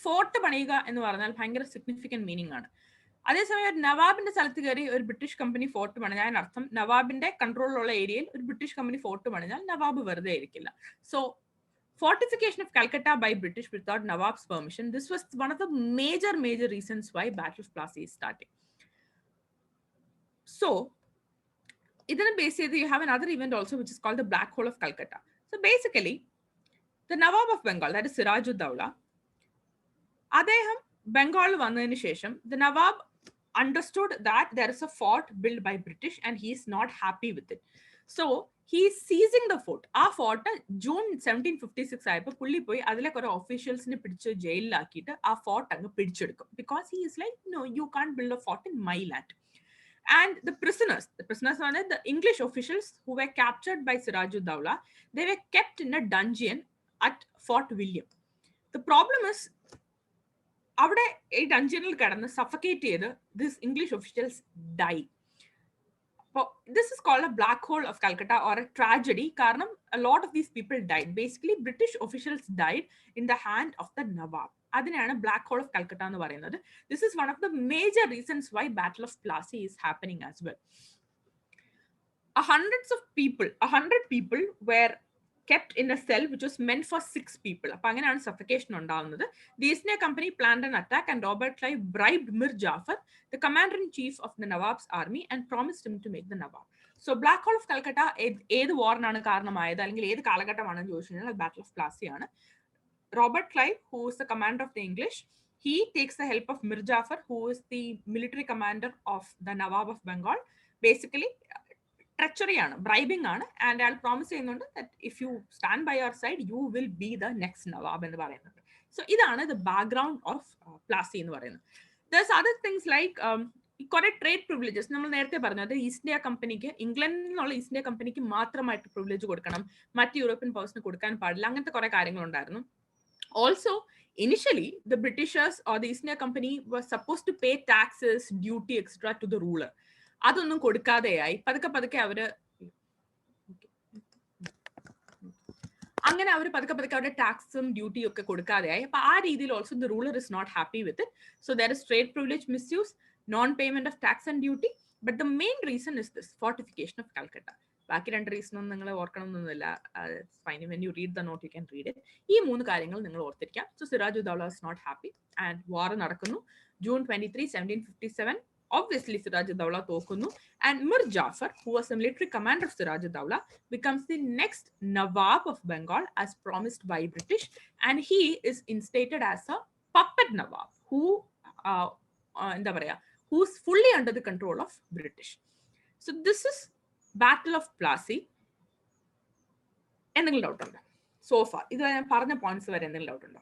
S1: ഫോർട്ട് പണിയുക എന്ന് പറഞ്ഞാൽ ഭയങ്കര സിഗ്നിഫിക്കന്റ് മീനിങ് ആണ്. അതേസമയം ഒരു നവാബിന്റെ സ്ഥലത്ത് കയറി ഒരു ബ്രിട്ടീഷ് കമ്പനി ഫോർട്ട് പണിഞ്ഞാൽ അതിനർത്ഥം നവാബിന്റെ കൺട്രോളിലുള്ള ഏരിയയിൽ ഒരു ബ്രിട്ടീഷ് കമ്പനി ഫോർട്ട് പണിഞ്ഞാൽ നവാബ് വെറുതെ ആയിരിക്കില്ല. So fortification of Calcutta by British without Nawab's permission, this was one of the major reasons why Battle of Plassey is starting. So idana base cheythu you have another event also which is called the Black Hole of Calcutta. So basically the Nawab of Bengal, that is Sirajud-Dowla, അദ്ദേഹം ബംഗാൾ വന്നതിന് ശേഷം the Nawab understood that there is a fort built by British and he is not happy with it. So he is seizing the fort. ആ fort June 1756 ആയപ്പോൾ പുള്ളി പോയി അതിലെ കുറെ ഒഫീഷ്യൽസിനെ പിടിച്ച് ജയിലിലാക്കിയിട്ട് ആ ഫോർട്ട് അങ്ങ് പിടിച്ചെടുക്കും. Because he is like no you can't build a fort in my land. And the prisoners are the English officials who were captured by Sirajud-Dowla. They were kept in a dungeon at Fort William. The problem is അവിടെ ഈ ഡഞ്ചനിൽ കിടന്ന് suffocate ചെയ്ത് these English officials die. This is called a black hole of Calcutta or a tragedy കാരണം a lot of these people died. Basically British officials died in the hand of the Nawab. അതിനാണ് black hole of Calcutta എന്ന് പറയുന്നത്. This is one of the major reasons why Battle of Plassey is happening as well. 100 people were kept in a cell which was meant for 6 people. അപ്പോൾ അങ്ങനെയാണ് suffocation ഉണ്ടാവുന്നത്. The East India Company planned an attack and Robert Clive bribed Mir Jafar, the commander-in-chief of the Nawab's army, and promised him to make the Nawab. So Black Hole of Calcutta ഏത് വാറിനാണ് കാരണമായത് അല്ലെങ്കിൽ ഏത് കാലഘട്ടമാണെന്ന് ചോദിച്ചു കഴിഞ്ഞാൽ Battle of Plassey ആണ്. Robert Clive, who is the commander of the English, he takes the help of Mir Jafar, who is the military commander of the Nawab of Bengal. Basically treachery ആണ്, bribing ആണ്, and I'll promise ചെയ്യുന്നുണ്ട് that if you stand by our side you will be the next Nawab എന്ന് പറയുന്നത്. So ഇതാണ് the background of Plassey എന്ന് പറയുന്നത്. There's other things like കുറെ trade privileges നമ്മൾ നേരത്തെ പറഞ്ഞത് ഈസ്റ്റ് ഇന്ത്യ കമ്പനിക്ക് ഇംഗ്ലണ്ടിൽ നിന്നുള്ള ഈസ്റ്റ് ഇന്ത്യ കമ്പനിക്ക് മാത്രമായിട്ട് പ്രിവിലേജ് കൊടുക്കണം, മറ്റ് യൂറോപ്യൻ പവേഴ്സിന് കൊടുക്കാൻ പാടില്ല, അങ്ങനത്തെ കുറെ കാര്യങ്ങളുണ്ടായിരുന്നു. Also initially the Britishers or the East India Company were supposed to pay taxes, duty, etc. to the ruler. അതൊന്നും കൊടുക്കാതെയായി പതുക്കെ അവര് അങ്ങനെ അവർ പതുക്കെ അവരുടെ ടാക്സും ഡ്യൂട്ടിയും ഒക്കെ കൊടുക്കാതെയായി. അപ്പൊ ആ രീതിയിൽ also the ruler is not happy with it. So there is trade privilege misuse, non payment of tax and duty. But the main reason is this fortification of Calcutta. ബാക്കി 2 റീസണും നിങ്ങൾ ഓർക്കണമെന്നൊന്നുമില്ല. Fine, when you read the note you can read it. ഈ 3 കാര്യങ്ങൾ നിങ്ങൾ ഓർത്തിരിക്കാം. So Sirajud-Dowla is not happy and war നടക്കുന്നു. June 23, 1757 obviously Sirajud-Dowla തോക്കുന്നു, and Mir Jafar, who was the military commander of Sirajud-Dowla, becomes the next Nawab of Bengal as promised by British, and he is instated as a puppet Nawab who എന്താ പറയാ, who is fully under the control of British. So this is Battle of Plassey. എന്തെങ്കിലും doubt ഉണ്ടോ so far? ഇത് ഞാൻ പറഞ്ഞ points വരെ എന്തെങ്കിലും doubt ഉണ്ടോ?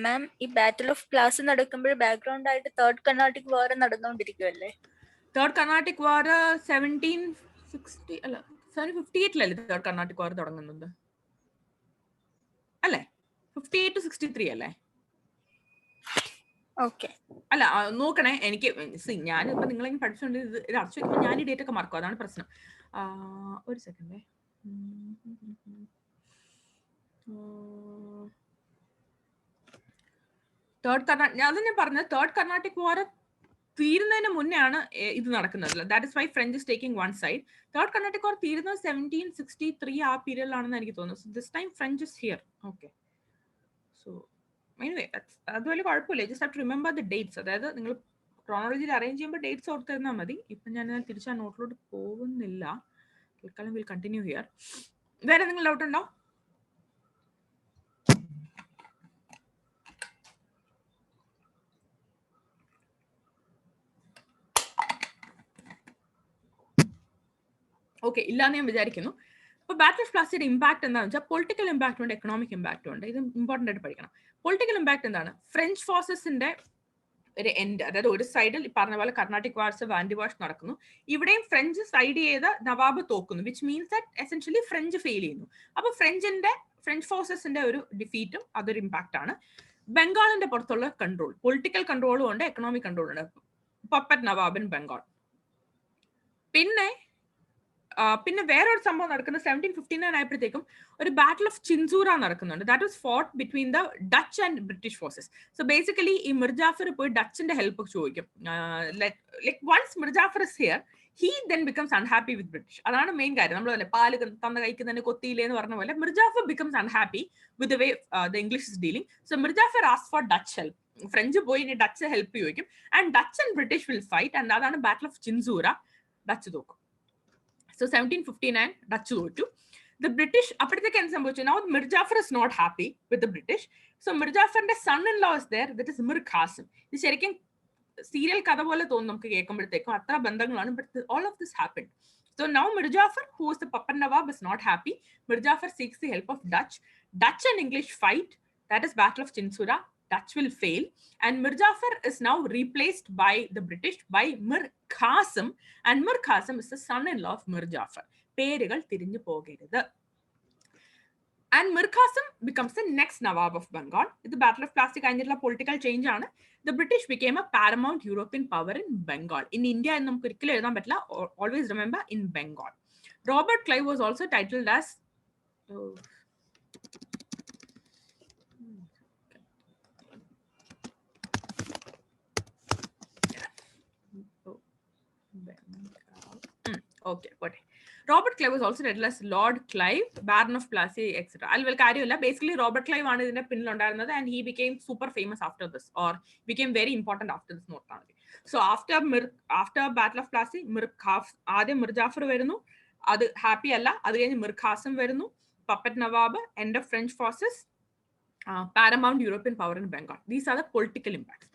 S5: മാം, ഈ ബാറ്റിൽ ഓഫ് പ്ലാസി നടക്കുമ്പോൾ ബാക്ക്ഗ്രൗണ്ട് ആയിട്ട് തേർഡ് കർണാട്ടിക് വാർ നടന്നുകൊണ്ടിരിക്കുവല്ലേ?
S1: തേർഡ് കർണാട്ടിക് വാർ 1758 തേർഡ് കർണാട്ടിക് വാർ തുടങ്ങുന്നത് അല്ലേ? 58 to 63 അല്ലേ?
S5: ഓക്കെ.
S1: അല്ല നോക്കണേ, എനിക്ക് ഞാനിപ്പോ നിങ്ങളെങ്കിലും പഠിച്ചോണ്ട് ഇത് അടച്ചു വെക്കുമ്പോൾ ഞാൻ ഈ ഡേറ്റ് ഒക്കെ മറക്കും, അതാണ് പ്രശ്നം. ഒരു സെക്കൻഡേ. ഞാൻ പറഞ്ഞത് തേർഡ് കർണാട്ടിക് വാർ തീരുന്നതിന് മുന്നേ ആണ് ഇത് നടക്കുന്നത്. That is why French is taking one side. Third Carnatic war തീരുന്നത് 1763 ആ പീരിയഡിലാണെന്ന് എനിക്ക് തോന്നുന്നു. So this time French is here. Okay, so anyway അത് വലിയ കുഴപ്പമില്ല. Just have to remember the dates. അതായത് നിങ്ങൾ ക്രോണോളജിയിൽ അറേഞ്ച് ചെയ്യുമ്പോൾ ഡേറ്റ്സ് ഓർത്തിരുന്നാൽ മതി. ഇപ്പം ഞാൻ തിരിച്ച് ആ നോട്ടിലോട്ട് പോകുന്നില്ല. തൽക്കാലം വിൽ കണ്ടിന്യൂ ഹിയർ. വേറെ എന്തെങ്കിലും ഡൗട്ട് ഉണ്ടോ? ഓക്കെ, ഇല്ലാന്ന് ഞാൻ വിചാരിക്കുന്നു. അപ്പോൾ ബാറ്റിൽ ഓഫ് പ്ലാസിയുടെ ഇമ്പാക്ട് എന്താണെന്ന് വെച്ചാൽ പൊളിറ്റിക്കൽ ഇമ്പാക്ട് ഉണ്ട്, എക്കണോമിക് ഇമ്പാക്ട് ഉണ്ട്. ഇത് ഇമ്പോർട്ടൻ്റ് ആയിട്ട് പഠിക്കണം. പൊളിറ്റിക്കൽ ഇമ്പാക്ട് എന്താണ്? ഫ്രഞ്ച് ഫോഴ്സസിന്റെ ഒരു എൻഡ്, അതായത് ഒരു സൈഡിൽ പറഞ്ഞ പോലെ കർണാട്ടിക് വാർസ് വാൻഡി വാഷ് നടക്കുന്നു, ഇവിടെയും ഫ്രഞ്ച് സൈഡ് ചെയ്ത് നവാബ് തോക്കുന്നു, which means that essentially French fail ചെയ്യുന്നു. അപ്പൊ ഫ്രഞ്ച് ഫോഴ്സസിന്റെ ഒരു ഡിഫീറ്റും അതൊരു ഇമ്പാക്ട് ആണ്. ബംഗാളിന്റെ പുറത്തുള്ള കൺട്രോൾ, പൊളിറ്റിക്കൽ കൺട്രോളും ഉണ്ട്, എക്കണോമിക് കൺട്രോളും ഉണ്ട്. Puppet Nawab in Bengal. പിന്നെ വേറൊരു സംഭവം നടക്കുന്നത് 1759 ആയപ്പോഴത്തേക്കും ഒരു ബാറ്റിൽ ഓഫ് ചിൻസൂറ നടക്കുന്നുണ്ട്. That was fought between the Dutch and British forces. So basically ഈ മിർജാഫർ പോയി ഡച്ചിന്റെ ഹെൽപ്പ് ചോദിക്കും. Like once Mir Jafar is here, he then becomes unhappy with British. അതാണ് മെയിൻ കാര്യം. നമ്മൾ തന്നെ പാല് തന്ന കഴിക്കുന്നതിന് കൊത്തിയില്ലേ എന്ന് പറഞ്ഞ പോലെ Mir Jafar becomes unhappy with the way the English is dealing. So Mir Jafar asked for Dutch help. French പോയി ഇനി ഡച്ച് ഹെൽപ്പ് ചോദിക്കും, and Dutch and British will fight, and അതാണ് ബാറ്റിൽ ഓഫ് ചിൻസൂറ. ഡച്ച് തോക്കും. So 1759 ഡച്ച് തോറ്റു. The British അപ്പോഴത്തേക്ക് എന്ത് സംഭവിച്ചു? Now Mirjafar is not happy with the British. So മിർജാഫറിന്റെ son-in-law is there, that is Mir Qasim. ഇത് ശരിക്കും serial കഥ പോലെ തോന്നും നമുക്ക് കേൾക്കുമ്പോഴത്തേക്കും, അത്ര ബന്ധങ്ങളാണ്. But all of this happened. So now Mirjafar, who is the Papan Nawab, is not happy. Mirjafar seeks the help of Dutch. Dutch and English fight. That is Battle of Chinsura. Dutch will fail, and Mirjafar is now replaced by the British by Mir Qasim, and Mir Qasim is the son-in-law of Mirjafar. പേരുകൾ തിരിഞ്ഞു പോകരുത്. And Mir Qasim becomes the next Nawab of Bengal. ഇത് ബാറ്റിൽ of Plassey കഴിഞ്ഞിട്ടുള്ള political change ആണ്. The British became a paramount European power in Bengal. In India എന്ന് നമുക്ക് ഒരിക്കലും എഴുതാൻ പറ്റില്ല. Always remember in Bengal. Robert Clive was also titled as Robert Clive was also titled as Lord Clive, Baron of Plassey, etc. Basically, Robert Clive was in the pinland, and he became super famous after this, or became very important after this. So after Battle of Plassey, Mirjafar verunu, adu happy alla, adu കഴിഞ്ഞ് Mir Qasim verunu, puppet Nawab, end of French forces, paramount European power in Bengal. These are the political impacts.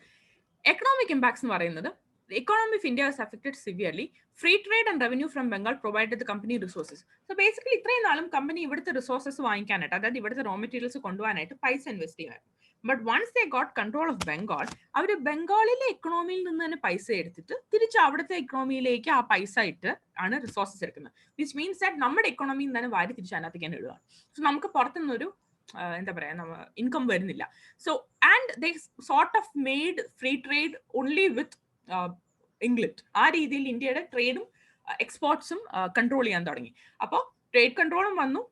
S1: Economic impacts എന്ന് പറയുന്നത്, the economy of India is affected severely. Free trade and revenue from Bengal provided the company resources. So basically, ഇത്രയും നാളും company ഇവിടുത്തെ resources വാങ്ങിക്കാനായിട്ട്, അതായത് ഇവിടുത്തെ raw materials കൊണ്ടുപോകാനായിട്ട് പൈസ ഇൻവെസ്റ്റ് ചെയ്യുമായിരുന്നു. But once they got control of Bengal, അവർ ബംഗാളിലെ എക്കണോമിയിൽ നിന്ന് തന്നെ പൈസ എടുത്തിട്ട് തിരിച്ച് അവിടുത്തെ എക്കണോമിയിലേക്ക് ആ പൈസ ഇട്ട് ആണ് റിസോഴ്സസ് എടുക്കുന്നത്. വിച്ച് മീൻസ് ദാറ്റ് നമ്മുടെ എക്കണോമിയിൽ നിന്ന് തന്നെ വാരി തിരിച്ച് അതിനകത്തേക്ക് ഇടുകയാണ്. സോ നമുക്ക് പുറത്തുനിന്നൊരു എന്താ പറയാ ഇൻകം വരുന്നില്ല. So and they sort of made free trade only with England. ആ രീതിയിൽ ഇന്ത്യയുടെ ട്രേഡും എക്സ്പോർട്സും കൺട്രോൾ ചെയ്യാൻ തുടങ്ങി. അപ്പോൾ ട്രേഡ് കൺട്രോളും വന്നു,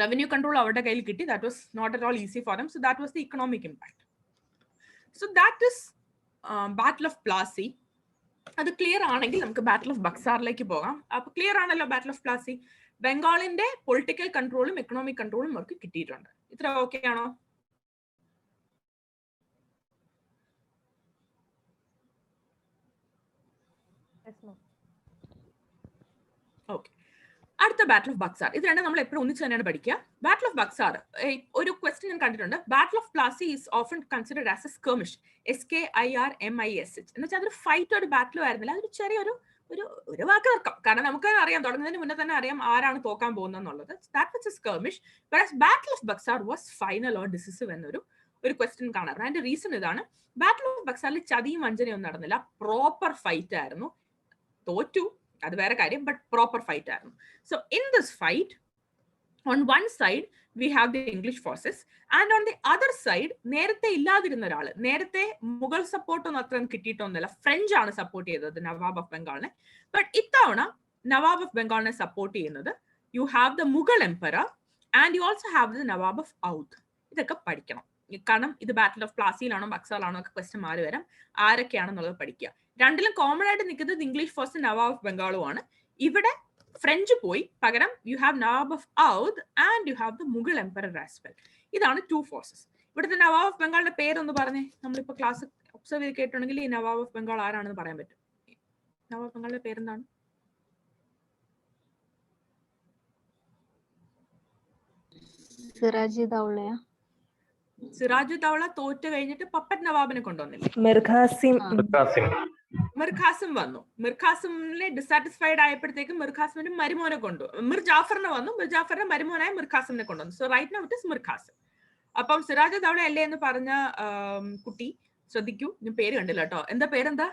S1: റവന്യൂ കൺട്രോൾ അവരുടെ കയ്യിൽ കിട്ടി. That was not at all easy for them. So that was the economic impact. So that is battle of Plassey. അത് ക്ലിയർ ആണെങ്കിൽ നമുക്ക് ബാറ്റിൽ ഓഫ് ബക്സാറിലേക്ക് പോകാം. അപ്പൊ ക്ലിയർ ആണല്ലോ ബാറ്റിൽ ഓഫ് പ്ലാസി. ബംഗാളിന്റെ പൊളിറ്റിക്കൽ കൺട്രോളും എക്കണോമിക് കൺട്രോളും അവർക്ക് കിട്ടിയിട്ടുണ്ട്. ഇത്ര ഓക്കെ ആണോ? ഓക്കെ. അടുത്ത ബാറ്റിൽ ഓഫ് ബക്സാർ. ഇത് രണ്ടും നമ്മൾ എപ്പോഴും ഒന്നിച്ച് തന്നെയാണ് പഠിക്കുക. ബാറ്റിൽ ഓഫ് ബക്സാർ ഒരു ക്വസ്റ്റ്യൻ ഞാൻ കണ്ടിട്ടുണ്ട്. Battle of Plassey is often considered as a skirmish, SKIRMISH, എന്ന് വെച്ചാൽ അതൊരു ഫൈറ്റ് ഒരു ബാറ്റിലും ആയിരുന്നില്ല. അതൊരു ചെറിയൊരു ഒരു വാക്ക് തർക്കം. കാരണം നമുക്ക് അറിയാം, തുടങ്ങുന്നതിന് മുന്നേ തന്നെ അറിയാം ആരാണ് തോക്കാൻ പോകുന്നത് എന്നുള്ളത്. That was a skirmish. Whereas battle of Buxar was final or decisive എന്നൊരു ക്വസ്റ്റ്യൻ കാണാറുണ്ട്. അതിന്റെ റീസൺ ഇതാണ്. ബാറ്റിൽ ഓഫ് ബക്സാറിൽ ചതിയും വഞ്ചനയും നടന്നില്ല. പ്രോപ്പർ ഫൈറ്റ് ആയിരുന്നു. തോറ്റു, അത് വേറെ കാര്യം, ബട്ട് പ്രോപ്പർ ഫൈറ്റ് ആയിരുന്നു. So in this fight, on one side we have the English forces, and on the other side നേരത്തെ ഇല്ലാതിരുന്ന ഒരാള്, നേരത്തെ മുഗൾ സപ്പോർട്ടൊന്നും അത്ര കിട്ടിയിട്ടൊന്നുമില്ല, ഫ്രഞ്ച് ആണ് സപ്പോർട്ട് ചെയ്തത് നവാബ് ഓഫ് ബംഗാളിനെ. ബട്ട് ഇത്തവണ നവാബ് ഓഫ് ബംഗാളിനെ സപ്പോർട്ട് ചെയ്യുന്നത് you have the Mughal emperor and you also have the nawab of Awadh. ഇതൊക്കെ പഠിക്കണം. കാരണം ഇത് ബാറ്റിൽ ഓഫ് പ്ലാസിയിലാണോ ബക്സാറിലാണോ ഒക്കെ ക്വസ്റ്റ്യൻ മാറി വരാം. ആരൊക്കെയാണെന്നുള്ളത് പഠിക്കുക. രണ്ടിലും കോമൺ ആയിട്ട് നിൽക്കുന്നത് ഇംഗ്ലീഷ് ഫോഴ്സ് നവാബ് ഓഫ് ബംഗാളും ആണ്. ഇവിടെ ഫ്രഞ്ച് പോയി, പകരം you have nawab of Awadh and you have the Mughal emperor as well. ഇതാണ് ടു ഫോഴ്സസ്. ഇവിടുത്തെ നവാബ് ഓഫ് ബംഗാളിന്റെ പേരൊന്ന് പറഞ്ഞേ. നമ്മളിപ്പോ ക്ലാസ് ഒബ്സർവ് ചെയ്ത് കേട്ടിട്ടുണ്ടെങ്കിൽ ഈ നവാബ് ഓഫ് ബംഗാൾ ആരാണെന്ന് പറയാൻ പറ്റും. നവാബ് ഓഫ് ബംഗാളിന്റെ പേരെന്താണ്? സിറാജു ദൗള തോറ്റ് കഴിഞ്ഞിട്ട് പപ്പറ്റ് നവാബിനെ കൊണ്ടുവന്നില്ലേ? മിർ ഖാസിം വന്നു. മിർ ഖാസിമിനെ ഡിസാറ്റിസ്ഫൈഡ് ആയപ്പോഴത്തേക്കും മിർ ഖാസിമിന്റെ മരുമോനെ മിർ ജാഫറിനെ വന്നു. മിർ ജാഫറിന്റെ മരുമോനായ മിർ ഖാസിമിനെ കൊണ്ടുവന്നു. So right now it is Mir Qasim. അപ്പം സിറാജു ദൗള അല്ലേ എന്ന് പറഞ്ഞ കുട്ടി ശ്രദ്ധിക്കൂ, ഞാൻ പേര് കണ്ടില്ല കേട്ടോ. എന്താ പേരെന്താ?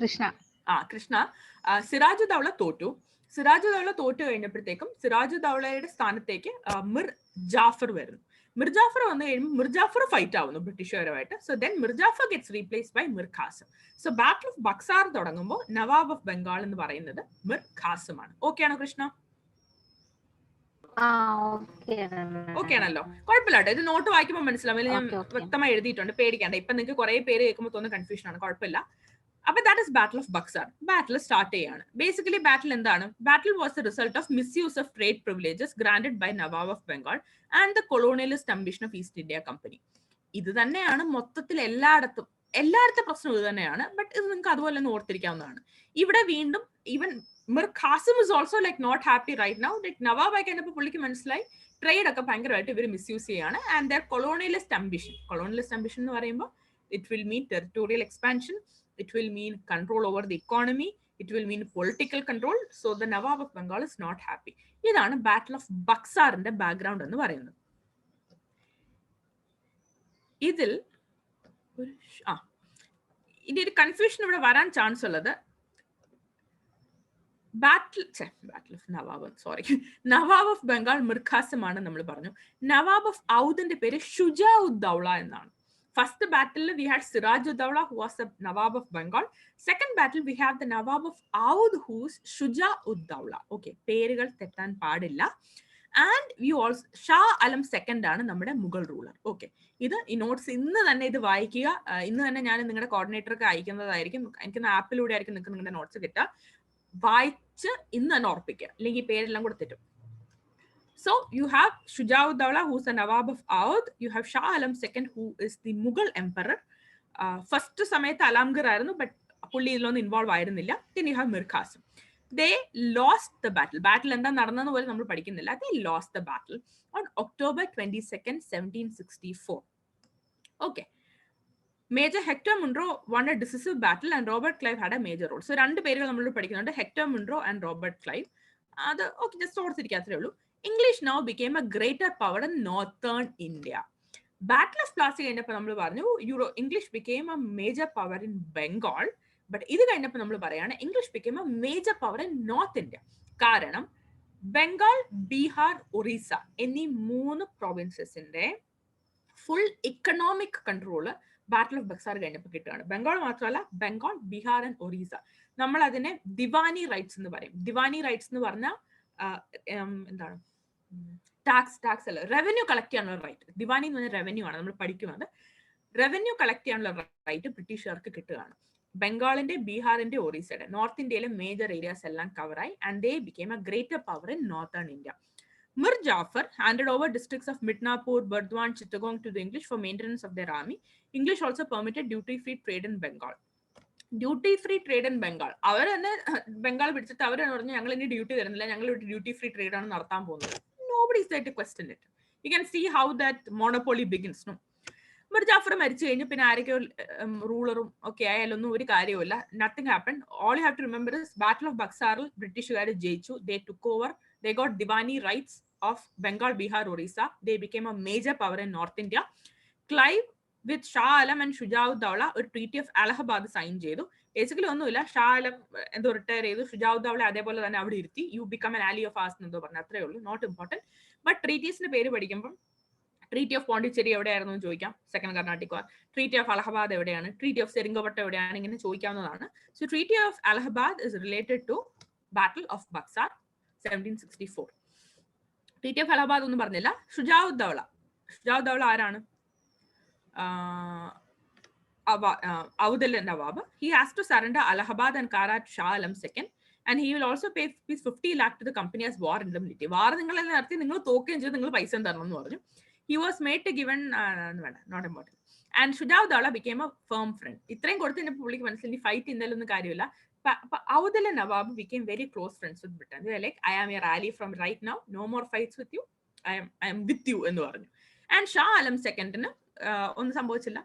S4: കൃഷ്ണ.
S1: കൃഷ്ണ. സിറാജുദ്ദൗള തോറ്റു. സിറാജുദ്ദൗള തോറ്റു കഴിഞ്ഞപ്പോഴത്തേക്കും സിറാജുദ്ദൗളയുടെ സ്ഥാനത്തേക്ക് മിർ ജാഫർ വരുന്നു. മിർ ജാഫർ വന്നു കഴിയുമ്പോൾ മിർ ജാഫർ ഫൈറ്റ് ആവുന്നു ബ്രിട്ടീഷുകാരുമായിട്ട്. So then Mir Jafar gets replaced by Mir Qasim. So battle of Buxar തുടങ്ങുമ്പോൾ നവാബ് ഓഫ് ബംഗാൾ എന്ന് പറയുന്നത് മിർ ഖാസിം ആണ്. ഓക്കെ ആണോ കൃഷ്ണ? ഓക്കെ ആണല്ലോ, കുഴപ്പമില്ല കേട്ടോ. ഇത് നോട്ട് വായിക്കുമ്പോൾ മനസ്സിലാവും. ഞാൻ വ്യക്തമായി എഴുതിയിട്ടുണ്ട്, പേടിക്കണ്ട. ഇപ്പൊ നിങ്ങൾക്ക് കുറെ പേര് കേൾക്കുമ്പോൾ തോന്നുന്ന കൺഫ്യൂഷൻ ആണ്, കുഴപ്പമില്ല. അപ്പൊ that is battle of Buxar. Battle start ചെയ്യാണ്. ബേസിക്കലി ബാറ്റിൽ എന്താണ്? Battle was the result of misuse of trade privileges granted by nawab of Bengal and the colonialist ambition of East India Company. ഇത് തന്നെയാണ് മൊത്തത്തിൽ എല്ലായിടത്തെ പ്രശ്നം ഇത് തന്നെയാണ്. ബട്ട് ഇത് നിങ്ങൾക്ക് അതുപോലെ തന്നെ ഓർത്തിരിക്കാവുന്നതാണ്. ഇവിടെ വീണ്ടും even Mir Qasim is also like not happy right now. Like nawab ആയി കഴിഞ്ഞപ്പോൾ പുള്ളിക്ക് മനസ്സിലായി ട്രേഡ് ഒക്കെ ഭയങ്കരമായിട്ട് ഇവർ മിസ്യൂസ് ചെയ്യാണ്. ആൻഡ് ദർ കൊളോണിയലിസ്റ്റ് അംബിഷൻ എന്ന് പറയുമ്പോൾ it will mean territorial expansion, it will mean control over the economy, it will mean political control. So the Nawab of Bengal is not happy. ഇതാണ് battle of ബക്സാറിന്റെ background എന്ന് പറയുന്നത്. ഇതിൽ ഇനി ഒരു confusion ഇവിടെ വരാൻ ചാൻസ് ഉള്ളത്, നവാബ് ഓഫ് ബംഗാൾ മിർ ഖാസിം ആണ് നമ്മൾ പറഞ്ഞു. നവാബ് ഓഫ് ഔദിന്റെ പേര് ഷുജാഉദ്ദൗള എന്നാണ്. First battle we had Sirajuddaulah, who was the Nawab of Bengal. Second battle we have the Nawab of Oudh, who's Shujauddaulah. Okay, പേരുകൾ തെറ്റാൻ പാടില്ല. And we also Shah Alam II ആണ് നമ്മുടെ Mughal ruler. Okay, ഇത് ഈ notes ഇന്ന് തന്നെ ഇത് വായിക്കുക. ഇന്ന് തന്നെ ഞാൻ നിങ്ങളുടെ കോർഡിനേറ്റർക്ക് അയക്കുന്നതായിരിക്കും. എനിക്ക് ആപ്പിലൂടെ ആയിരിക്കും നിങ്ങൾക്ക് നിങ്ങളുടെ നോട്ട്സ് കിട്ടുക. വായിച്ച് ഇന്ന് തന്നെ ഓർപ്പിക്കുക, അല്ലെങ്കിൽ പേരെല്ലാം കൂടെ തെറ്റും. So you have Shujauddaulah, who's the Nawab of Oudh. You have Shah Alam II, who is the Mughal emperor. First സമയത്ത് അലാംഗർ ആയിരുന്നു, ബട്ട് പുള്ളി ഇതിലൊന്നും ഇൻവോൾവ് ആയിരുന്നില്ല. Then you have Mir Qasim. They lost the battle. Battle എന്താ നടന്നെന്ന് പോലും നമ്മൾ പഠിക്കുന്നില്ല. They lost the battle on October 22nd, 1764. Okay. Major Hector Munro won a decisive battle and Robert Clive had a major role. So രണ്ട് പേരുകൾ നമ്മൾ പഠിക്കുന്നുണ്ട്, Hector Munro and Robert Clive. അത് okay, just ഓർത്തിരിക്കുക, അത്രേ ഉള്ളൂ. English now became a greater power in northern India. Battle of Plassey കഴിഞ്ഞപ്പോൾ നമ്മൾ പറഞ്ഞു English became a major power in Bengal. But ഇത് കഴിഞ്ഞപ്പോൾ നമ്മൾ പറയാണ് English became a major power in North India. കാരണം ബംഗാൾ, ബീഹാർ, ഒറീസ എന്നീ 3 പ്രൊവിൻസസിന്റെ full economic control battle of Buxar കഴിഞ്ഞപ്പോൾ കിട്ടുകയാണ്. ബംഗാൾ മാത്രമല്ല, ബംഗാൾ, ബീഹാർ ആൻഡ് ഒറീസ. നമ്മൾ അതിനെ ദിവാനി റൈറ്റ്സ് എന്ന് പറയും. ദിവാനി റൈറ്റ്സ് എന്ന് പറഞ്ഞാൽ എന്താണ്? ടാക്സ് അല്ല, റവന്യൂ കളക്ട് ചെയ്യാനുള്ള റൈറ്റ്. ദിവാനി എന്ന് പറഞ്ഞാൽ റവന്യൂ ആണ്, നമ്മൾ പഠിക്കുന്നത്. റവന്യൂ കളക്ട് ചെയ്യാനുള്ള റൈറ്റ് ബ്രിട്ടീഷുകാർക്ക് കിട്ടുകയാണ്. ബംഗാളിന്റെ, ബീഹാറിന്റെ, ഒറീസയുടെ, നോർത്ത് ഇന്ത്യയിലെ മേജർ ഏരിയാസ് എല്ലാം കവറായി. And they became a greater power in northern India. Mir Jafar handed over districts of Midnapur, Burdwan, Chittagong to the English for maintenance of their army. English also permitted duty-free trade in Bengal. Duty free trade in Bengal. അവർ തന്നെ ബംഗാൾ പിടിച്ചിട്ട് അവർ പറഞ്ഞു ഞങ്ങൾ ഇനി duty തരുന്നില്ല, ഞങ്ങൾ duty free trade ആണ് നടത്താൻ പോകുന്നത്. Nobody is there to question it. You can see how that monopoly begins. No, Mir Jafar മരിച്ചു കഴിഞ്ഞ് പിന്നെ ആരൊക്കെയോ റൂളറും ഒക്കെ ആയാലൊന്നും ഒരു കാര്യമില്ല. Nothing happened. All you have to remember is battle of ബക്സാറിൽ ബ്രിട്ടീഷുകാർ ജയിച്ചു. They took over. They got Diwani rights of Bengal, Bihar, Orissa. They became a major power in North India. Clive with Shah Alam and Shujauddaulah ഒരു treaty of Allahabad sign ചെയ്തു. Basically ഒന്നുമില്ല, ഷാ ആലം എന്തോ retire ചെയ്തു, ഷുജാഉദ്ദൗള അതേപോലെ തന്നെ അവിടെ ഇരുത്തി. You become an ally of us എന്തോ പറഞ്ഞു, അത്രേ ഉള്ളൂ, നോട്ട് ഇമ്പോർട്ടന്റ്. ബട്ട് ട്രീറ്റീസിന്റെ പേര് പഠിക്കുമ്പോൾ ട്രീറ്റി ഓഫ് പോണ്ടിച്ചേരി എവിടെയായിരുന്നു എന്ന് ചോദിക്കാം, second Carnatic war. Treaty of Allahabad എവിടെയാണ്, ട്രീറ്റി ഓഫ് സെരിംഗപട്ടം എവിടെയാണ്, ഇങ്ങനെ ചോദിക്കാവുന്നതാണ്. So treaty of Allahabad is related to battle of Buxar 1764. Treaty of Allahabad ഒന്നും പറഞ്ഞില്ല. ഷുജാഉദ്ദൗള ആരാണ്? Audh Nawab. He has to surrender Allahabad and Kara to Shah Alam II, and he will also pay 50 lakh to the company as war indemnity. War ningal narthi ningal തോക്കുകയും ചെയ്ത് നിങ്ങൾ പൈസ തരണം എന്ന് പറഞ്ഞു. He was made to given not important. And Shujauddaulah became a firm friend. ഇത്രയും കൊടുത്ത് കഴിഞ്ഞപ്പോൾ പുള്ളിക്ക് മനസ്സിലായി ഫൈറ്റ് ഇന്നലൊന്നും കാര്യമില്ല. Audh Nawab became very close friends with Britain. They were like, I am your ally from right now. No more fights with you. I am with you എന്ന് പറഞ്ഞു. And Shah Alam II ഒന്നും സംഭവിച്ചില്ല.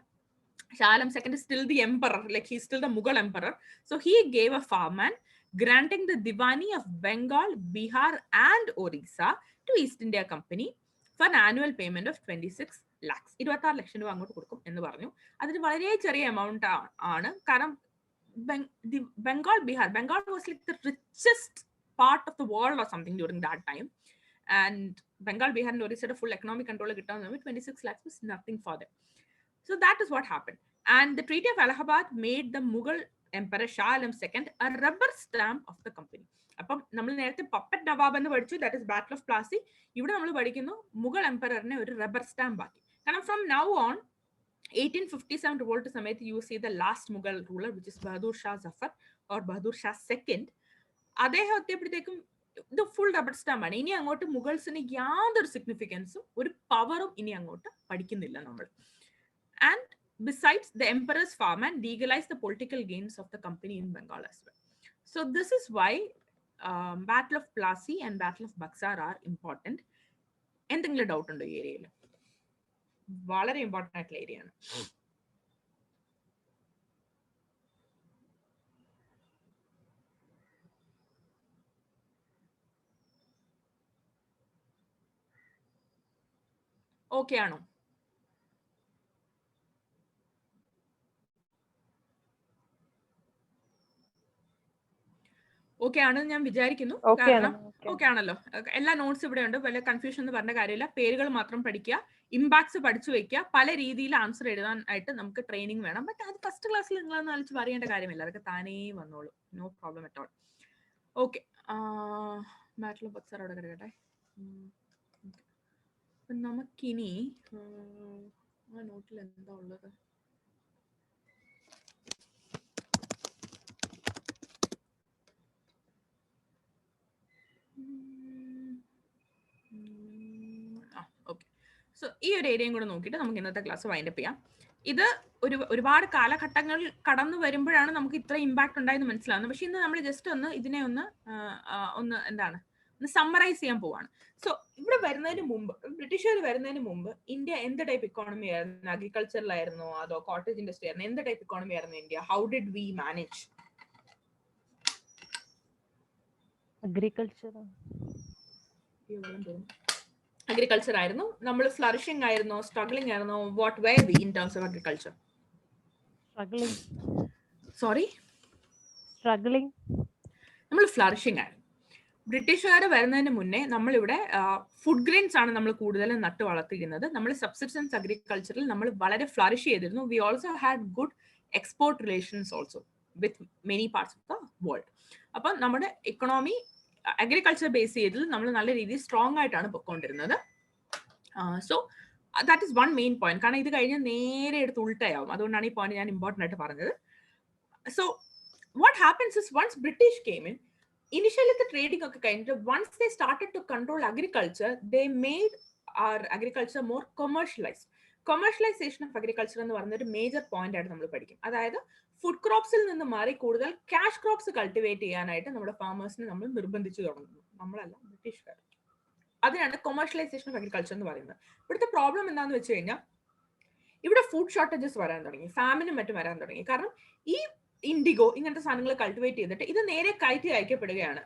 S1: Shah Alam II is still the emperor, like he's still the Mughal emperor. So he gave a farman granting the Diwani of Bengal, Bihar and Orissa to East India Company for an annual payment of 26 lakhs. 26 ലക്ഷം രൂപ അങ്ങോട്ട് കൊടുക്കും എന്ന് പറഞ്ഞു. അതിന് വളരെ ചെറിയ amount ആണ്. കാരണം Bengal was like the richest part of the world or something during that time. And Bengal, Bihar, and Orissa had a full economic control. 26 lakhs was nothing for them. So that is what happened. And the Treaty of Allahabad made the Mughal Emperor Shah Alam II a rubber stamp of the company. അപ്പം നമ്മൾ നേരത്തെ puppet Nawab എന്ന് പഠിച്ചു, that is battle of Plassey. ഇവിടെ നമ്മൾ പഠിക്കുന്നു മുഗൾ എംപററിനെ ഒരു rubber stamp ആക്കി. കാരണം ഫ്രം നൗ ഓൺ 1857 റിവോൾട്ട് സമയത്ത് യൂസ് ചെയ്ത last Mughal ruler which is Bahadur Shah Zafar or Bahadur Shah second, അദ്ദേഹം എത്തിയപ്പോഴത്തേക്കും ഇത് ഫുൾ റബ്ബർ സ്റ്റാമ്പ് ആണ്. ഇനി അങ്ങോട്ട് മുഗൾസിന് യാതൊരു സിഗ്നിഫിക്കൻസും ഒരു പവറും ഇനി അങ്ങോട്ട് പഠിക്കുന്നില്ല നമ്മൾ. And besides, the emperor's farmland legalized the political gains of the company in Bengal as well. So this is why Battle of Plassey and Battle of Buxar are important. എന്തെങ്കിലും ഡൗട്ട് ഉണ്ടോ ഈ ഏരിയയിൽ? വളരെ ഇമ്പോർട്ടൻ്റ് ആയിട്ടുള്ള area ആണ്. Okay ആണോ? Okay ആണെന്ന് ഞാൻ വിചാരിക്കുന്നു. കാരണം ഓക്കെ ആണല്ലോ, എല്ലാ നോട്ട്സ് ഇവിടെ ഉണ്ട്, വല്ല കൺഫ്യൂഷൻ എന്ന് പറഞ്ഞ കാര്യമില്ല. പേരുകൾ മാത്രം പഠിക്കുക, ഇമ്പാക്ട്സ് പഠിച്ചു വെക്കുക, പല രീതിയിൽ ആൻസർ എഴുതാൻ ആയിട്ട് നമുക്ക് ട്രെയിനിങ് വേണം. ബട്ട് അത് ഫസ്റ്റ് ക്ലാസ്സിൽ നിങ്ങളൊന്നും ആലോചിച്ച് പറയേണ്ട കാര്യമില്ല, അതൊക്കെ താനേ വന്നോളൂ, no problem at all. Okay, battle of Buxar അവിടെ കിടക്കട്ടെ. നമുക്കിനി ആ നോട്ടിൽ എന്താ ഉള്ളത്? ഓക്കെ, സോ ഈ ഒരു ഏരിയയും കൂടെ നോക്കിയിട്ട് നമുക്ക് ഇന്നത്തെ ക്ലാസ് വൈൻഡപ്പ് ചെയ്യാം. ഇത് ഒരുപാട് കാലഘട്ടങ്ങൾ കടന്നു വരുമ്പോഴാണ് നമുക്ക് ഇത്ര ഇമ്പാക്ട് ഉണ്ടായെന്ന് മനസ്സിലാവുന്നത്. പക്ഷെ ഇന്ന് നമ്മൾ ജസ്റ്റ് ഇതിനെ ഒന്ന് സമ്മറൈസ് ചെയ്യാൻ പോവാണ്. സോ ഇവിടെ വരുന്നതിന് മുമ്പ്, ബ്രിട്ടീഷുകാർ വരുന്നതിന് മുമ്പ് ഇന്ത്യ എന്ത് ടൈപ്പ് ഇക്കോണമി ആയിരുന്നു? അഗ്രികൾച്ചറിലായിരുന്നോ അതോ കോട്ടേജ് ഇൻഡസ്ട്രി ആയിരുന്നു? എന്ത് ടൈപ്പ് ഇക്കോണമി ആയിരുന്നു India? How did we manage? Agriculture ആയിരുന്നു. നമ്മൾ ഫ്ലറിഷിംഗ് ആയിരുന്നോ, സ്ട്രഗ്ലിംഗ് ആയിരുന്നോ? What were we in terms of agriculture? നമ്മൾ ഫ്ലറിഷിംഗ് ആയിരുന്നു. ബ്രിട്ടീഷുകാർ വരുന്നതിന് മുന്നേ നമ്മളിവിടെ ഫുഡ് ഗ്രെയിൻസ് ആണ് നമ്മൾ കൂടുതലും നട്ട് വളർത്തിയിരുന്നത്. നമ്മൾ സബ്സിസ്റ്റൻസ് അഗ്രികൾച്ചറിൽ നമ്മൾ വളരെ ഫ്ലറിഷ് ചെയ്തിരുന്നു. We also had good export relations also with many parts of the world. അപ്പം നമ്മുടെ ഇക്കണോമി അഗ്രികൾച്ചർ ബേസ് ചെയ്തതിൽ നമ്മൾ നല്ല രീതിയിൽ സ്ട്രോങ് ആയിട്ടാണ് പൊയ്ക്കൊണ്ടിരുന്നത്. So that is one main point. കാരണം ഇത് കഴിഞ്ഞ് നേരെ എടുത്ത് ഉൾട്ടയാവും. അതുകൊണ്ടാണ് ഈ പോയിന്റ് ഞാൻ ഇമ്പോർട്ടൻ്റ് ആയിട്ട് പറഞ്ഞത്. So what happens is once British came in, initially the trading ഒക്കെ കഴിഞ്ഞിട്ട് once they started to control agriculture, they made our agriculture more commercialized. Commercialization of agriculture എന്ന് പറയുന്ന ഒരു മേജർ പോയിന്റ് ആയിട്ട് നമ്മൾ പഠിക്കും. അതായത് ഫുഡ് ക്രോപ്സിൽ നിന്ന് മാറി കൂടുതൽ ക്യാഷ് ക്രോപ്സ് കൾട്ടിവേറ്റ് ചെയ്യാനായിട്ട് നമ്മുടെ ഫാമേഴ്സിനെ നമ്മൾ നിർബന്ധിച്ചു തുടങ്ങുന്നു. നമ്മളല്ല, ബ്രിട്ടീഷുകാർ. അതിനാണ് കൊമേഴ്ഷ്യലൈസേഷൻ ഓഫ് അഗ്രികൾച്ചർ എന്ന് പറയുന്നത്. ഇവിടുത്തെ പ്രോബ്ലം എന്താണെന്ന് വെച്ച് കഴിഞ്ഞാൽ ഇവിടെ ഫുഡ് ഷോർട്ടേജസ് വരാൻ തുടങ്ങി, ഫാമിനും മറ്റും വരാൻ തുടങ്ങി. കാരണം ഈ ഇൻഡിഗോ ഇങ്ങനത്തെ സാധനങ്ങൾ കൾട്ടിവേറ്റ് ചെയ്തിട്ട് ഇത് നേരെ കയറ്റി അയക്കപ്പെടുകയാണ്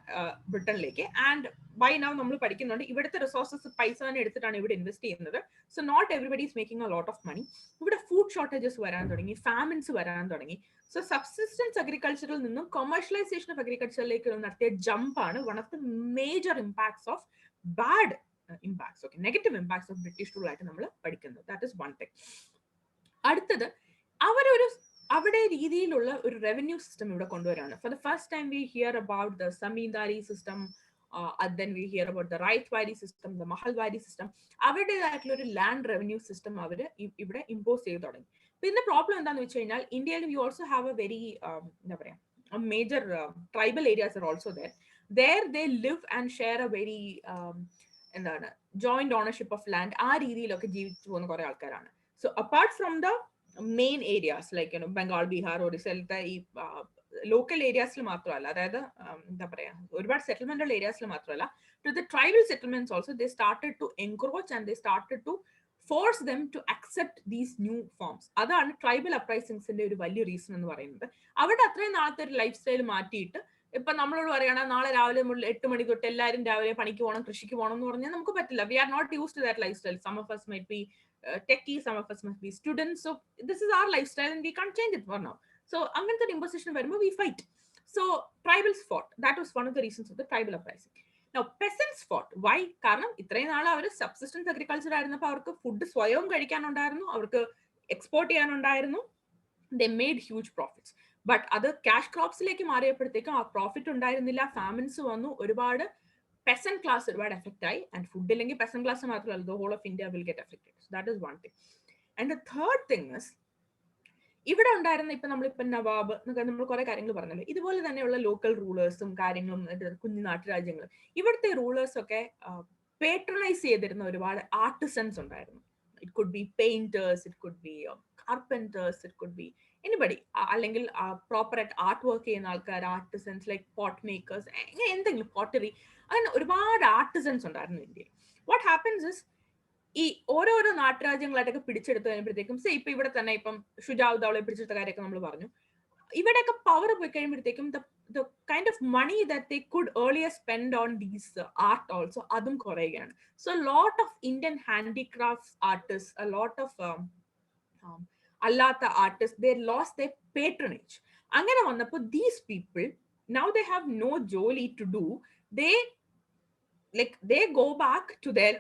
S1: ബ്രിട്ടനിലേക്ക്. ആൻഡ് ബൈ നൗ നമ്മൾ പഠിക്കുന്നുണ്ട് ഇവിടുത്തെ റിസോഴ്സസ് പൈസ തന്നെ എടുത്തിട്ടാണ് ഇവിടെ ഇൻവെസ്റ്റ് ചെയ്യുന്നത്. So not everybody is making a lot of money. ഇവിടെ ഫുഡ് ഷോർട്ടേജസ് വരാൻ തുടങ്ങി, ഫാമിൻസ് വരാൻ തുടങ്ങി. സോ സബ്സിസ്റ്റൻസ് അഗ്രികൾച്ചറിൽ നിന്നും കൊമേഴ്ഷ്യലൈസേഷൻ ഓഫ് അഗ്രികൾച്ചറിലേക്ക് നടത്തിയ ജമ്പ് ആണ് one of the major impacts of bad impacts, okay, negative impacts of British rule ആയിട്ട് നമ്മൾ പഠിക്കുന്നത്. That is one thing. അടുത്തത് അവിടെ രീതിയിലുള്ള ഒരു റവന്യൂ സിസ്റ്റം ഇവിടെ കൊണ്ടുവരാണ്. For the first time we hear about the zamindari system, then we hear about the Raithwari system, the Mahalwari system. അവരുടേതായിട്ടുള്ള ഒരു ലാൻഡ് റവന്യൂ സിസ്റ്റം അവർ ഇവിടെ ഇമ്പോസ് ചെയ്ത് തുടങ്ങി. പിന്നെ പ്രോബ്ലം എന്താണെന്ന് വെച്ച് കഴിഞ്ഞാൽ ഇന്ത്യയിൽ we also have a very എന്താ പറയുക major tribal areas are also there they live and share a very എന്താണ് ജോയിന്റ് ഓണർഷിപ്പ് ഓഫ് ലാൻഡ്. ആ രീതിയിലൊക്കെ ജീവിച്ചു പോകുന്ന കുറെ ആൾക്കാരാണ്. So apart from the main areas like Bengal, Bihar, ഒറീസയിലത്തെ ഈ ലോക്കൽ ഏരിയാസിൽ മാത്രമല്ല, അതായത് എന്താ പറയാ ഒരുപാട് സെറ്റിൽമെന്റൽ ഏരിയാസിൽ മാത്രമല്ല, to the tribal settlements also they started to encroach and they started to force them to accept these new forms. അതാണ് ട്രൈബൽ അപ്രൈസിംഗ്സിന്റെ ഒരു വലിയ റീസൺ എന്ന് പറയുന്നത്. അവിടെ അത്രയും നാളത്തെ ഒരു ലൈഫ് സ്റ്റൈൽ മാറ്റിയിട്ട് ഇപ്പൊ നമ്മളോട് പറയണ നാളെ രാവിലെ 8 മണി തൊട്ട് എല്ലാവരും രാവിലെ പണിക്ക് പോകണം, കൃഷിക്ക് പോകണം എന്ന് പറഞ്ഞാൽ നമുക്ക് പറ്റില്ല. We are not used to that life style. Some of us might be techie, some of us must be students. So this is our lifestyle and we can't change it for now. So അങ്ങനത്തെ imposition വരുമ്പോൾ we fight. So tribals fought. That was one of the reasons of the tribal uprising. Now peasants fought. Why? കാരണം ഇത്രയും നാൾ അവർ subsistence agriculture ആയിരുന്നപ്പോൾ അവർക്ക് food സ്വയം കഴിക്കാനുണ്ടായിരുന്നു, അവർക്ക് എക്സ്പോർട്ട് ചെയ്യാനുണ്ടായിരുന്നു. They made huge profits. But other cash cropsലേക്ക് മാറിയപ്പോഴത്തേക്കും ആ പ്രോഫിറ്റ് ഉണ്ടായിരുന്നില്ല, ഫാമിൻസ് വന്നു, ഒരുപാട് peasant class ഒരുപാട് എഫക്റ്റ് ആയി. ആൻഡ് ഫുഡ് ഇല്ലെങ്കിൽ peasant class മാത്രമല്ല, the whole of India will get affected. So that is one thing. And the third thing is, ഇവിടെ ഉണ്ടായിരുന്ന ഇപ്പൊ നമ്മളിപ്പോ നവാബ് എന്നൊക്കെ നമ്മൾ കുറെ കാര്യങ്ങൾ പറഞ്ഞല്ലോ, ഇതുപോലെ തന്നെയുള്ള ലോക്കൽ റൂളേഴ്സും കാര്യങ്ങളും കുഞ്ഞു നാട്ടുരാജ്യങ്ങളും ഇവിടുത്തെ റൂളേഴ്സ് ഒക്കെ പേട്രണൈസ് ചെയ്തിരുന്ന ഒരുപാട് ആർട്ടിസൻസ് ഉണ്ടായിരുന്നു. It could be painters, it could be carpenters, it could be anybody, അല്ലെങ്കിൽ പ്രോപ്പർ ആയിട്ട് ആർട്ട് വർക്ക് ചെയ്യുന്ന ആൾക്കാർ, ആർട്ടിസൻസ് ലൈക്ക് പോട്ട് മേക്കേഴ്സ്, അങ്ങനെ എന്തെങ്കിലും പോട്ടറി, അങ്ങനെ ഒരുപാട് ആർട്ടിസൻസ് ഉണ്ടായിരുന്നു ഇന്ത്യയിൽ. വാട്ട് ഹാപ്പൻസ് ഇസ്, ഈ ഓരോരോ നാട്ടുരാജ്യങ്ങളായിട്ടൊക്കെ പിടിച്ചെടുത്ത് കഴിയുമ്പോഴത്തേക്കും ഇപ്പൊ ഇവിടെ തന്നെ ഇപ്പം ഷുജാവ് ദൗളയെ പിടിച്ചെടുത്ത കാര്യമൊക്കെ നമ്മൾ പറഞ്ഞു, ഇവിടെയൊക്കെ പവർ പോയി കഴിയുമ്പോഴത്തേക്കും the kind of money that they could earlier spend on these art also, അതും കുറയുകയാണ്. So a lot of Indian handicrafts artists, a lot of allata artists, they lost their patronage. Angana vannappo these people, now they have no jolly to do. They go back to their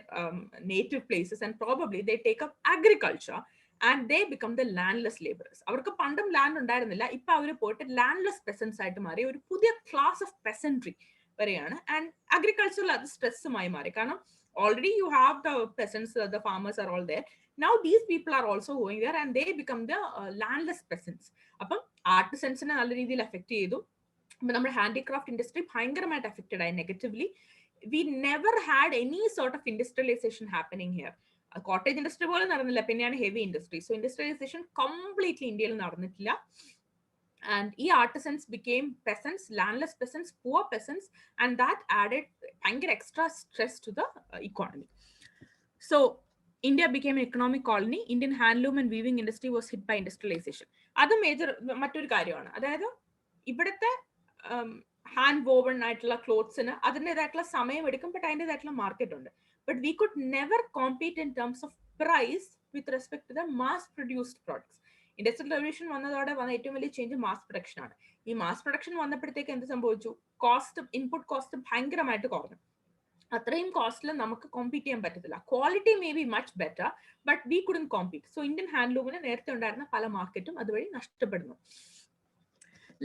S1: native places and probably they take up agriculture and they become the landless laborers. Avarku pandam land undairunilla, ipo avaru poite landless peasants aayittu mari, oru pudhiya class of peasantry variyana. And agricultural adu stress mai mari, karanam already you have the peasants, the farmers are all there. Now these people are also going there and they become the landless peasants. Appam artisans ne nalla reethiyil affect cheyidu. Nammade handicraft industry bhayangaramayitte affected ay negatively. We never had any sort of industrialization happening here. Cottage industry pole nadanilla, pinneyana heavy industry. So industrialization completely India il nadannittilla. And e artisans became peasants, landless peasants, poor peasants, and that added extra stress to the economy. So India became an economic colony. Indian handloom and weaving industry was hit by industrialization. That's a major mattoru karyamana. Adayathu ividate hand woven aayittulla clothes inu adindedaayittulla samayam edukkum, but adindedaayittulla market undu. But we could never compete in terms of price with respect to the mass produced products. Industrial revolution വന്നതോടെ വന്ന ഏറ്റവും വലിയ change mass production ആണ്. ഈ mass production വന്നപ്പോഴത്തേക്ക് എന്ത് സംഭവിച്ചു, cost, input cost ഭയങ്കരമായിട്ട് കുറഞ്ഞു. അത്രയും കോസ്റ്റിൽ നമുക്ക് കോമ്പീറ്റ് ചെയ്യാൻ പറ്റത്തില്ല. Quality may be much better, but we couldn't compete. So Indian ഹാൻഡ്ലൂമിന് നേരത്തെ ഉണ്ടായിരുന്ന പല മാർക്കറ്റും അതുവഴി നഷ്ടപ്പെടുന്നു.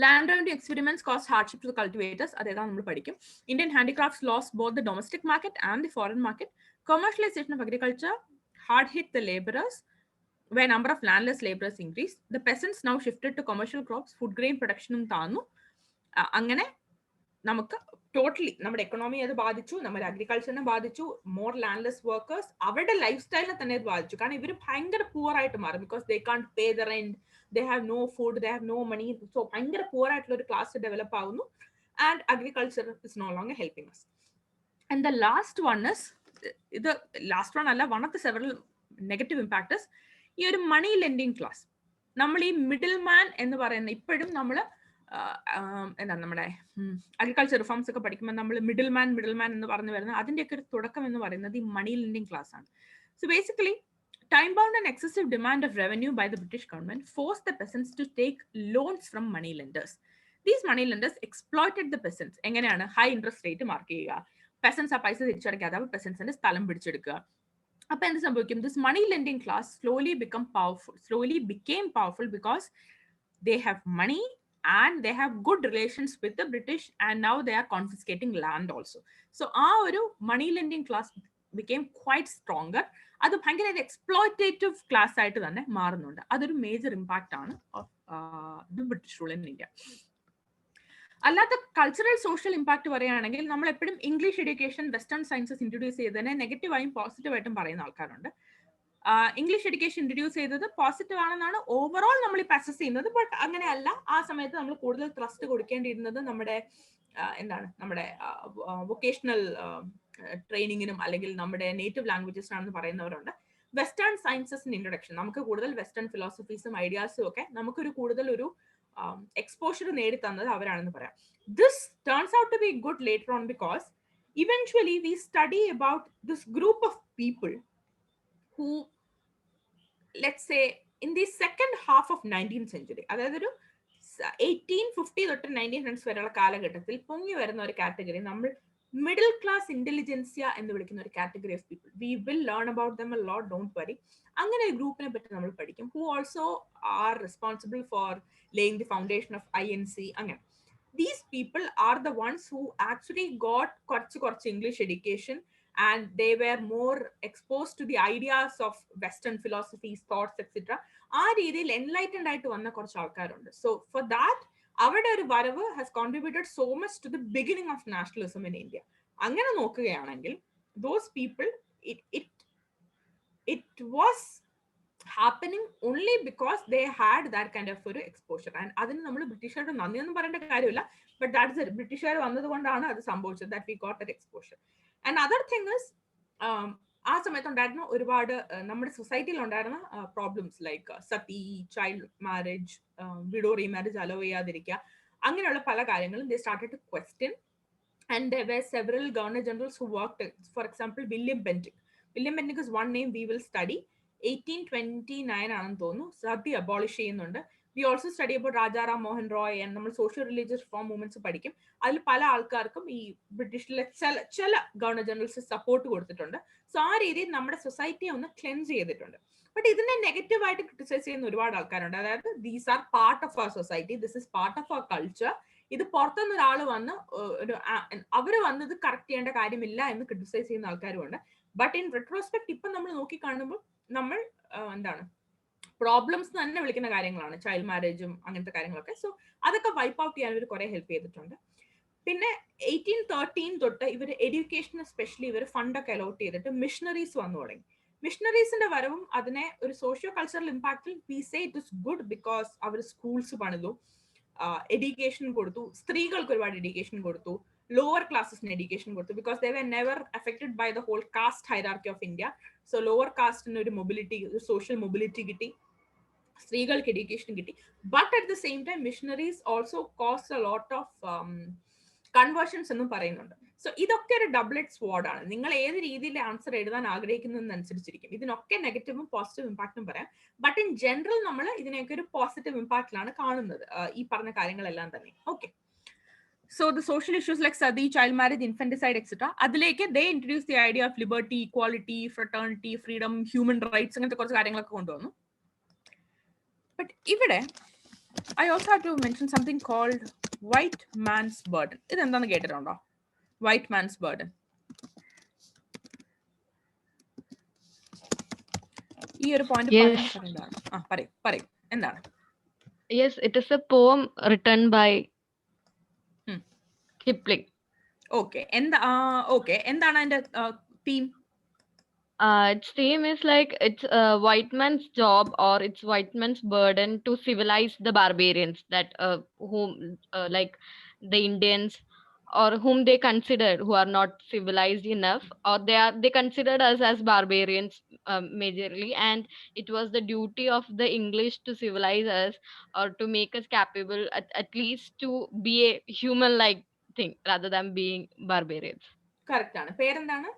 S1: Land revenue experiments caused hardship to the cultivators. അതെല്ലാം നമ്മൾ പഠിക്കും. Indian handicrafts lost both the domestic market and the foreign market. Commercialization of agriculture hard hit the laborers. Where number of landless laborers increased, the peasants now shifted to commercial crops, food grain production താന്നു. അങ്ങനെ നമുക്ക് totally നമ്മുടെ economy അത് ബാധിച്ചു, നമ്മുടെ അഗ്രികൾച്ചറിനെ ബാധിച്ചു, more landless workers, അവരുടെ life സ്റ്റൈലിനെ തന്നെ അത് ബാധിച്ചു. കാരണം ഇവർ ഭയങ്കര പൂർ ആയിട്ട് മാറും, because they can't pay the rent, they have no food, they have no money. So ഭയങ്കര പൂർ ആയിട്ടുള്ള ഒരു ക്ലാസ് ഡെവലപ്പ് ആവുന്നു. And agriculture is no longer helping us. And the last one is, ഇത് ലാസ്റ്റ് വൺ അല്ല, one of the several negative impact is ഈ ഒരു മണി lending class. നമ്മൾ ഈ മിഡിൽ മാൻ എന്ന് പറയുന്ന, ഇപ്പോഴും നമ്മൾ എന്താണ് നമ്മുടെ അഗ്രികൾച്ചർ റിഫോംസ് ഒക്കെ പഠിക്കുമ്പോൾ നമ്മൾ മിഡിൽ മാൻ എന്ന് പറഞ്ഞു വരുന്നത്, അതിൻ്റെയൊക്കെ ഒരു തുടക്കം എന്ന് പറയുന്നത് ഈ മണി ലെൻഡിങ് ക്ലാസ് ആണ്. So basically time bound and excessive demand of revenue by the British government forced the peasants to take loans from money lenders. These money lenders exploited the peasants. എങ്ങനെയാണ്? ഹൈ ഇൻട്രസ്റ്റ് റേറ്റ് മാർക്ക് ചെയ്യുക, പെസൻസ് ആ പൈസ തിരിച്ചടയ്ക്കാതെ പെസൻസിന്റെ സ്ഥലം പിടിച്ചെടുക്കുക. അപ്പൊ എന്ത് സംഭവിക്കും? This money lending class slowly became powerful because they have money and they have good relations with the British, and now they are confiscating land also. So ആ ഒരു money lending class became quite stronger. അത് ഭയങ്കര exploitative class ആയിട്ട് തന്നെ മാറുന്നുണ്ട്. അതൊരു major impact ആണ് of the British rule in India. അല്ലാത്ത കൾച്ചറൽ സോഷ്യൽ ഇമ്പാക്ട് പറയുകയാണെങ്കിൽ, നമ്മൾ എപ്പോഴും English education, western sciences introduce ചെയ്തതിനെ നെഗറ്റീവായും പോസിറ്റീവായിട്ടും പറയുന്ന ആൾക്കാരുണ്ട്. ഇംഗ്ലീഷ് എഡ്യൂക്കേഷൻ ഇൻട്രൊഡ്യൂസ് ചെയ്തത് പോസിറ്റീവ് ആണെന്നാണ് ഓവറോൾ നമ്മൾ ഇപ്പോൾ അസസ് ചെയ്യുന്നത്. ബട്ട് അങ്ങനെയല്ല. ആ സമയത്ത് നമ്മൾ കൂടുതൽ ട്രസ്റ്റ് കൊടുക്കേണ്ടിയിരുന്നത് നമ്മുടെ നമ്മുടെ വൊക്കേഷണൽ ട്രെയിനിങ്ങിനും അല്ലെങ്കിൽ നമ്മുടെ നേറ്റീവ് ലാംഗ്വേജസിനാണെന്ന് പറയുന്നവരുണ്ട്. വെസ്റ്റേൺ സയൻസസിന് ഇൻട്രൊഡക്ഷൻ, നമുക്ക് കൂടുതൽ വെസ്റ്റേൺ ഫിലോസഫീസും ഐഡിയാസും ഒക്കെ നമുക്കൊരു കൂടുതൽ ഒരു എക്സ്പോഷർ നേടിത്തന്നത് അവരാണെന്ന് പറയാം. This turns out to be good later on because eventually we study about this group of people who, let's say, in the second half of 19th century, അതായത് ഒരു 1850 തൊട്ട് 1900s വരെയുള്ള കാലഘട്ടത്തിൽ പൊങ്ങി വരുന്ന ഒരു കാറ്റഗറി നമ്മൾ മിഡിൽ ക്ലാസ് ഇന്റലിജൻസിയ എന്ന് വിളിക്കുന്ന ഒരു category of people. We will learn about them a lot, don't worry. അങ്ങനെ ഒരു ഗ്രൂപ്പിനെ പറ്റി നമ്മൾ പഠിക്കും, who also are responsible for laying the foundation of INC. അങ്ങനെ these people are the ones who actually got കുറച്ച് English education and they were more exposed to the ideas of Western philosophies, thoughts, etc. ആ രീതിയിൽ enlightened ആയിട്ട് വന്ന കുറച്ച് ആൾക്കാരുണ്ട്. So for that, അവരുടെ ഒരു വരവ് has contributed so much to the beginning of nationalism in India. അങ്ങനെ നോക്കുകയാണെങ്കിൽ those people, it was happening only because they had that kind of ഒരു exposure. And അതിന് നമ്മൾ ബ്രിട്ടീഷുകാരുടെ നന്ദിയൊന്നും പറയേണ്ട കാര്യമില്ല, but that's it. ബ്രിട്ടീഷുകാർ വന്നത് കൊണ്ടാണ് അത് സംഭവിച്ചത്, that we got that exposure. And other thing is, ആ സമയത്ത് ഉണ്ടായിരുന്ന ഒരുപാട് നമ്മുടെ സൊസൈറ്റിയിൽ ഉണ്ടായിരുന്ന problems like sati, child marriage, widow remarriage allow ചെയ്യാതിരിക്കുക, അങ്ങനെയുള്ള പല കാര്യങ്ങളും they started to question. And there were several governor generals who worked. For example, William Bentinck. William Bentinck is one name we will study. 1829 ആണെന്ന് തോന്നുന്നു sati abolish ചെയ്യുന്നുണ്ട്. We also study about Rajaram Mohan Roy and നമ്മൾ social religious reform movements പഠിക്കും. അതിൽ പല ആൾക്കാർക്കും ഈ ബ്രിട്ടീഷിലെ ചില ഗവർണർ ജനറൽസ് സപ്പോർട്ട് കൊടുത്തിട്ടുണ്ട്. സോ ആ രീതിയിൽ നമ്മുടെ സൊസൈറ്റിയെ ഒന്ന് ക്ലെൻസ് ചെയ്തിട്ടുണ്ട്. ബട്ട് ഇതിനെ നെഗറ്റീവായിട്ട് ക്രിട്ടിസൈസ് ചെയ്യുന്ന ഒരുപാട് ആൾക്കാരുണ്ട്. അതായത് these are part of our society, this is part of our culture. ഇത് പുറത്തുനിന്ന് ഒരാൾ വന്ന് അവര് വന്നത് കറക്റ്റ് ചെയ്യേണ്ട കാര്യമില്ല എന്ന് ക്രിട്ടിസൈസ് ചെയ്യുന്ന ആൾക്കാരുമുണ്ട്. ബട്ട് ഇൻ റെട്രോസ്പെക്ട് ഇപ്പം നമ്മൾ നോക്കി കാണുമ്പോൾ നമ്മൾ എന്താണ് പ്രോബ്ലംസ് തന്നെ വിളിക്കുന്ന കാര്യങ്ങളാണ്, ചൈൽഡ് മാരേജും അങ്ങനത്തെ കാര്യങ്ങളൊക്കെ. സോ അതൊക്കെ വൈപ്പ് ഔട്ട് ചെയ്യാൻ ഇവർ കുറെ ഹെൽപ്പ് ചെയ്തിട്ടുണ്ട്. പിന്നെ 1813 തൊട്ട് ഇവർ എഡ്യൂക്കേഷന് സ്പെഷ്യലി ഇവർ ഫണ്ടൊക്കെ അലോട്ട് ചെയ്തിട്ട് മിഷണറീസ് വന്നു തുടങ്ങി. മിഷണറീസിന്റെ വരവും അതിനെ ഒരു സോഷ്യോ കൾച്ചറൽ ഇമ്പാക്റ്റിൽ we say it is good because അവർ സ്കൂൾസ് പണിതു, എഡ്യൂക്കേഷൻ കൊടുത്തു, സ്ത്രീകൾക്ക് ഒരുപാട് എഡ്യൂക്കേഷൻ കൊടുത്തു, lower classes in education കൊടുത്തു, because they were never affected by the whole caste hierarchy of India. So lower caste ന് ഒരു mobility, social mobility കിട്ടി, സ്ത്രീകൾക്ക് എഡ്യൂക്കേഷൻ കിട്ടി. But at the same time missionaries also caused a lot of conversions എന്നും പറയുന്നുണ്ട്. So ഇതൊക്കെ ഒരു double edge sword ആണ്. നിങ്ങൾ ഏത് രീതിയിൽ ആൻസർ എഴുതാൻ ആഗ്രഹിക്കുന്നതിനനുസരിച്ചിരിക്കും. ഇതിനൊക്കെ നെഗറ്റീവും പോസിറ്റീവ് ഇമ്പാക്റ്റും പറയാം. ബട്ട് ഇൻ ജനറൽ നമ്മൾ ഇതിനെയൊക്കെ ഒരു പോസിറ്റീവ് ഇമ്പാക്റ്റിലാണ് കാണുന്നത്, ഈ പറഞ്ഞ കാര്യങ്ങളെല്ലാം തന്നെ. Okay, so the social issues like sati, child marriage, infanticide, etc. അതിലേക്ക് they introduced the idea of liberty, equality, fraternity, freedom, human rights, അങ്ങനത്തെ കുറച്ച് കാര്യങ്ങളൊക്കെ കൊണ്ടുവന്നു. But ഇവിടെ I also have to mention something called white man's burden. ഇതെന്താന്ന് കേട്ടിട്ടുണ്ടോ? white man's burden. ഈ ഒരു പോയിന്റ് പറയും എന്താണ്?
S6: Yes, it is a poem written by Kipling.
S1: Okay, എന്താണ് അതിന്റെ theme?
S6: Its theme is like it's a white man's job or it's white man's burden to civilize the barbarians that whom like the Indians or whom they considered who are not civilized enough, or they considered us as barbarians majorly, and it was the duty of the English to civilize us or to make us capable at least to be a human like thing rather than being barbarians.
S1: Correct ആണ്. പേരെന്താണ്?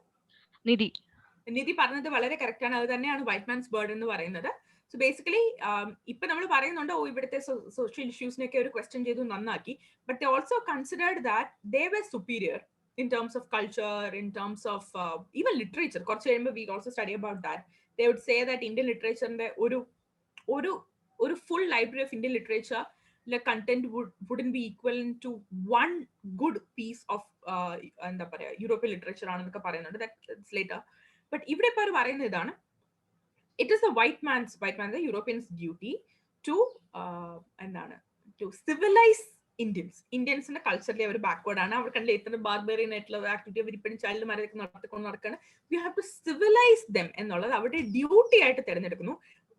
S1: നിധി പറഞ്ഞത് വളരെ correct ആണ്. അത് തന്നെയാണ് white man's bird എന്ന് പറയുന്നത്. So basically ഇപ്പൊ നമ്മൾ പറയുന്നുണ്ട് ഇവിടുത്തെ സോഷ്യൽ ഇഷ്യൂസിനൊക്കെ ഒരു ക്വസ്റ്റ്യൻ ചെയ്തു നന്നാക്കി, but they also considered that they were superior in terms of culture, in terms of even literature. കുറച്ച് കഴിയുമ്പോൾ we also study about that. They would say that Indian literature ഒരു full library of Indian literature the content wouldn't be equivalent to one good piece of എന്താ പറയാ European literature ആണെന്നൊക്കെ പറയുന്നുണ്ട്. That's later. But ഇവിടെ ഇപ്പോൾ പറയുന്നത് ഇതാണ്, it is the white man's the Europeans' duty to എന്താണ് to civilize ഇന്ത്യൻസിന്റെ കൾച്ചറിൽ അവർ ബാക്ക്വേർഡ് ആണ്. അവർക്കല്ലേ ഇത്ര ബാർബേറിയൻ ആയിട്ടുള്ള ആക്ടിവിറ്റി അവർ ഇപ്പോഴും ചൈൽഡ് മാരേജ് നടത്തിക്കൊണ്ട് നടക്കുകയാണ്. We have to civilise them എന്നുള്ളത് അവരുടെ ഡ്യൂട്ടി ആയിട്ട് തിരഞ്ഞെടുക്കുന്നു.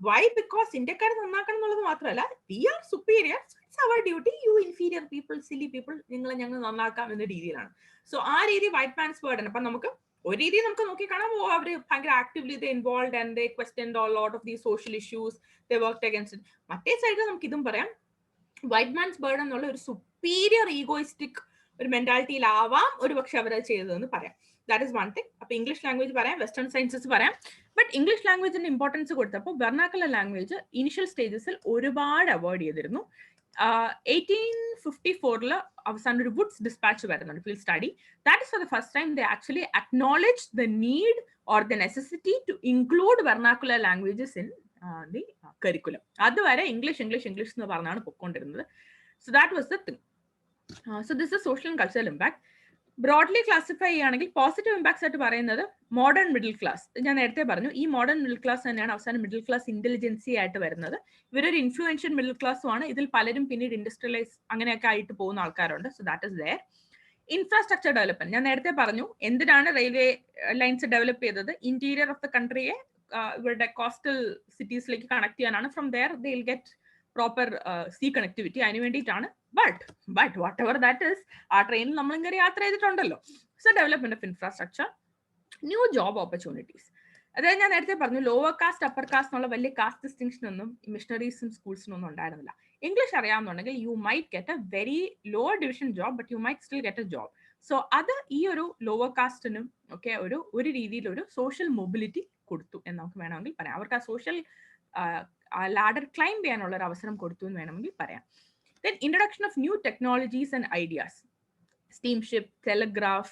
S1: വൈ? ബിക്കോസ് ഇന്ത്യക്കാരെ നന്നാക്കണം എന്നുള്ളത് മാത്രമല്ല, we are superior, it's our duty, you inferior people, silly people, ഞങ്ങൾ നന്നാക്കാം എന്ന രീതിയിലാണ്. സോ ആ രീതി വൈറ്റ് മാൻസ് ബേർഡൻ. അപ്പൊ നമുക്ക് ഒരു രീതി നമുക്ക് നോക്കി കാണാം, അവർ ഭയങ്കര actively they involved and they questioned a lot of these social issues, they worked against it. മറ്റേ സൈഡിൽ നമുക്ക് ഇതും പറയാം, വൈറ്റ് മാൻസ് ബേർഡ് എന്നുള്ള ഒരു സുപ്പീരിയർ ഈഗോയിസ്റ്റിക് ഒരു മെന്റാലിറ്റിയിലാവാം ഒരു പക്ഷെ അവരത് ചെയ്തതെന്ന് പറയാം. That is one thing. അപ്പൊ ഇംഗ്ലീഷ് ലാംഗ്വേജ് പറയാം, വെസ്റ്റേൺ സയൻസസ് പറയാം. ബട്ട് ഇംഗ്ലീഷ് ലാംഗ്വേജിന്റെ ഇമ്പോർട്ടൻസ് കൊടുത്തപ്പോൾ വെർണാക്കുലർ ലാംഗ്വേജ് ഇനിഷ്യൽ സ്റ്റേജസിൽ ഒരുപാട് അവോയ്ഡ് ചെയ്തിരുന്നു. 1854 അവസാനം ഒരു വുഡ്സ് ഡിസ്പാച്ച് വരുന്നുണ്ട്, field study. That is for the first time they actually acknowledge the need or the necessity to include vernacular languages in the curriculum. അതുവരെ English എന്ന് പറഞ്ഞാണ് പൊയ്ക്കൊണ്ടിരുന്നത്. So that was the thing. So this is social and cultural impact. Broadly classify ചെയ്യുകയാണെങ്കിൽ positive impacts ആയിട്ട് പറയുന്നത് modern middle class. ഞാൻ നേരത്തെ പറഞ്ഞു ഈ മോഡേൺ മിഡിൽ ക്ലാസ് തന്നെയാണ് അവസാനം മിഡിൽ ക്ലാസ് ഇന്റലിജൻസി ആയിട്ട് വരുന്നത്. ഇവരൊരു ഇൻഫ്ലുവൻഷ്യൽ മിഡിൽ ക്ലാസ്സും ആണ്. ഇതിൽ പലരും പിന്നീട് ഇൻഡസ്ട്രിയലൈസ് അങ്ങനെയൊക്കെ ആയിട്ട് പോകുന്ന ആൾക്കാരുണ്ട്. So that is there. Infrastructure development ഞാൻ നേരത്തെ പറഞ്ഞു. എന്തിനാണ് റെയിൽവേ ലൈൻസ് ഡെവലപ്പ് ചെയ്തത്? ഇന്റീരിയർ ഓഫ് ദ കൺട്രിയെ ഇവരുടെ കോസ്റ്റൽ സിറ്റീസിലേക്ക് കണക്ട് ചെയ്യാനാണ്. From there they will get proper sea connectivity. അതിന് വേണ്ടിയിട്ടാണ്. But whatever that is, ആ ട്രെയിനിൽ നമ്മൾ ഇങ്ങനെ യാത്ര ചെയ്തിട്ടുണ്ടല്ലോ. So development of infrastructure, new job opportunities. അതായത് ഞാൻ നേരത്തെ പറഞ്ഞു ലോവർ കാസ്റ്റ് അപ്പർ കാസ്റ്റ് എന്നുള്ള വലിയ കാസ്റ്റ് ഡിസ്റ്റിങ്ഷൻ ഒന്നും മിഷണറീസും സ്കൂൾസിനും ഒന്നും ഉണ്ടായിരുന്നില്ല. ഇംഗ്ലീഷ് അറിയാമെന്നുണ്ടെങ്കിൽ you might get a very lower division job, but you might still get a job. So അത് ഈ ഒരു ലോവർ കാസ്റ്റിനും ഒക്കെ ഒരു രീതിയിൽ ഒരു സോഷ്യൽ മൊബിലിറ്റി കൊടുത്തു എന്ന് നമുക്ക് വേണമെങ്കിൽ പറയാം. അവർക്ക് ആ സോഷ്യൽ ലാഡർ ക്ലൈംബ് ചെയ്യാനുള്ള ഒരു അവസരം കൊടുത്തു എന്ന് വേണമെങ്കിൽ പറയാം. Then introduction of new technologies and ideas, steamship, telegraph,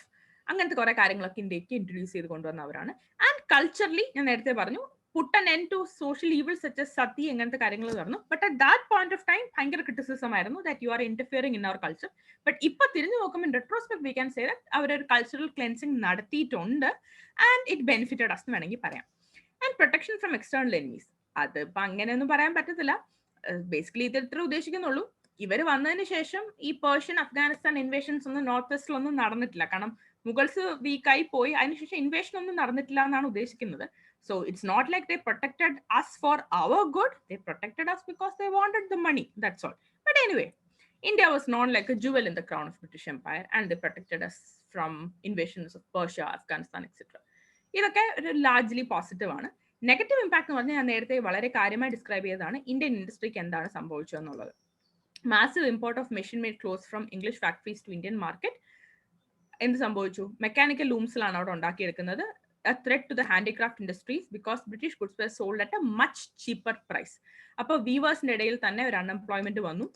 S1: അങ്ങനത്തെ കുറെ കാര്യങ്ങളൊക്കെ ഇന്ത്യക്ക് ഇൻട്രൊഡ്യൂസ് ചെയ്ത് കൊണ്ടുവന്നവരാണ്. ആൻഡ് കൾച്ചറലി ഞാൻ നേരത്തെ പറഞ്ഞു put an end to social evil such as sati അങ്ങനത്തെ കാര്യങ്ങൾ പറഞ്ഞു. But at that point of time ഭയങ്കര ക്രിറ്റിസിസം ആയിരുന്നു that you are interfering in our culture. But ഇപ്പൊ തിരിഞ്ഞു നോക്കുമ്പോൾ in retrospect we can say that അവരൊരു കൾച്ചറൽ ക്ലെൻസിങ് നടത്തിയിട്ടുണ്ട് ആൻഡ് ഇറ്റ് ബെനിഫിറ്റഡ് അസ് എന്ന് വേണമെങ്കിൽ പറയാം. And protection from external enemies, അത് ഇപ്പൊ അങ്ങനെയൊന്നും പറയാൻ പറ്റത്തില്ല. ബേസിക്കലി ഇത് ഇത്ര ഉദ്ദേശിക്കുന്നുള്ളൂ. ഇവർ വന്നതിന് ശേഷം ഈ പേർഷ്യൻ അഫ്ഗാനിസ്ഥാൻ ഇൻവേഷൻസ് ഒന്നും നോർത്ത് വെസ്റ്റിലൊന്നും നടന്നിട്ടില്ല. കാരണം മുഗൾസ് വീക്കായി പോയി. അതിനുശേഷം ഇൻവേഷൻ ഒന്നും നടന്നിട്ടില്ല എന്നാണ് ഉദ്ദേശിക്കുന്നത്. So it's not like they protected us for our good, they protected us because they wanted the money, that's all. But anyway India was known like a jewel in the crown of British Empire and they protected us from invasions of Persia, Afghanistan, etc. ഇതൊക്കെ ഒരു largely positive ആണ്. Negative impact എന്ന് പറഞ്ഞാൽ ഞാൻ നേരത്തെ വളരെ കാര്യമായി describe ചെയ്തതാണ് ഇന്ത്യൻ ഇൻഡസ്ട്രിക്ക് എന്താണ് സംഭവിച്ചതെന്നുള്ളത്. Massive import of machine made clothes from English factories to Indian market. എന്ത് സംഭവിച്ചു? മെക്കാനിക്കൽ ലൂംസിലാണ് അവിടെ ഉണ്ടാക്കിയെടുക്കുന്നത്. A threat to the handicraft industries because British goods were sold at a much cheaper price. അപ്പോൾ വീവേഴ്സിന്റെ ഇടയിൽ തന്നെ ഒരു അൺഎംപ്ലോയ്മെന്റ് വന്നു.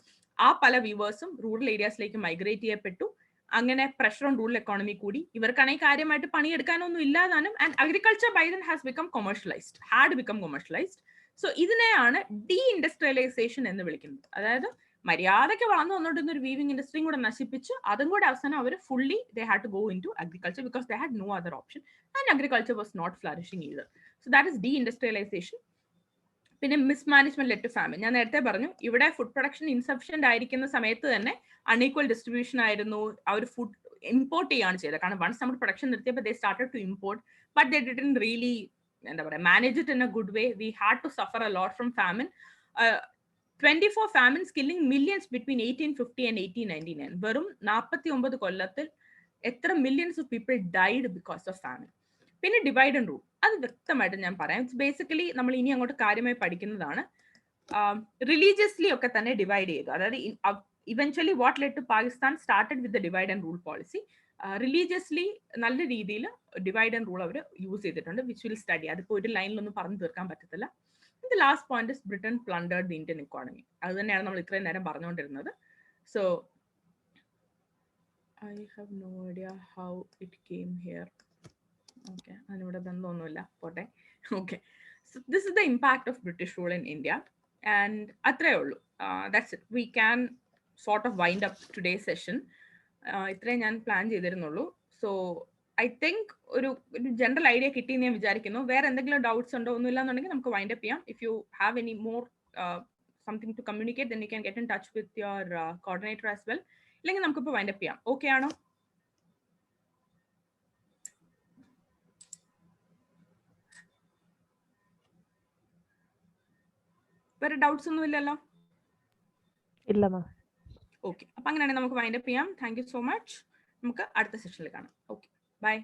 S1: ആ പല വീവേഴ്സും റൂറൽ ഏരിയാസിലേക്ക് മൈഗ്രേറ്റ് ചെയ്യപ്പെട്ടു. അങ്ങനെ പ്രഷർ ഓൺ റൂറൽ എക്കോണമി കൂടി. ഇവർക്കാണെങ്കിൽ കാര്യമായിട്ട് പണിയെടുക്കാനൊന്നും ഇല്ലാതാനും. And agriculture by then had become commercialised. So ഇതിനെയാണ് ഡീ ഇൻഡസ്ട്രിയലൈസേഷൻ എന്ന് വിളിക്കുന്നത്. അതായത് മര്യാദയ്ക്ക് വളർന്നു വന്നുകൊണ്ടിരുന്ന ഒരു വീവിംഗ് ഇൻഡസ്ട്രിയും കൂടെ നശിപ്പിച്ച് അതും കൂടെ അവസാനം അവർ fully they had to go into agriculture because they had no other option and agriculture was not flourishing either. So that is deindustrialisation. പിന്നെ മിസ്മാനേജ്മെന്റ് ലെഡ് ടു ഫാമിൻ. ഞാൻ നേരത്തെ പറഞ്ഞു ഇവിടെ ഫുഡ് പ്രൊഡക്ഷൻ ഇൻസഫിഷ്യന്റ് ആയിരിക്കുന്ന സമയത്ത് തന്നെ unequal distribution ആയിരുന്നു. അവർ food import ചെയ്യാണ് ചെയ്തത്. കാരണം വൺസ് നമ്മൾ പ്രൊഡക്ഷൻ നിർത്തിയപ്പോൾ they started to import but they didn't really എന്താ പറയുക manage it in a good way. We had to suffer a lot from famine. 24 famines killing millions between 1850 and 1899. വെറും 49 കൊല്ലത്തിൽ എത്ര millions of people died because of famine. പിന്നെ divide and rule, അത് വ്യക്തമായിട്ട് ഞാൻ പറയാം. ഇറ്റ്സ് ബേസിക്കലി നമ്മൾ ഇനി അങ്ങോട്ട് കാര്യമായി പഠിക്കുന്നതാണ്. റിലീജിയസ്ലി ഒക്കെ തന്നെ ഡിവൈഡ് ചെയ്തു. അതായത് eventually what led to Pakistan started with the divide and rule policy. Religiously നല്ല രീതിയിൽ ഡിവൈഡ് ആൻഡ് റൂൾ അവർ യൂസ് ചെയ്തിട്ടുണ്ട്, വിച്ച് വിൽ സ്റ്റഡി. അതിപ്പോൾ ഒരു ലൈനിലൊന്നും പറഞ്ഞു തീർക്കാൻ പറ്റത്തില്ല. The last point is Britain plundered the Indian economy. അത് തന്നെയാണ് നമ്മൾ ഇത്രയും നേരം പറഞ്ഞുകൊണ്ടിരുന്നത്. So I have no idea how it came here. Okay, അതിനോട് ബന്ധമൊന്നുമില്ല, പോട്ടെ. Okay, so this is the impact of British rule in India and അത്രേ ഉള്ളൂ. That's it. We can sort of wind up today's session. ഇത്രയും ഞാൻ plan ചെയ്തിരുന്നുള്ളൂ. So I think ഒരു general idea കിട്ടിയെന്ന് ഞാൻ വിചാരിക്കുന്നു. വേറെ എന്തെങ്കിലും ഡൗട്ട്സ് ഉണ്ടോ ഒന്നുമില്ല എന്നുണ്ടെങ്കിൽ നമുക്ക് വൈൻഡ് അപ്പ് ചെയ്യാം. If you have any more something to communicate then you can get in touch with your coordinator as well. ഇല്ലെങ്കിൽ നമുക്കിപ്പോൾ വൈൻഡ് അപ്പ് ചെയ്യാം. ഓക്കെ ആണോ? വേറെ ഡൗട്ട്സ് ഒന്നും ഇല്ലല്ലോ?
S2: ഇല്ല മാം.
S1: ഓക്കെ, അപ്പൊ അങ്ങനെയാണെങ്കിൽ നമുക്ക് വൈൻഡ് അപ്പ് ചെയ്യാം. Thank you so much. നമുക്ക് അടുത്ത സെഷനിൽ കാണാം. Okay, by.